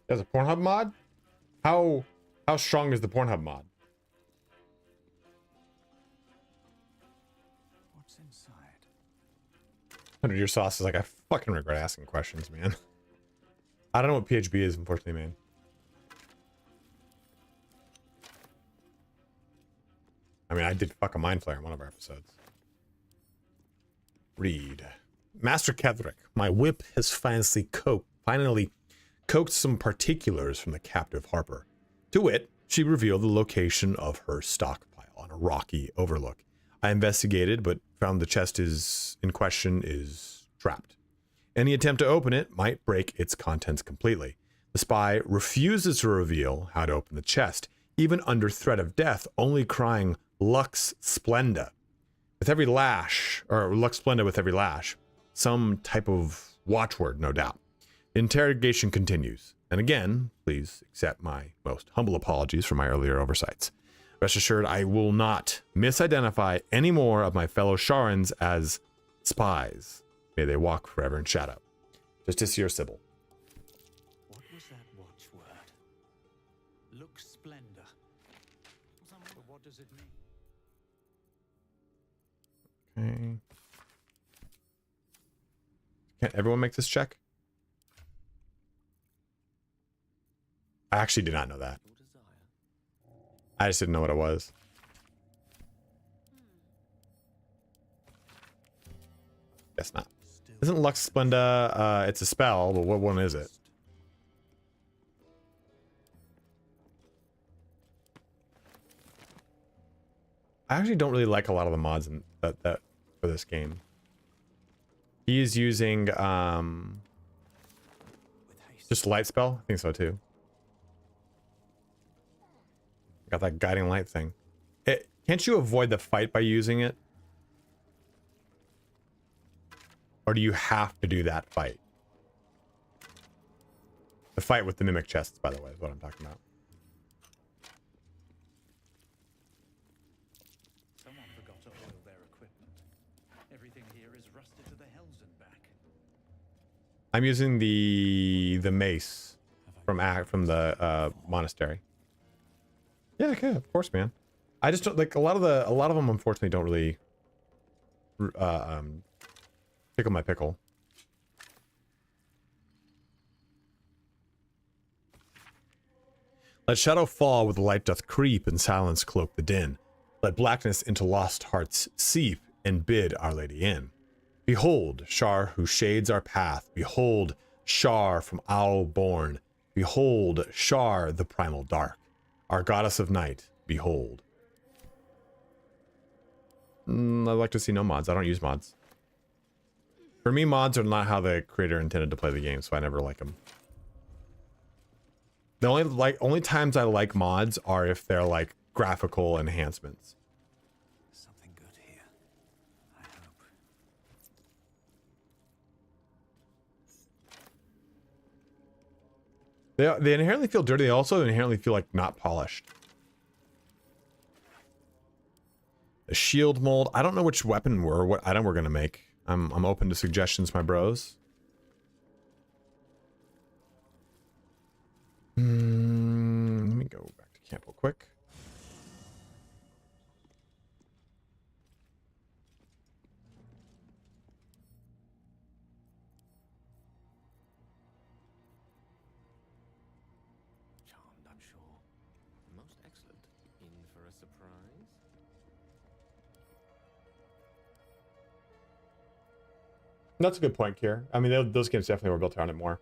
There's a Pornhub mod? How strong is the Pornhub mod? What's inside? 100-year sauce is like, I fucking regret asking questions, man. I don't know what PHB is, unfortunately, man. I mean, I did fuck a mind flayer in one of our episodes. Read. Master Cleric, my whip has finally coaxed some particulars from the captive Harper. To wit, she revealed the location of her stockpile on a rocky overlook. I investigated, but found the chest in question is trapped. Any attempt to open it might break its contents completely. The spy refuses to reveal how to open the chest, even under threat of death, only crying Lux Splenda. With every lash, or Lux Splenda with every lash, some type of watchword, no doubt. The interrogation continues. And again, please accept my most humble apologies for my earlier oversights. Rest assured, I will not misidentify any more of my fellow Sharans as spies. May they walk forever in shadow. Justicia Sybil. What was that watchword? Look splendor. But what does it mean? Okay. Can't everyone make this check? I actually did not know that. I just didn't know what it was. Guess not. Isn't Lux Splenda, it's a spell, but what one is it? I actually don't really like a lot of the mods in that for this game. He is using just light spell. I think so too. Got that guiding light thing. Can't you avoid the fight by using it? Or do you have to do that fight? The fight with the mimic chests, by the way, is what I'm talking about. Someone forgot to oil their equipment. Everything here is rusted to the hells and back. I'm using the mace from the monastery. Yeah, okay, of course, man. I just don't like a lot of them. Unfortunately, don't really tickle my pickle. Let shadow fall where the light doth creep, and silence cloak the din. Let blackness into lost hearts seep, and bid Our Lady in. Behold, Shar who shades our path. Behold, Shar from Owl born. Behold, Shar the primal dark. Our goddess of night, behold. I'd like to see no mods. I don't use mods. For me, mods are not how the creator intended to play the game, so I never like them. The only times I like mods are if they're like graphical enhancements. Something good here. I hope. They inherently feel dirty. They also inherently feel like not polished. A shield mold. I don't know which weapon or what item we're gonna make. I'm open to suggestions, my bros. Let me go back to camp real quick. Charmed, I'm sure. Most excellent. In for a surprise? That's a good point, Kier. I mean, those games definitely were built around it more.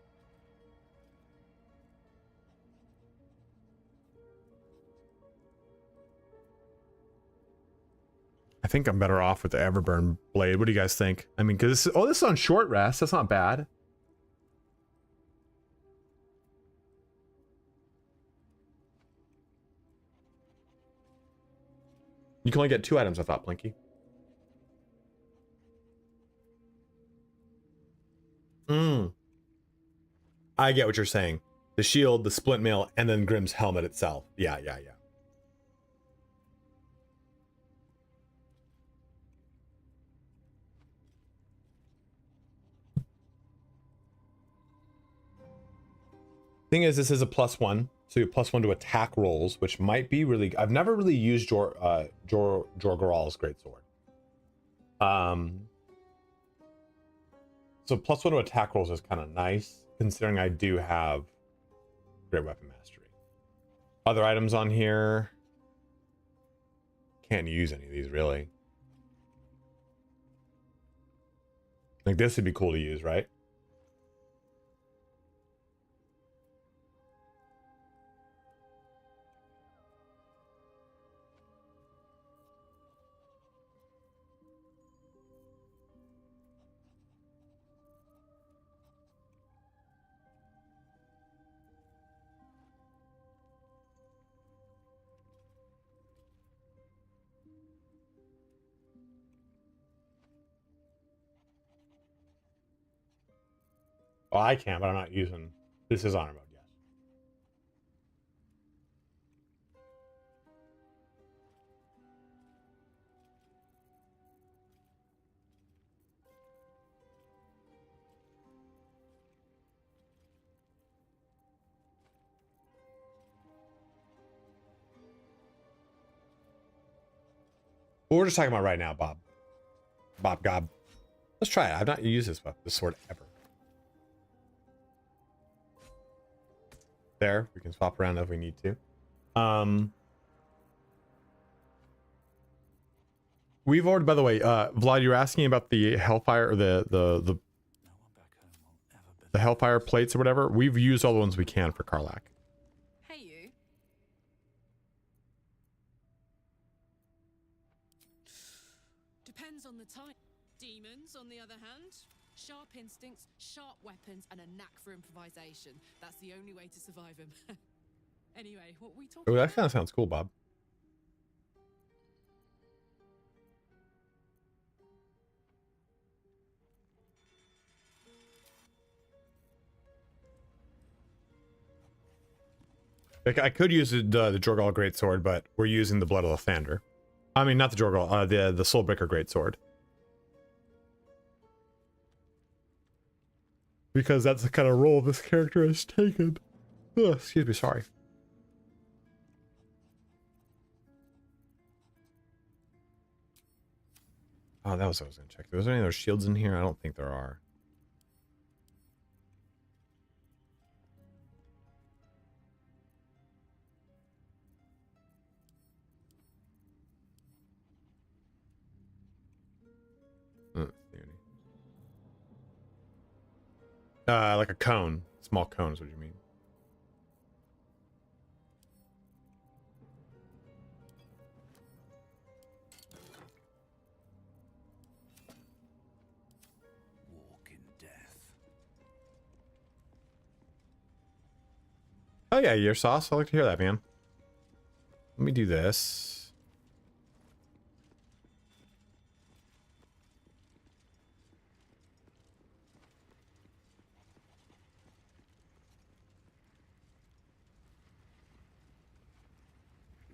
I think I'm better off with the Everburn blade. What do you guys think? I mean, because this is on short rest. That's not bad. You can only get 2 items, I thought, Blinky. I get what you're saying. The shield, the splint mail, and then Grimm's helmet itself. Yeah. Thing is, this is a +1, so you +1 to attack rolls, which might be really. I've never really used Jorgaral's greatsword. So +1 to attack rolls is kind of nice, considering I do have great weapon mastery. Other items on here. Can't use any of these really. Like this would be cool to use, right? Oh, I can, but I'm not using. This is honor mode, yes. What we're just talking about right now, Bob. Bob Gob. Let's try it. I've not used this sword ever. There, we can swap around if we need to. We've already, by the way, Vlad, you were asking about the Hellfire or the Hellfire plates or whatever. We've used all the ones we can for Karlach. Hey, you. Depends on the type. Demons, on the other hand, sharp instincts, sharp weapons, and a knack for improvisation. That's the only way to survive him. Anyway, what we talking Oh, that about? kind of sounds cool, Bob. Like, I could use the Jorgal Greatsword, but we're using the Blood of Lathander. I mean, not the Jorgal, the Soulbreaker Greatsword. Because that's the kind of role this character has taken. Ugh, excuse me, sorry. Oh, that was what I was going to check. Was there any other shields in here? I don't think there are. Like a cone. Small cone is what you mean. Walk in death. Oh yeah, your sauce. I like to hear that, man. Let me do this.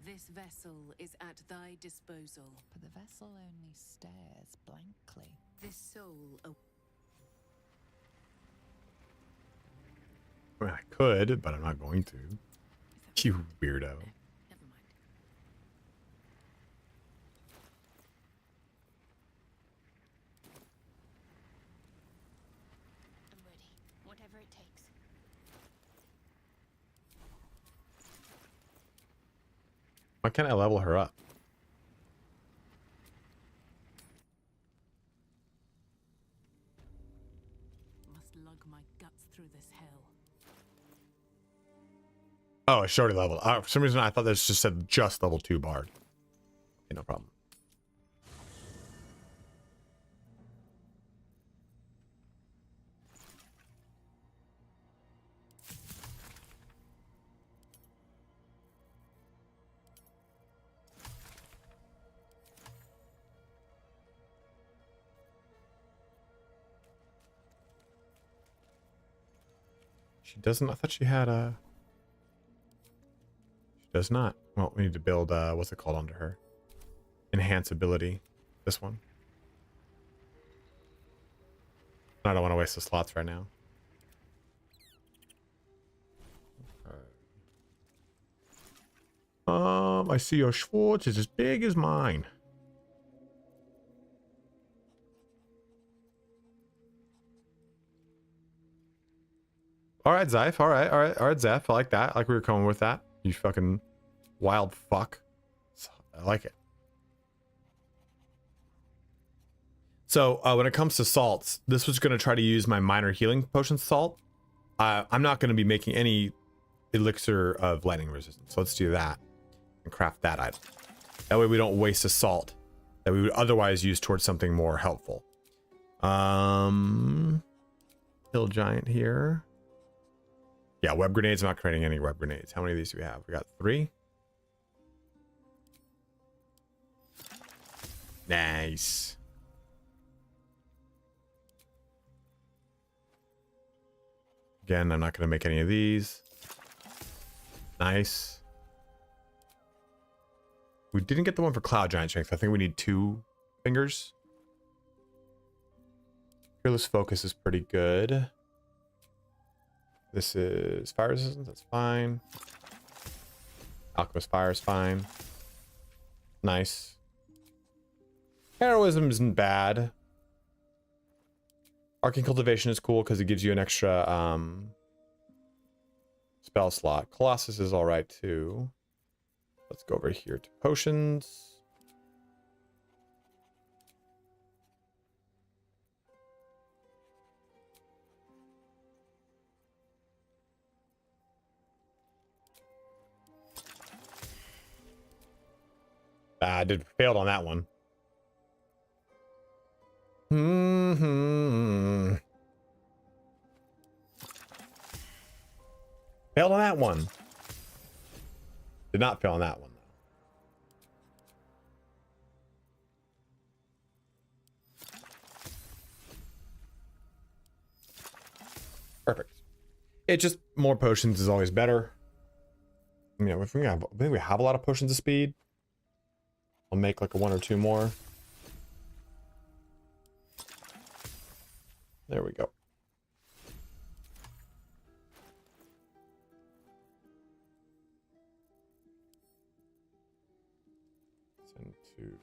This vessel is at thy disposal. But the vessel only stares blankly. This soul... I mean, I could, but I'm not going to. You weirdo. Never mind. I'm ready. Whatever it takes. Why can't I level her up? Must lug my guts through this hell. Oh, it's already leveled. For some reason, I thought this just said just level 2 bard. Okay, no problem. She doesn't. I thought she had a. She does not. Well, we need to build. What's it called under her? Enhance ability. This one. I don't want to waste the slots right now. I see your Schwartz is as big as mine. All right, Zyph. All right, Zeph. I like that. I like where you're coming with that. You fucking wild fuck. I like it. So when it comes to salts, this was going to try to use my minor healing potion salt. I'm not going to be making any elixir of lightning resistance. So let's do that and craft that item. That way we don't waste a salt that we would otherwise use towards something more helpful. Hill giant here. Yeah, web grenades. I'm not creating any web grenades. How many of these do we have? We got 3. Nice. Again, I'm not going to make any of these. Nice. We didn't get the one for Cloud Giant Strength. I think we need 2 fingers. Fearless Focus is pretty good. This is Fire Resistance. That's fine. Alchemist Fire is fine. Nice. Heroism isn't bad. Arcane Cultivation is cool because it gives you an extra spell slot. Colossus is alright too. Let's go over here to potions. I failed on that one. Failed on that one. Did not fail on that one, though. Perfect. It just, more potions is always better. You know, if we have, I think we have a lot of potions of speed. I'll make like a 1 or 2 more. There we go. Send to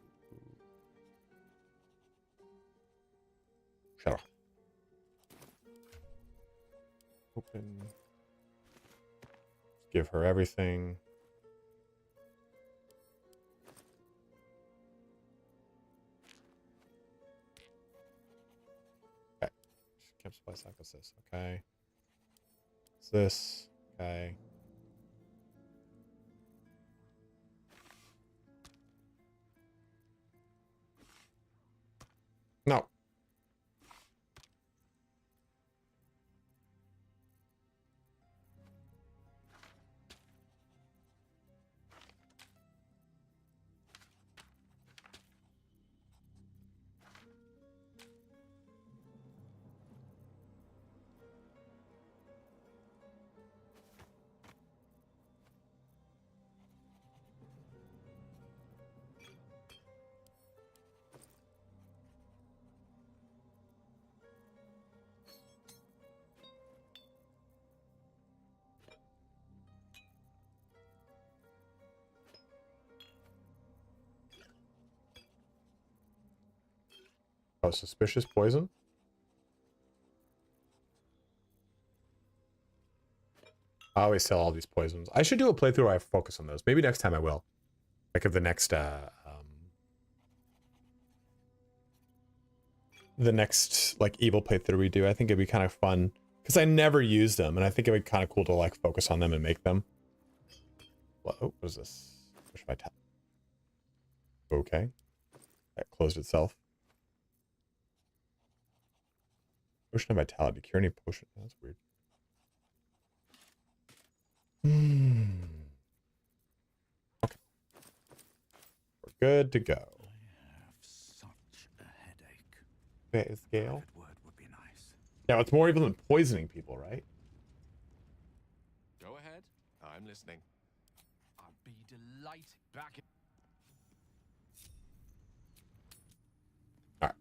Shadow. Open. Give her everything. Okay. Camp supply sacrifice. Okay. What's this? Okay. No. Oh, suspicious poison? I always sell all these poisons. I should do a playthrough where I focus on those. Maybe next time I will. Like if the next like evil playthrough we do, I think it'd be kind of fun. Because I never use them, and I think it'd be kind of cool to like focus on them and make them. What was this? Push my tab. Okay. That closed itself. Potion of Vitality. Cure any potion. That's weird. Okay. We're good to go. I have such a headache. Scale. Word would be nice. Yeah, it's more evil than poisoning people, right? Go ahead. I'm listening. I'd be delighted back. All right.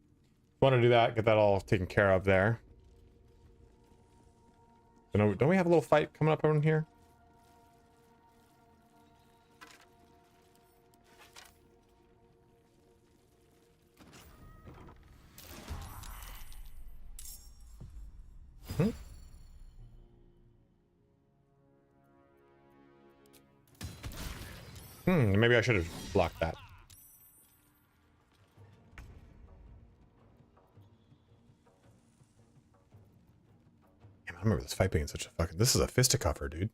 Want to do that? Get that all taken care of there. Don't we have a little fight coming up over here? Maybe I should have blocked that. Damn, I remember this fight being such a fucking... This is a fisticuffer, dude.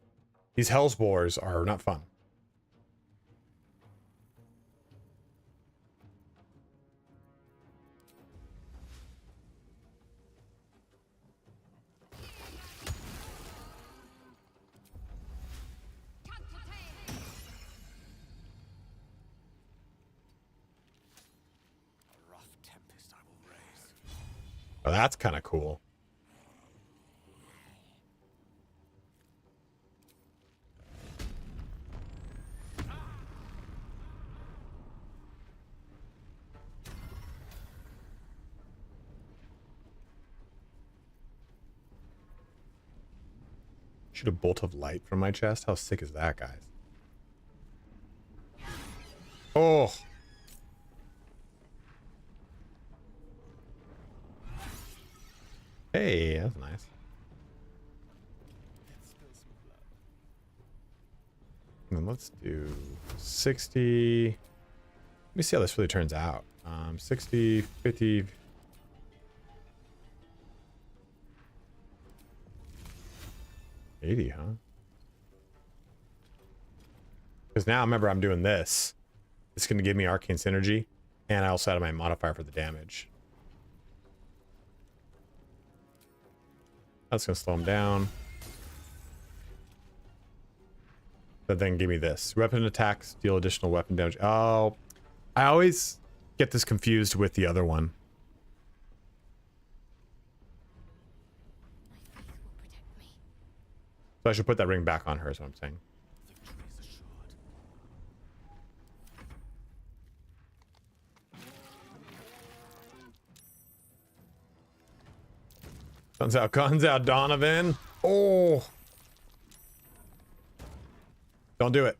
These Hellspores are not fun. Oh, that's kind of cool. Shoot a bolt of light from my chest. How sick is that, guys? Oh. Hey, that's nice. And then let's do 60. Let me see how this really turns out. 60, 50. 80, huh? Because now remember I'm doing this. It's going to give me arcane synergy, and I also added my modifier for the damage. That's going to slow him down. But then give me this. Weapon attacks deal additional weapon damage. Oh, I always get this confused with the other one. So I should put that ring back on her, is what I'm saying. Guns out, Donovan. Oh. Don't do it.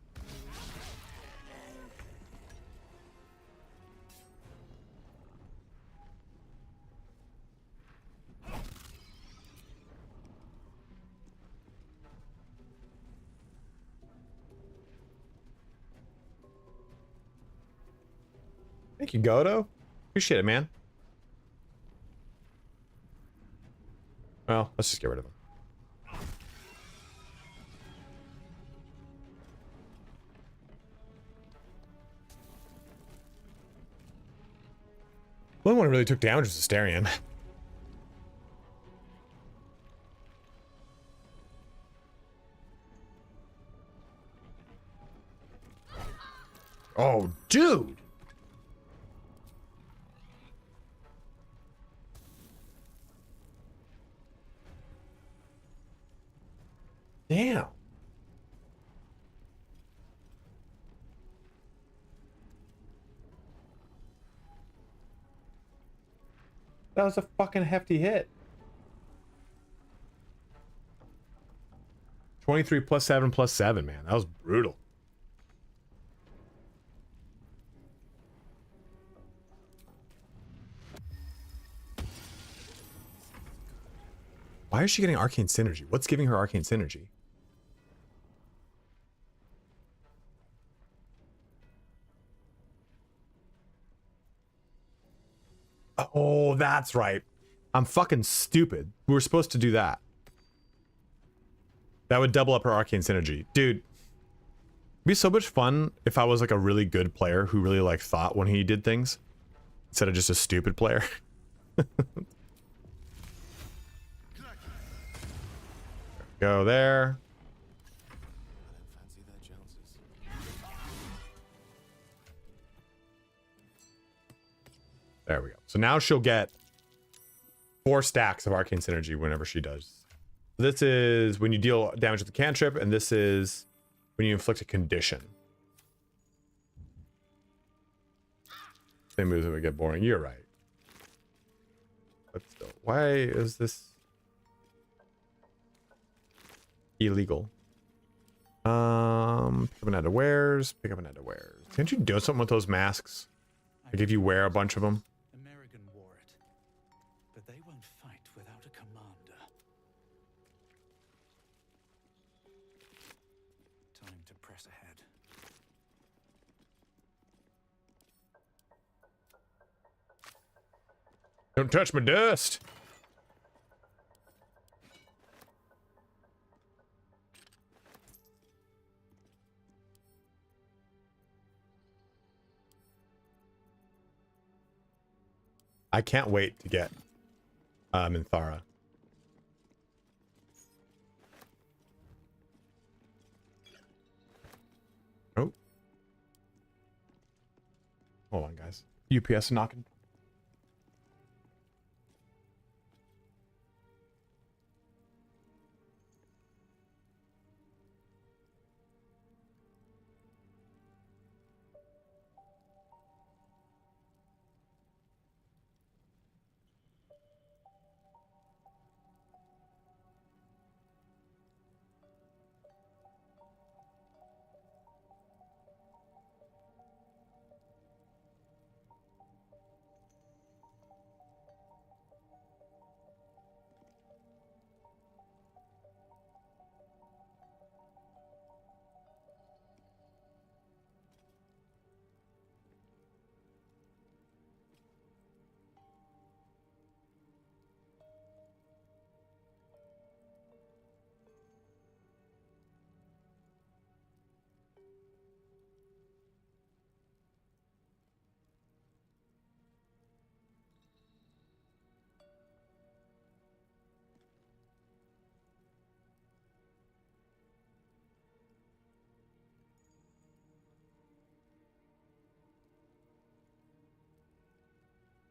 Thank you, Godo. Appreciate it, man. Well, let's just get rid of him. The only one who really took damage was Asterion. Oh, dude! Damn. That was a fucking hefty hit. 23 plus 7 plus 7, man. That was brutal. Why is she getting arcane synergy? What's giving her arcane synergy? Oh, that's right. I'm fucking stupid. We were supposed to do that. That would double up her arcane synergy. Dude, it'd be so much fun if I was like a really good player who really like thought when he did things instead of just a stupid player. Go there. There we go. So now she'll get 4 stacks of arcane synergy whenever she does. This is when you deal damage with the cantrip, and this is when you inflict a condition. Same moves that would get boring. You're right. But still, why is this illegal? Pick up an wares. Pick up an wares. Can't you do something with those masks? Like if you wear a bunch of them. American wore it, but they won't fight without a commander. Time to press ahead. Don't touch my dust. I can't wait to get Minthara. Oh. Hold on, guys. UPS knocking.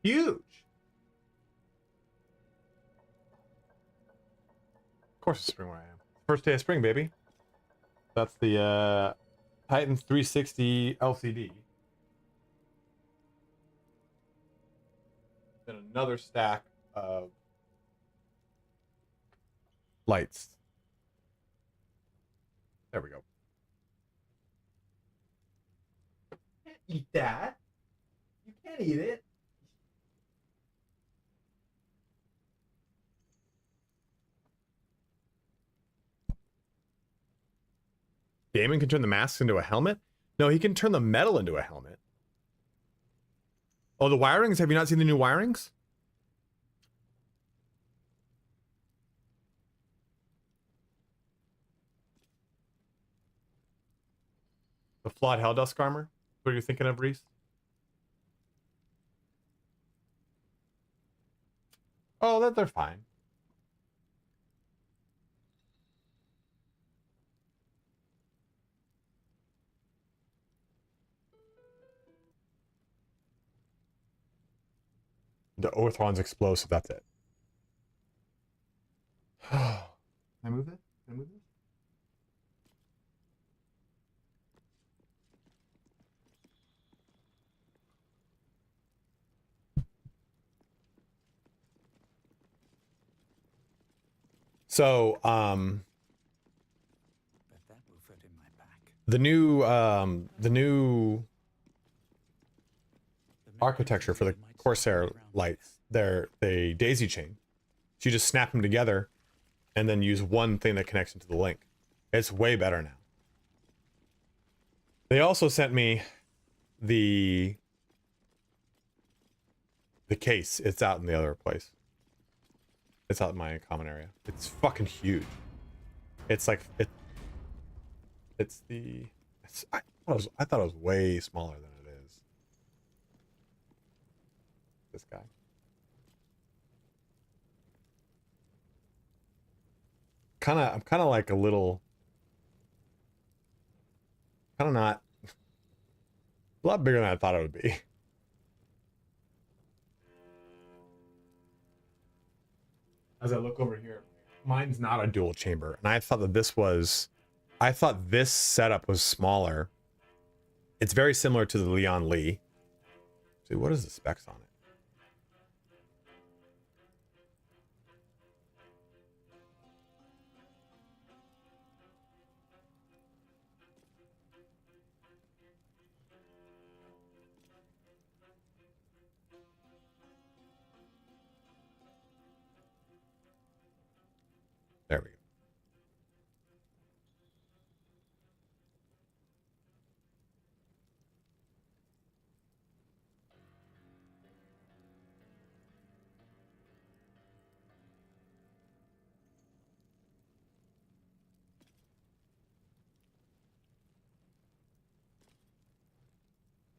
Huge. Of course it's spring where I am. First day of spring, baby. That's the Titan 360 LCD. Then another stack of lights. There we go. You can't eat that. You can't eat it. Damon can turn the mask into a helmet? No, he can turn the metal into a helmet. Oh, the wirings? Have you not seen the new wirings? The flawed Helldusk armor? What are you thinking of, Reese? Oh, they're fine. The Orthron's explosive, that's it. Can I move it? Can I move it? So, the new architecture for the Corsair lights, they daisy chain. So you just snap them together and then use one thing that connects into the link. It's way better now. They also sent me the case. It's out in the other place. It's out in my common area. It's fucking huge. It's like I thought it was way smaller than it is. This guy. I'm kind of like a little, kind of not, a lot bigger than I thought it would be. As I look over here, mine's not a dual chamber, and I thought that this setup was smaller. It's very similar to the Leon Lee. See, what is the specs on it? There we go.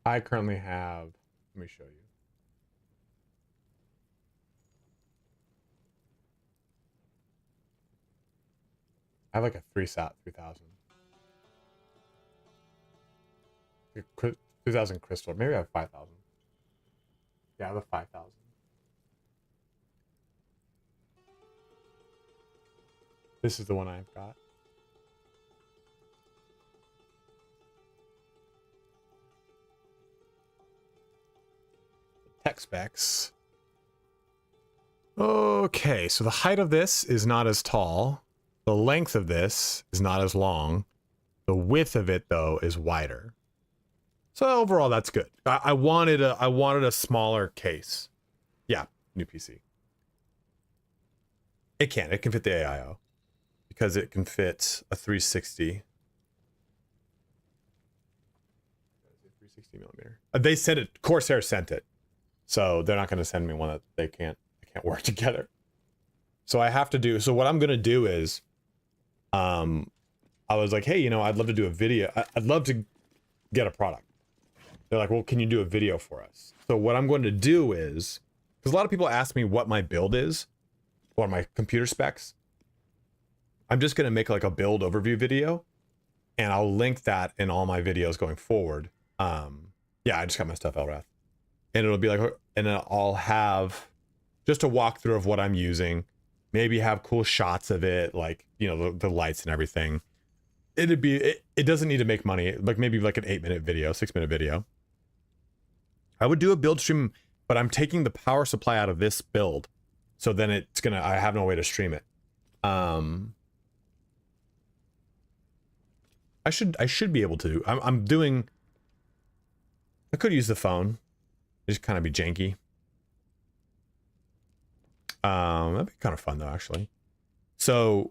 I currently have, let me show you. I have like a 3000. 2000 crystal. Maybe I have 5000. Yeah, I have a 5000. This is the one I've got. Tech specs. Okay, so the height of this is not as tall. The length of this is not as long. The width of it, though, is wider. So overall, that's good. I wanted a smaller case. Yeah, new PC. It can fit the AIO because it can fit a 360. 360 millimeter. They sent it. Corsair sent it, so they're not going to send me one that they can't work together. So I have to do. So what I'm going to do is, I was like, hey, you know, I'd love to do a video. I'd love to get a product. They're like, well, can you do a video for us? So what I'm going to do is, because a lot of people ask me what my build is, or my computer specs. I'm just going to make like a build overview video, and I'll link that in all my videos going forward. Yeah, I just got my stuff, Elrath. and it'll be like, and then I'll have just a walkthrough of what I'm using, maybe have cool shots of it, like, you know, the lights and everything. It doesn't need to make money, like maybe like an 8-minute video, 6-minute video. I would do a build stream, but I'm taking the power supply out of this build, so then I have no way to stream it. I should be able to. I could use the phone. Just kind of be janky. That'd be kind of fun though, actually. So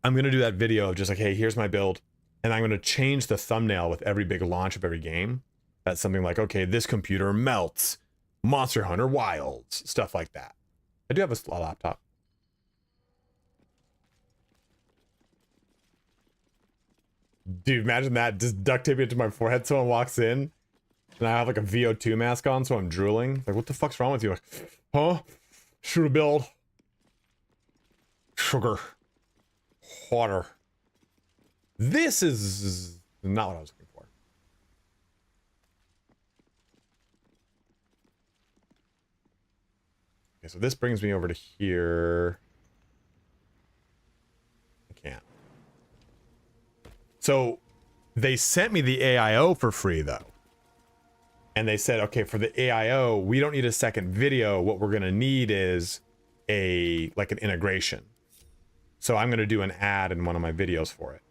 I'm gonna do that video of just like, hey, here's my build, and I'm gonna change the thumbnail with every big launch of every game. That's something like, okay, this computer melts, Monster Hunter Wilds, stuff like that. I do have a laptop. Dude, imagine that, just duct tape it to my forehead. Someone walks in and I have like a VO2 mask on, so I'm drooling. Like, what the fuck's wrong with you? Like, huh? Shoot a build. Sugar. Water. This is not what I was looking for. Okay, so this brings me over to here. I can't. So they sent me the AIO for free though. And they said, okay, for the AIO, we don't need a second video. What we're gonna need is like an integration. So I'm gonna do an ad in one of my videos for it.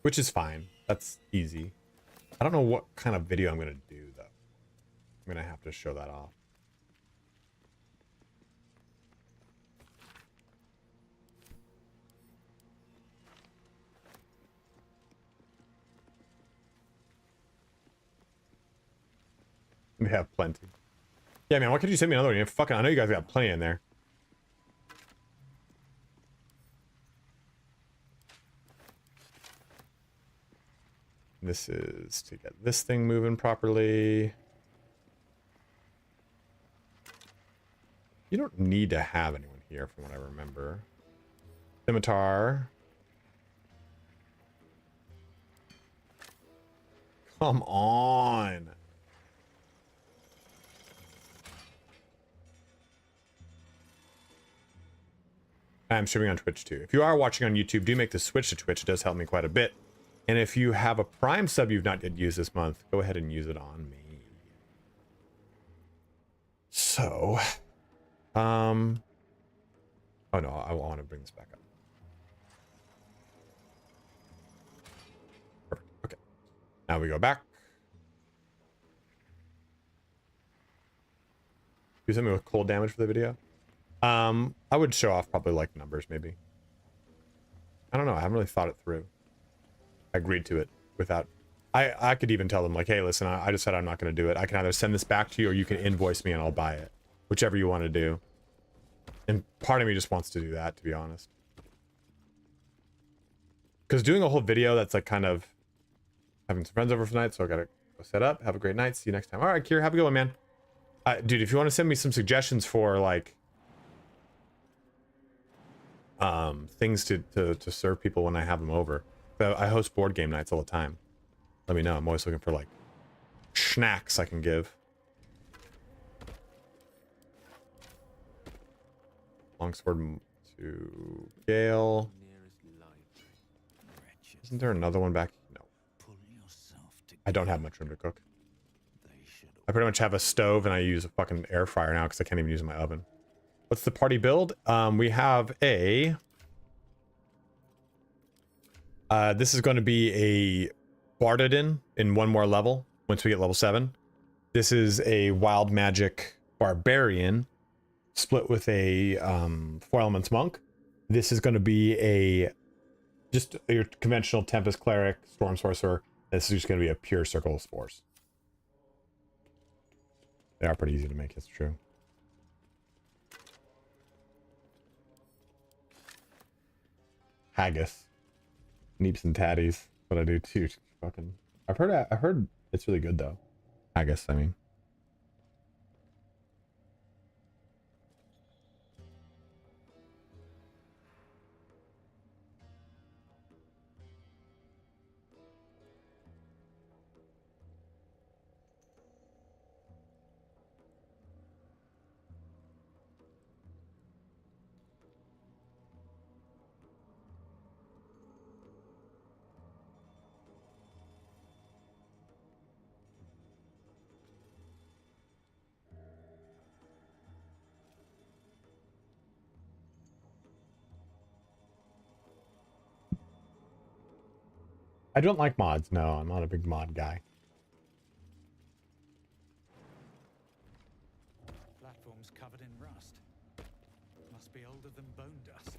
Which is fine. That's easy. I don't know what kind of video I'm gonna do though. I'm gonna have to show that off. We have plenty. Yeah, man, why could you send me another one? Fucking, I know you guys got plenty in there. This is to get this thing moving properly. You don't need to have anyone here from what I remember. Scimitar. Come on. I'm streaming on Twitch too. If you are watching on YouTube, do make the switch to Twitch. It does help me quite a bit. And if you have a Prime sub you've not yet used this month, go ahead and use it on me. So, oh no, I want to bring this back up. Perfect. Okay. Now we go back. Do something with cold damage for the video. I would show off probably like numbers maybe. I don't know. I haven't really thought it through. I agreed to it without. I could even tell them like, hey, listen, I just said I'm not going to do it. I can either send this back to you or you can invoice me and I'll buy it. Whichever you want to do. And part of me just wants to do that, to be honest. Because doing a whole video that's like kind of having some friends over for the night, so I gotta go set up. Have a great night. See you next time. All right, Kier, have a good one, man. Dude, if you want to send me some suggestions for like things to serve people when I have them over. I host board game nights all the time. Let me know. I'm always looking for like snacks I can give. Longsword to Gale. Isn't there another one back? No. I don't have much room to cook. I pretty much have a stove and I use a fucking air fryer now because I can't even use my oven. What's the party build? We have a... this is going to be a Paladin in one more level once we get level 7. This is a Wild Magic Barbarian split with a 4 elements monk. This is going to be just your conventional Tempest Cleric, Storm Sorcerer. This is just going to be a pure Circle of Spores. They are pretty easy to make, it's true. Haggis. Neeps and tatties. What I do too. Fucking. I've heard it's really good though. Haggis, I mean. I don't like mods. No, I'm not a big mod guy. Platform's covered in rust. Must be older than bone dust.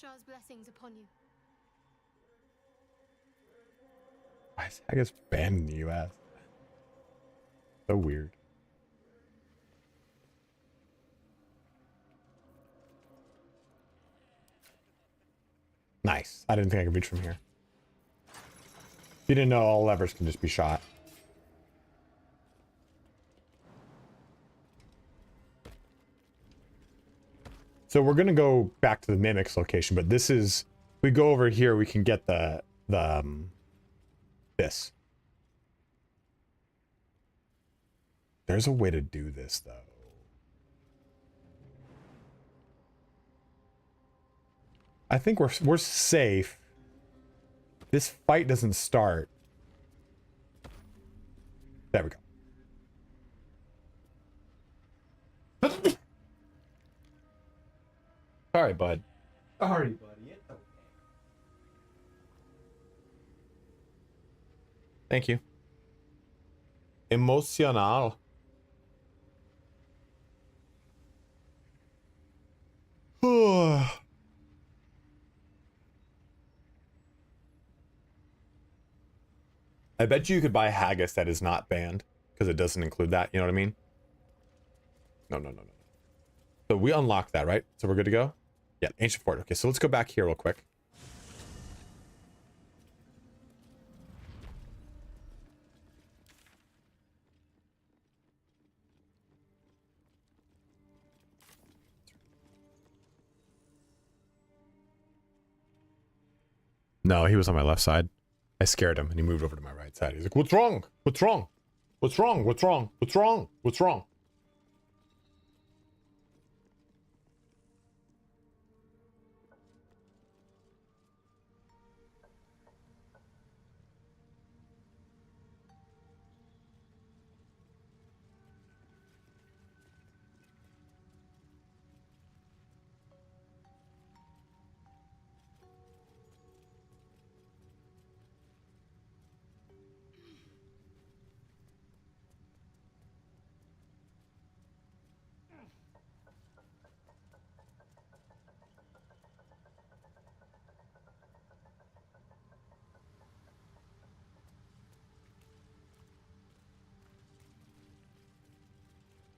Shah's blessings upon you. Why is Haggis banned in the US? So weird. Nice. I didn't think I could reach from here. If you didn't know, all levers can just be shot. So we're gonna go back to the Mimic's location, but this is, we go over here, we can get this. There's a way to do this though. I think we're safe. This fight doesn't start. There we go. Sorry, bud. Sorry, buddy. It's okay. Thank you. Emocional. I bet you could buy Haggis that is not banned because it doesn't include that. You know what I mean? No. So we unlocked that, right? So we're good to go? Yeah, Ancient Fort. Okay, so let's go back here real quick. No, he was on my left side. I scared him and he moved over to my right side. He's like, what's wrong? What's wrong? What's wrong? What's wrong? What's wrong? What's wrong?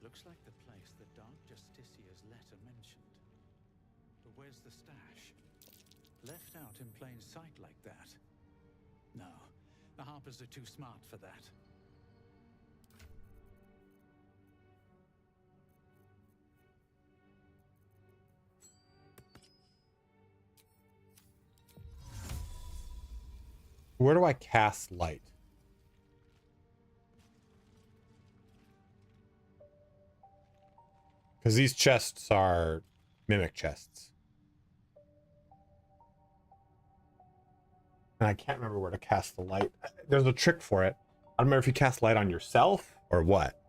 Looks like the place the Dark Justicia's letter mentioned. But where's the stash? Left out in plain sight like that? No, the Harpers are too smart for that. Where do I cast light? Because these chests are mimic chests. And I can't remember where to cast the light. There's a trick for it. I don't remember if you cast light on yourself or what.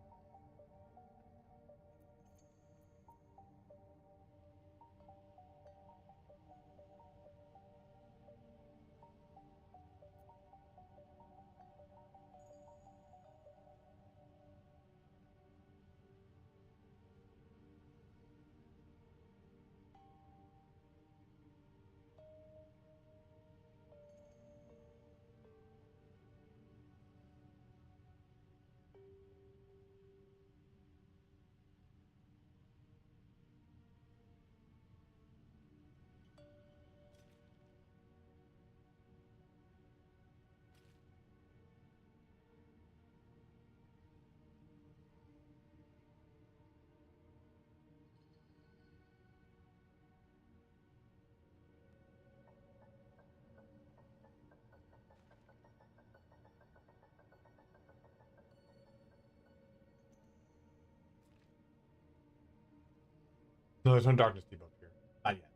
No, there's no darkness debuff here. Not yet.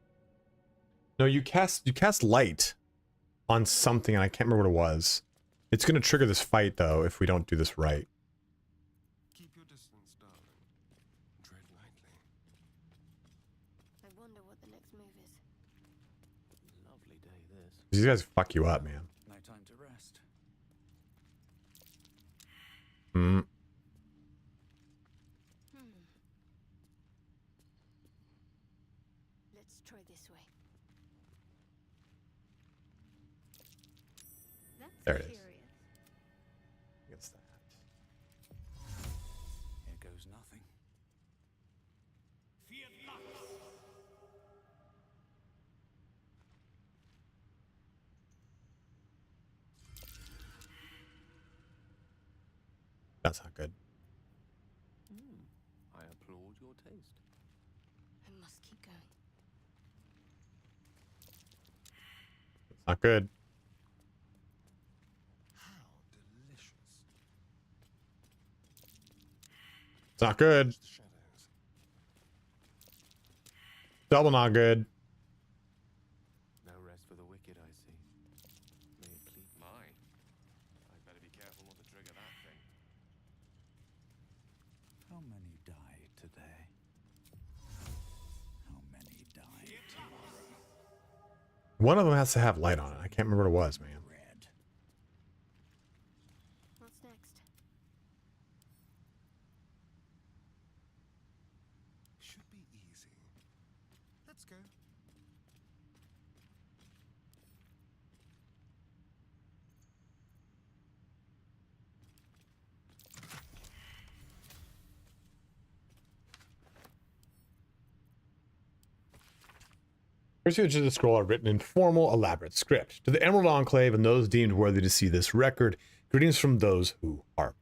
No, you cast light on something, and I can't remember what it was. It's going to trigger this fight, though, if we don't do this right. Keep your distance, darling. Tread lightly. I wonder what the next move is. Lovely day, this. These guys fuck you up, man. No time to rest. Hmm. Let's try this way. That's There it is. curious. What's that? Here goes nothing. That's not good. I applaud your taste. I must keep going. It's not good. How delicious. It's not good. Shadows. Double not good. No rest for the wicked, I see. May it please my. I'd better be careful not to trigger that thing. How many die today? How many die tomorrow? One of them has to have light on it. I can't remember what it was, man. Red. What's next? Should be easy. Let's go. First pages of the scroll are written in formal, elaborate script. To the Emerald Enclave and those deemed worthy to see this record, greetings from those who harp.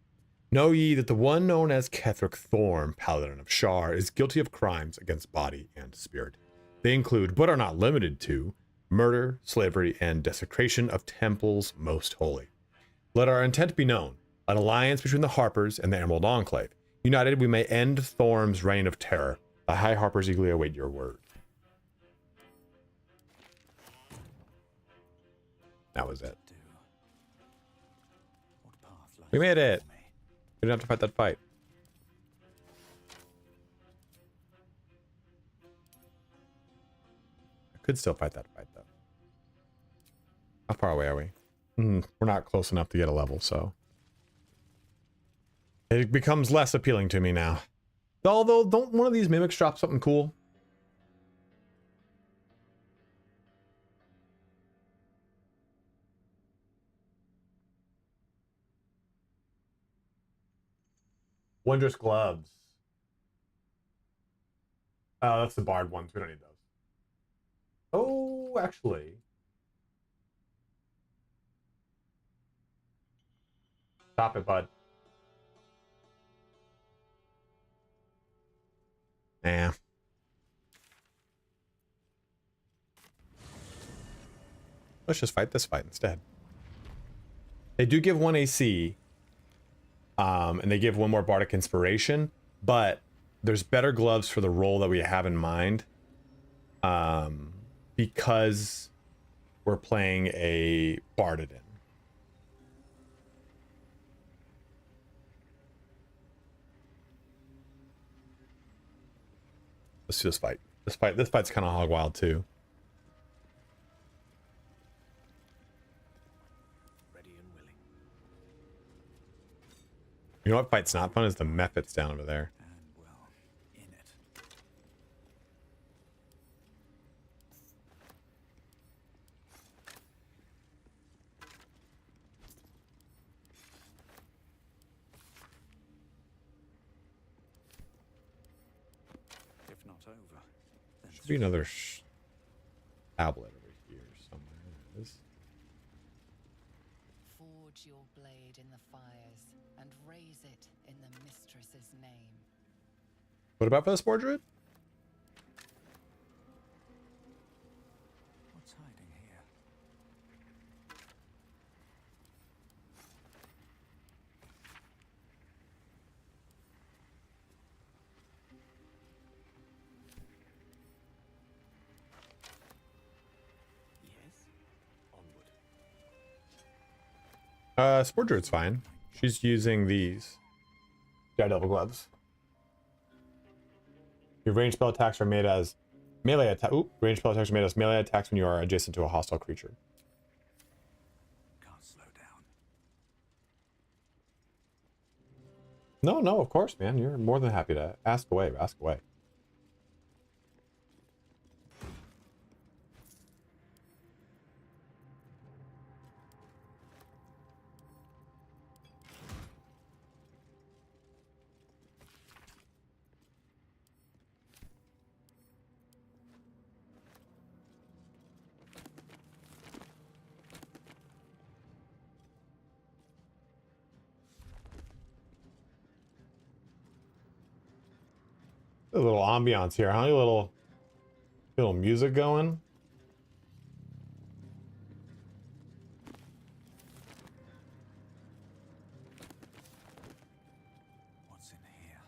Know ye that the one known as Ketheric Thorm, Paladin of Shar, is guilty of crimes against body and spirit. They include, but are not limited to, murder, slavery, and desecration of temples most holy. Let our intent be known, an alliance between the Harpers and the Emerald Enclave. United, we may end Thorm's reign of terror. The High Harpers eagerly await your word. That was it. We made it. We didn't have to fight that fight. I could still fight that fight, though. How far away are we? We're not close enough to get a level, so. It becomes less appealing to me now. Although, don't one of these mimics drop something cool? Wondrous gloves. Oh, that's the Bard ones. We don't need those. Oh, actually. Stop it, bud. Nah. Let's just fight this fight instead. They do give 1 AC. And they give 1 more Bardic Inspiration, but there's better gloves for the role that we have in mind. Because we're playing a Paladin. Let's do this fight. This fight's kind of hog wild too. You know what fight's not fun is the Mephits down over there. And well, in it. If not over, then Should be another tablet over here somewhere. There it is. Forge your blade in the fires and raise it in the mistress's name. What about for the Spore Druid? what's hiding here? Spore Druid's fine. She's using these Daredevil gloves. Your ranged spell attacks are made as melee attack. Oop, ranged spell attacks are made as melee attacks when you are adjacent to a hostile creature. Can't slow down. No, no, of course, man. You're more than happy to ask away. Ask away. A little ambiance here, huh? A little music going. What's in here?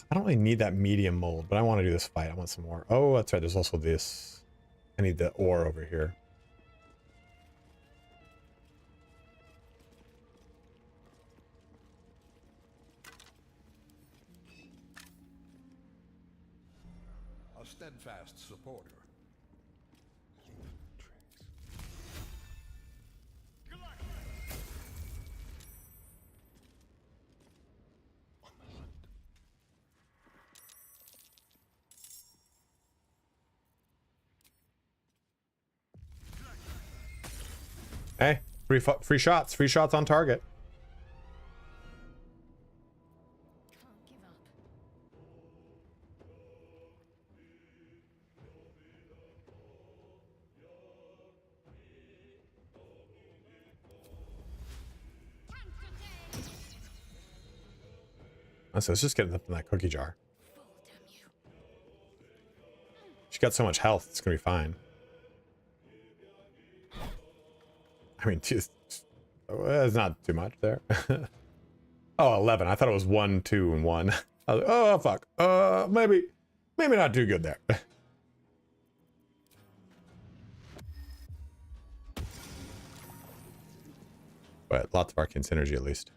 I don't really need that medium mold, but I want to do this fight. I want some more. Oh, that's right. There's also this. I need the ore over here. A steadfast supporter. Hey, free shots on target. So it's just getting up in that cookie jar. She got so much health, it's gonna be fine. I mean, just it's not too much there. Oh, 11. I thought it was 1, 2, and 1. I was like, oh fuck. Maybe not too good there. But lots of arcane synergy at least.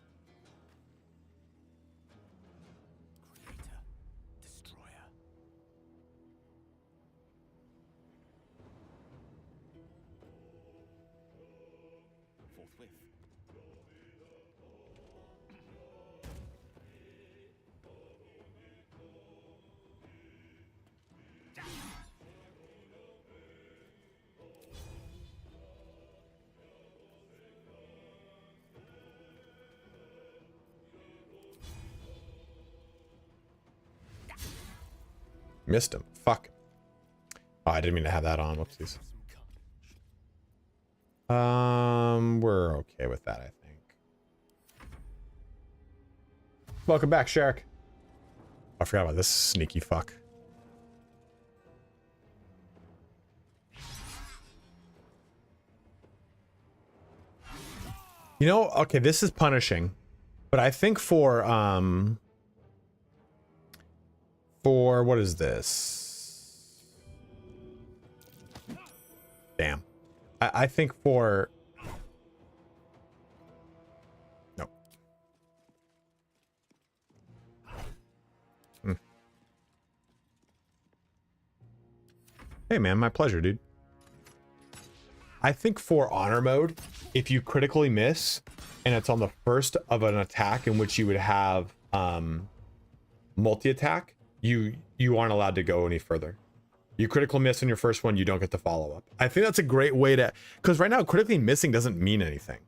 Missed him. Fuck. Oh, I didn't mean to have that on. Whoopsies. We're okay with that, I think. Welcome back, Shark. I forgot about this sneaky fuck. You know, okay, this is punishing, but I think for what is this? Damn. I think for... No. Hey man, my pleasure, dude. I think for honor mode, if you critically miss and it's on the first of an attack in which you would have multi-attack, you aren't allowed to go any further. You critical miss on your first one, you don't get the follow-up. I think that's a great way to, because right now critically missing doesn't mean anything.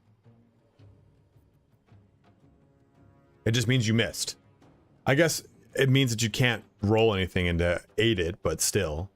It just means you missed. I guess it means that you can't roll anything into aided, but still.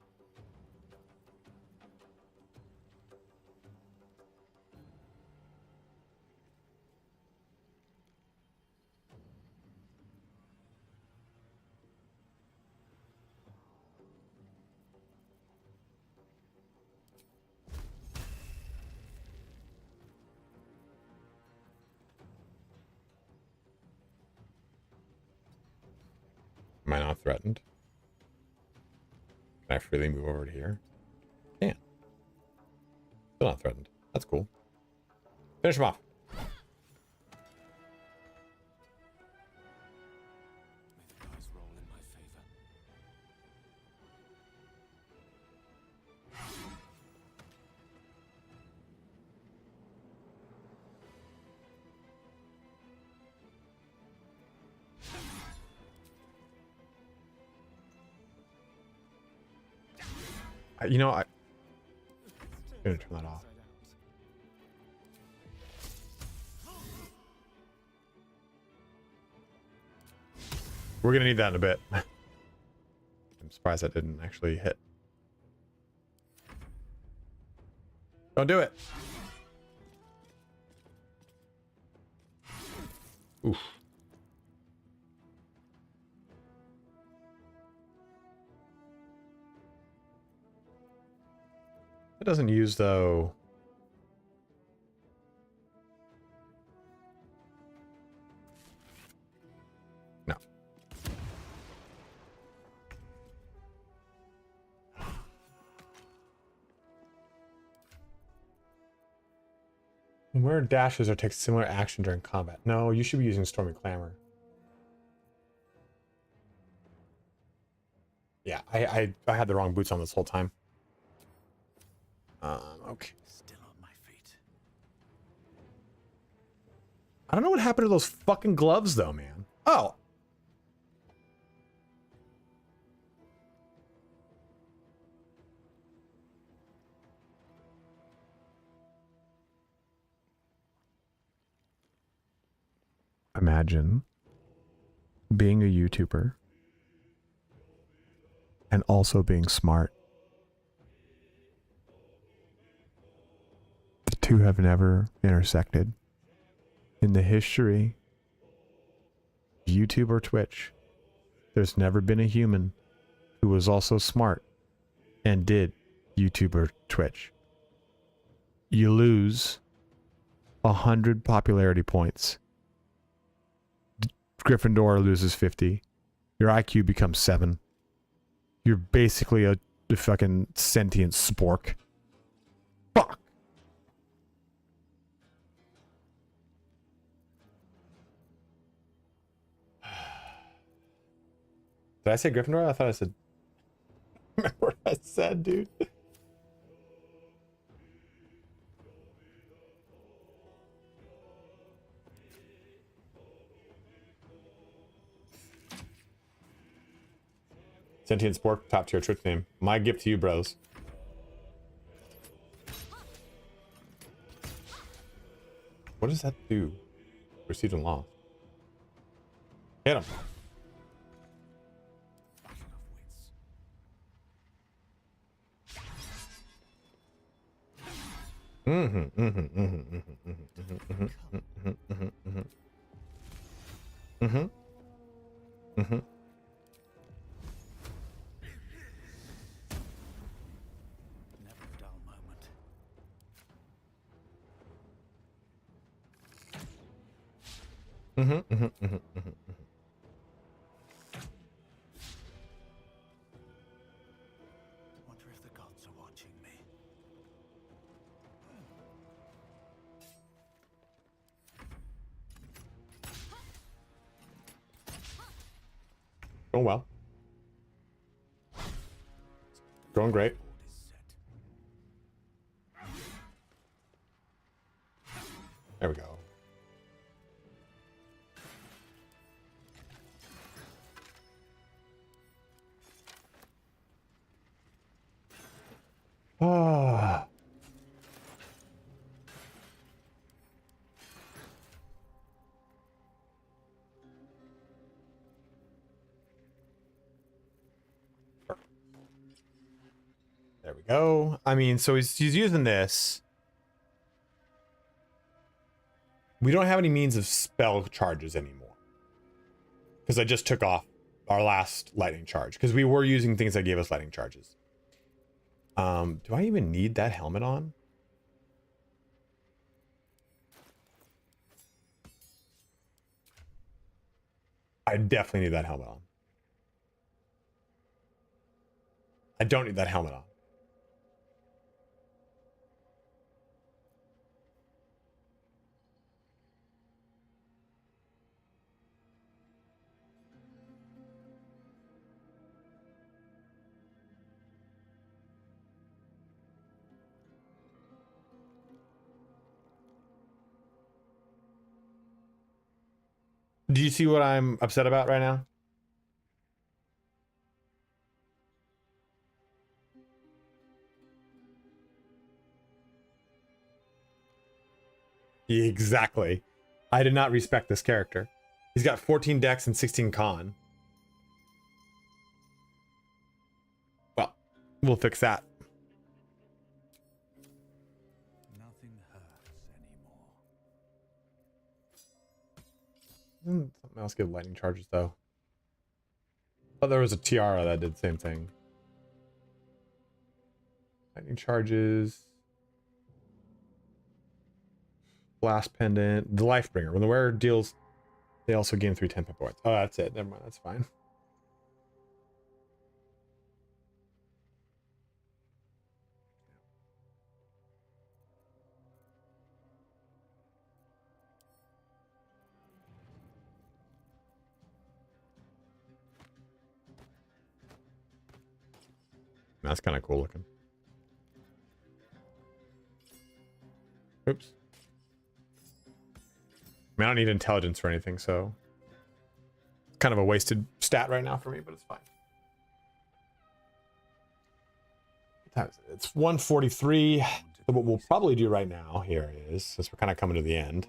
Am I not threatened? Can I freely move over to here? Can. Still not threatened. That's cool. Finish him off. You know, I'm gonna turn that off. We're gonna need that in a bit. I'm surprised that didn't actually hit. Don't do it. Oof. It doesn't use though. No. Where dashes or takes similar action during combat. No, you should be using Stormy Clamor. Yeah, I had the wrong boots on this whole time. Okay. Still on my feet. I don't know what happened to those fucking gloves though, man. Oh. Imagine being a YouTuber and also being smart. The two have never intersected. In the history of YouTube or Twitch, there's never been a human who was also smart and did YouTube or Twitch. You lose 100 popularity points. Gryffindor loses 50. Your IQ becomes 7. You're basically a fucking sentient spork. Fuck. Did I say Gryffindor? I thought I said... Remember what I said, dude? Sentient Spork, top tier Twitch name. My gift to you, bros. What does that do? Received and lost. Hit him. Never a dull moment. Wonder if the gods are watching me. Going well. Going great. There we go. Ah. There we go. I mean, so he's using this. We don't have any means of spell charges anymore. Because I just took off our last lightning charge. Because we were using things that gave us lightning charges. Do I even need that helmet on? I definitely need that helmet on. I don't need that helmet on. Do you see what I'm upset about right now? Exactly. I did not respect this character. He's got 14 dex and 16 con. Well, we'll fix that. Nothing hurts anymore. Something else give lightning charges though. Oh, there was a tiara that did the same thing. Lightning charges. Blast pendant. The life bringer. When the wearer deals, they also gain 3 temp points. Oh, that's it. Never mind. That's fine. That's kind of cool looking. Oops. I mean, I don't need intelligence or anything, so it's kind of a wasted stat right now for me, but it's fine. What time is it? It's 1:43. So what we'll probably do right now here is, since we're kind of coming to the end,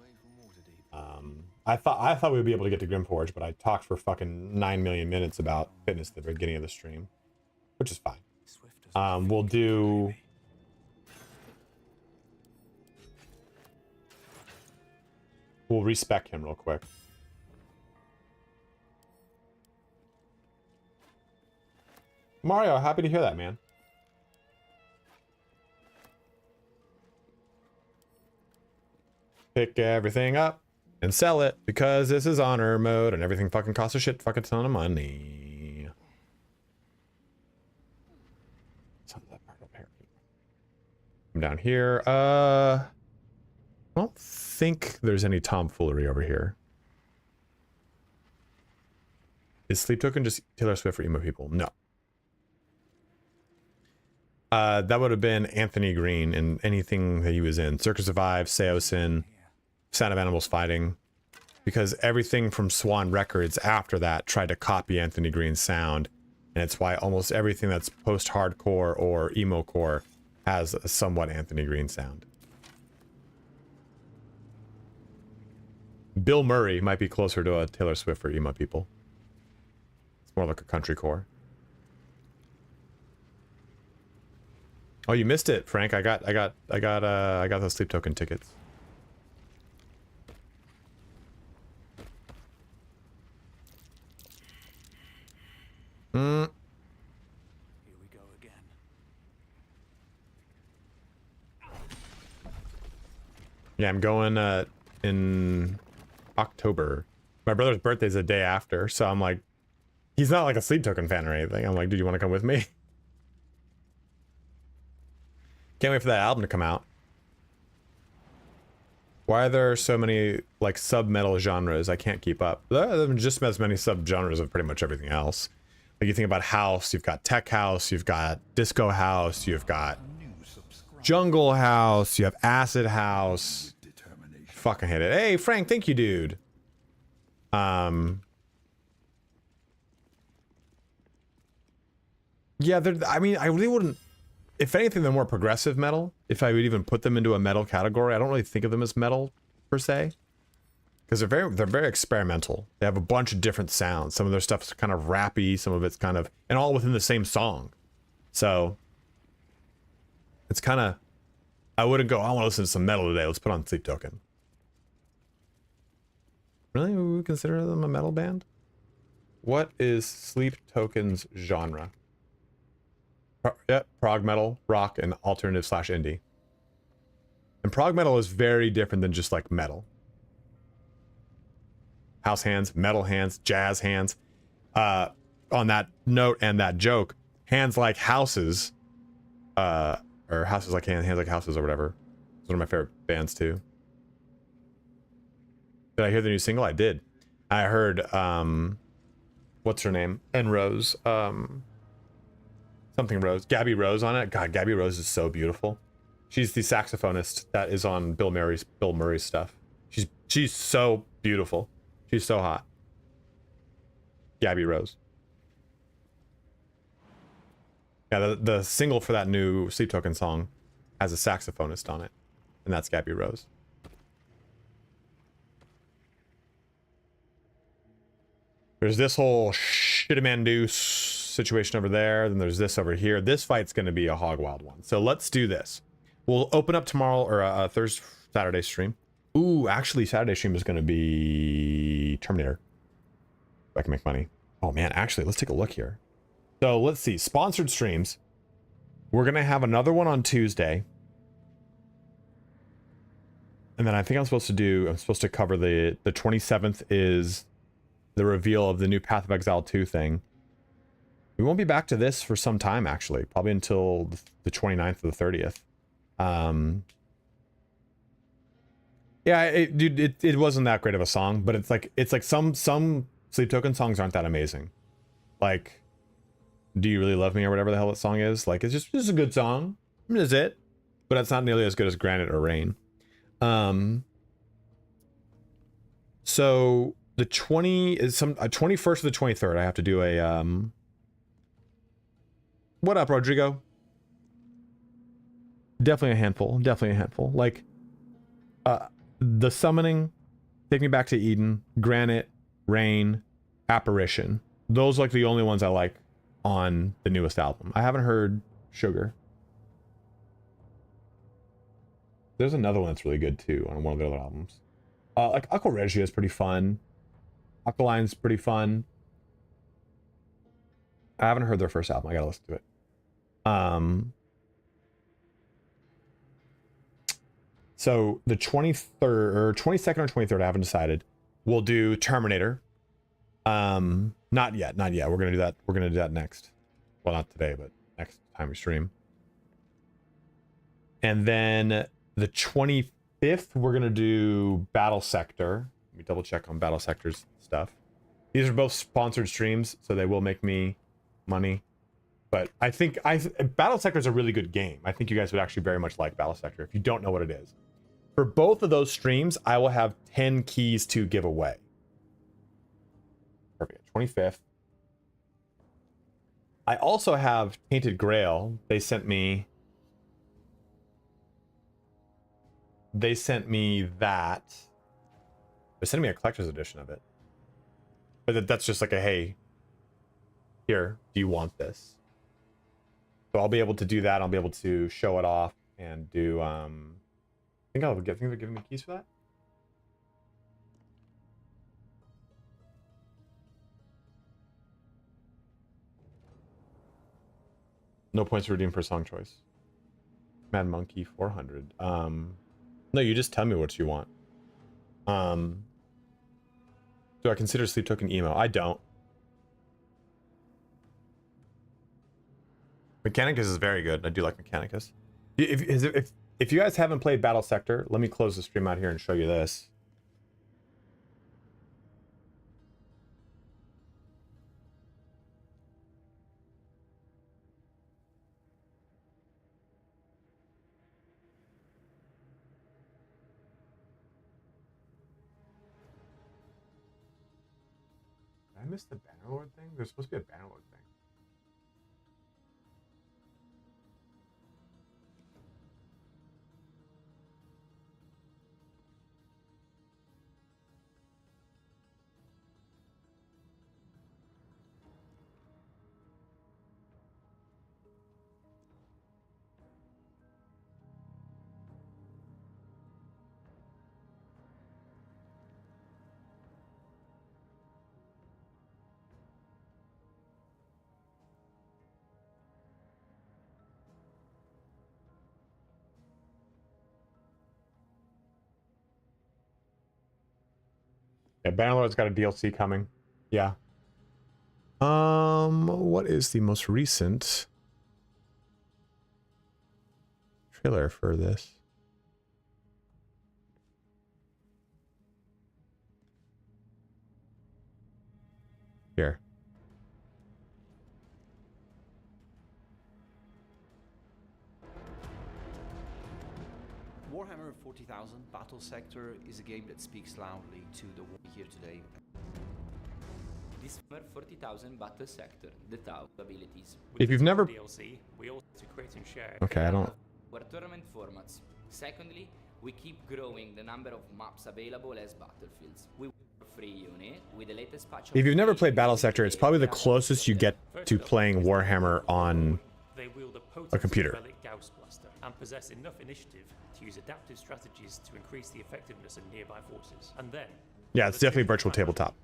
I thought we'd be able to get to Grimforge, but I talked for fucking 9 million minutes about fitness at the beginning of the stream, which is fine. We'll do. We'll respec him real quick. Mario, happy to hear that, man. Pick everything up and sell it because this is honor mode and everything fucking costs a shit fucking ton of money. I'm down here. I don't think there's any tomfoolery over here. Is Sleep Token just Taylor Swift for emo people? No. That would have been Anthony Green in anything that he was in. Circus Survive, Seosin, Sound of Animals Fighting. Because everything from Swan Records after that tried to copy Anthony Green's sound. And it's why almost everything that's post-hardcore or emo-core has a somewhat Anthony Green sound. Bill Murray might be closer to a Taylor Swift for emo people. It's more like a country core. Oh, you missed it, Frank. I got those Sleep Token tickets. Here we go again. Yeah, I'm going in October. My brother's birthday's the day after, so I'm like, he's not like a Sleep Token fan or anything. I'm like, dude, you want to come with me? Can't wait for that album to come out. Why are there so many like sub-metal genres? I can't keep up. There are just as many sub-genres of pretty much everything else. Like you think about house, you've got tech house, you've got disco house, you've got jungle house, you have acid house. Fucking hit it. Hey, Frank, thank you, dude. Yeah, I mean, I really wouldn't. If anything, they're more progressive metal. If I would even put them into a metal category, I don't really think of them as metal per se, because they're very experimental. They have a bunch of different sounds. Some of their stuff's kind of rappy, some of it's kind of, and all within the same song. So it's kind of, I wouldn't go, I want to listen to some metal today. Let's put on Sleep Token. Really, would we consider them a metal band? What is Sleep Token's genre? Yep, prog metal, rock, and alternative / indie. And prog metal is very different than just like metal. House hands, metal hands, jazz hands. On that note and that joke, Hands Like Houses, or Houses Like Hands Like Houses or whatever. It's one of my favorite bands too. Did I hear the new single? I did. I heard what's her name? And Rose. Something Rose. Gabby Rose on it. God, Gabby Rose is so beautiful. She's the saxophonist that is on Bill Murray's stuff. She's so beautiful. She's so hot. Gabby Rose. Yeah, the single for that new Sleep Token song has a saxophonist on it, and that's Gabby Rose. There's this whole Shitamandu situation over there, then there's this over here. This fight's going to be a hog wild one. So let's do this. We'll open up tomorrow, or Saturday stream. Ooh, actually, Saturday stream is going to be Terminator. If I can make money. Oh man, actually, let's take a look here. So let's see, sponsored streams. We're going to have another one on Tuesday. And then I think I'm supposed to cover the 27th is the reveal of the new Path of Exile 2 thing. We won't be back to this for some time, actually. Probably until the 29th or the 30th. Yeah, dude, it wasn't that great of a song, but it's like some Sleep Token songs aren't that amazing. Like, Do You Really Love Me or whatever the hell that song is. Like, it's just a good song. Is it? But it's not nearly as good as Granite or Rain. So the 21st or the 23rd, I have to do a what up, Rodrigo? Definitely a handful. Like the Summoning, Take Me Back to Eden, Granite, Rain, Apparition. Those are like the only ones I like on the newest album. I haven't heard Sugar. There's another one that's really good too on one of the other albums. Like Aqua Regia is pretty fun. Aqualine's pretty fun. I haven't heard their first album. I gotta listen to it. So the 23rd or 22nd or 23rd, I haven't decided. We'll do Terminator. Not yet. We're gonna do that. We're gonna do that next. Well, not today, but next time we stream. And then the 25th, we're gonna do Battle Sector. Let me double check on Battle Sector's stuff. These are both sponsored streams, so they will make me money. But I think Battle Sector is a really good game. I think you guys would actually very much like Battle Sector if you don't know what it is. For both of those streams, I will have 10 keys to give away. Perfect. 25th. I also have Tainted Grail. They sent me that. They sent me a collector's edition of it. But that's just like a, hey, here, do you want this? So I'll be able to do that. I'll be able to show it off and do, I think they're giving me keys for that. No points to redeem for song choice. Mad Monkey 400. No, you just tell me what you want. Do I consider Sleep Token emo? I don't. Mechanicus is very good. I do like Mechanicus. If you guys haven't played Battle Sector, let me close the stream out here and show you this. Did I miss the Bannerlord thing? There's supposed to be a Bannerlord thing. Yeah, Bannerlord's got a DLC coming. Yeah. What is the most recent trailer for this? Here. Warhammer 40,000 Battle Sector is a game that speaks loudly to the war here today. This Warhammer 40,000 Battle Sector, the Tau abilities. If you've never DLC, we also create and share. Okay, I don't. Our tournament formats. Secondly, we keep growing the number of maps available as battlefields. We free unit with the latest patch. If you've never played Battle Sector, it's probably the closest you get to playing Warhammer on a computer. And possess enough initiative to use adaptive strategies to increase the effectiveness of nearby forces. And then, yeah, it's definitely virtual tabletop.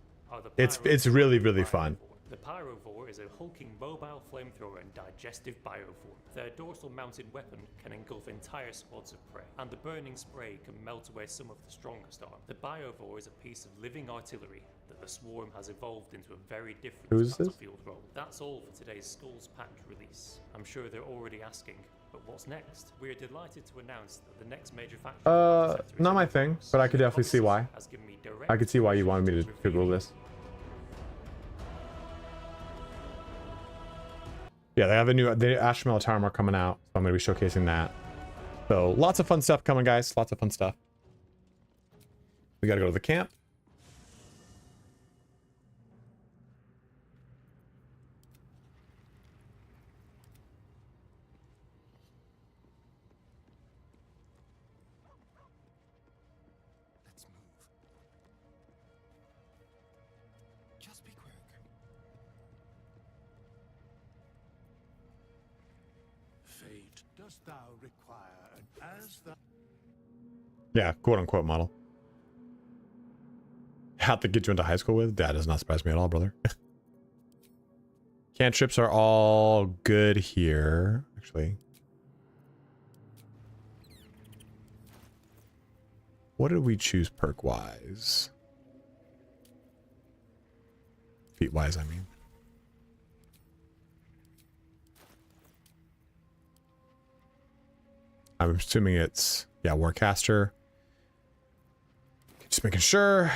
It's really fun. The Pyrovore is a hulking mobile flamethrower and digestive bioform. Their dorsal mounted weapon can engulf entire squads of prey, and the burning spray can melt away some of the strongest arm. The Biovore is a piece of living artillery that the Swarm has evolved into a very different battlefield role. That's all for today's Skulls packed release. I'm sure they're already asking, but what's next? We're delighted to announce that the next major faction... Not my thing, but I could definitely see why. I could see why you wanted me to Google this. Yeah, they have a new Ashmel Tower Mark coming out, so I'm going to be showcasing that. So lots of fun stuff coming, guys. Lots of fun stuff. We got to go to the camp. Let's move. Just be quick. Fate, dost thou require as the Yeah, quote unquote model. Have to get you into high school with? That does not surprise me at all, brother. Cantrips are all good here, actually. What did we choose perk-wise? Feat-wise, I mean. I'm assuming it's, yeah, Warcaster. Just making sure.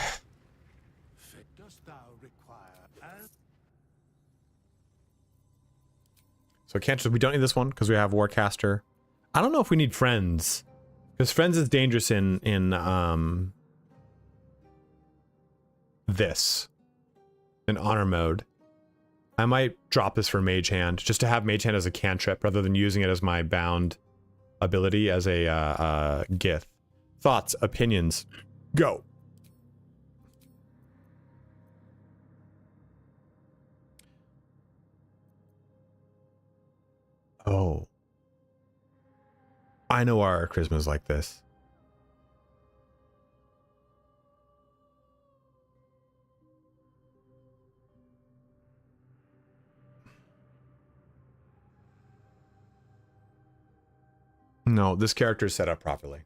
So cantrips, we don't need this one because we have Warcaster. I don't know if we need Friends. Because Friends is dangerous in this. In Honor mode. I might drop this for Mage Hand, just to have Mage Hand as a cantrip rather than using it as my bound ability as a Gith. Thoughts, opinions, go. Oh. I know our charisma's like this. No, this character is set up properly.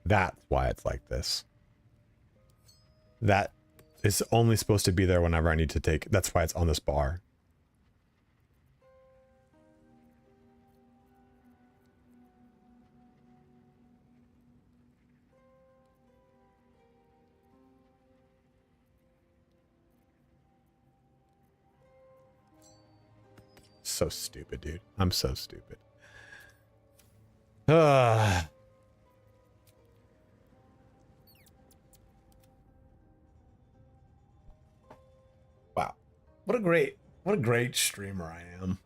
That's why it's like this. That is only supposed to be there whenever I need to take... That's why it's on this bar. So stupid, dude. I'm so stupid. Wow. What a great streamer I am.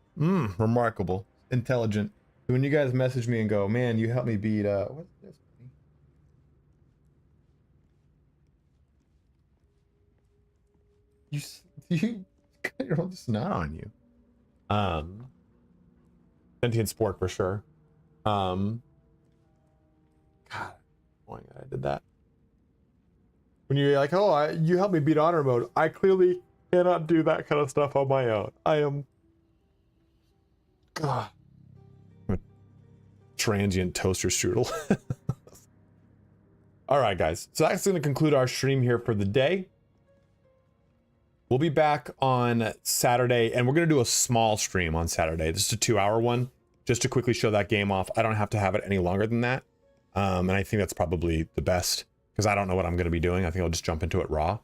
Remarkable. Intelligent. When you guys message me and go, man, you helped me beat what's this? You got your own snot on you. Sentient Sport for sure. God, boy, I did that. When you're like, oh, you helped me beat honor mode, I clearly cannot do that kind of stuff on my own. I am, God, I'm a transient toaster strudel. All right, guys. So that's going to conclude our stream here for the day. We'll be back on Saturday, and we're going to do a small stream on Saturday. Just a 2-hour one, just to quickly show that game off. I don't have to have it any longer than that. And I think that's probably the best, because I don't know what I'm going to be doing. I think I'll just jump into it raw.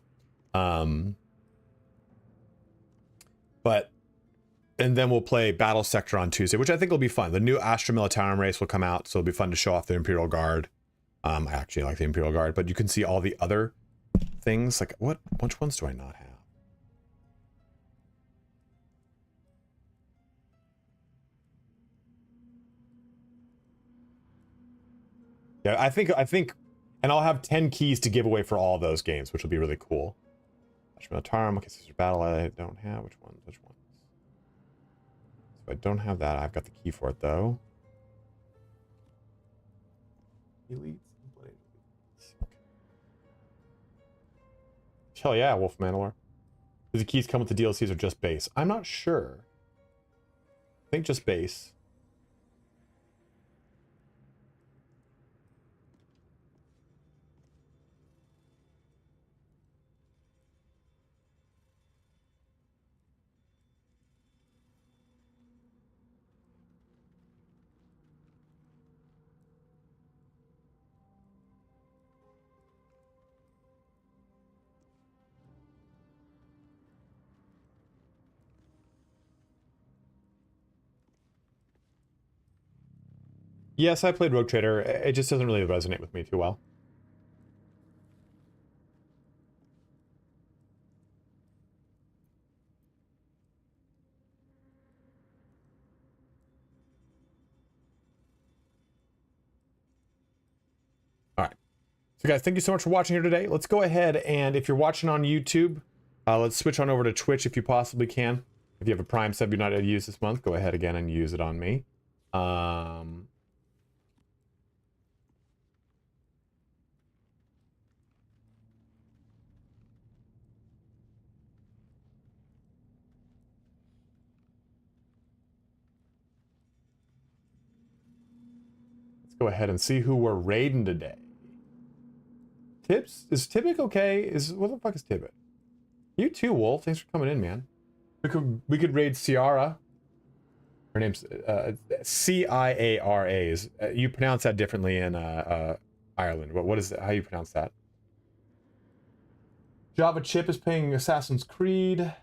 And then we'll play Battle Sector on Tuesday, which I think will be fun. The new Astra Militarum race will come out, so it'll be fun to show off the Imperial Guard. I actually like the Imperial Guard, but you can see all the other things. Like, which ones do I not have? Yeah, I think, and I'll have 10 keys to give away for all of those games, which will be really cool. Astra Militarum, okay, Caesar Battle I don't have. Which ones? So I don't have that. I've got the key for it, though. Elites. Okay. Hell yeah, Wolf Mandalore. Do the keys come with the DLCs or just base? I'm not sure. I think just base. Yes, I played Rogue Trader. It just doesn't really resonate with me too well. All right. So guys, thank you so much for watching here today. Let's go ahead and if you're watching on YouTube, let's switch on over to Twitch if you possibly can. If you have a Prime sub you're not able to use this month, go ahead again and use it on me. Go ahead and see who we're raiding today. Tips? Is Tibbet okay? What the fuck is Tibbet? You too, Wolf. Thanks for coming in, man. We could raid Ciara. Her name's Ciara. You pronounce that differently in Ireland. What is that? How you pronounce that? Java Chip is playing Assassin's Creed.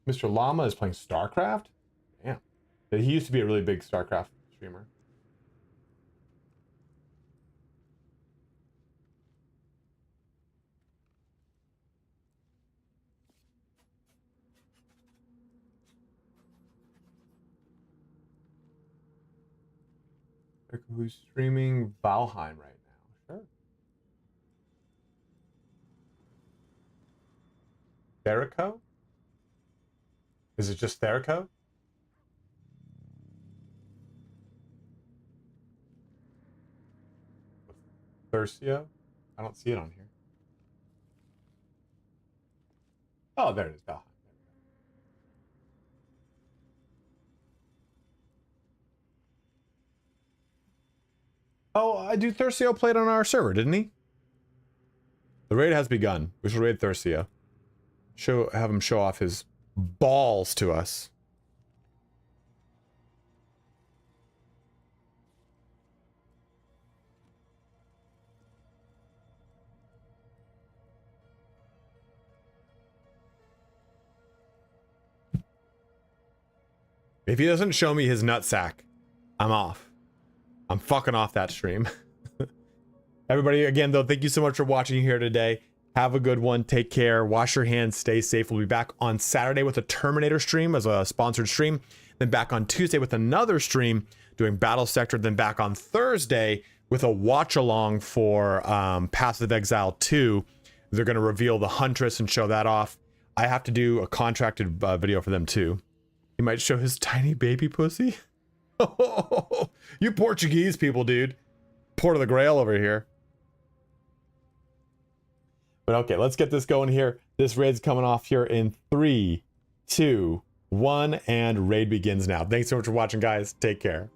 Mr. Llama is playing StarCraft. Damn. He used to be a really big StarCraft streamer. Who's streaming Valheim right now? Sure. Therico? Is it just Therico? Thercio? I don't see it on here. Oh, there it is. Valheim. Oh, I do. Thercio played on our server, didn't he? The raid has begun. We should raid Thercio. Have him show off his balls to us. If he doesn't show me his nutsack, I'm off. I'm fucking off that stream. Everybody, again, though, thank you so much for watching here today. Have a good one. Take care. Wash your hands. Stay safe. We'll be back on Saturday with a Terminator stream as a sponsored stream. Then back on Tuesday with another stream doing Battle Sector. Then back on Thursday with a watch along for Path of Exile 2. They're going to reveal the Huntress and show that off. I have to do a contracted video for them too. He might show his tiny baby pussy. You Portuguese people, dude. Port of the Grail over here. But okay, let's get this going here. This raid's coming off here in 3, 2, 1, and raid begins now. Thanks so much for watching, guys. Take care.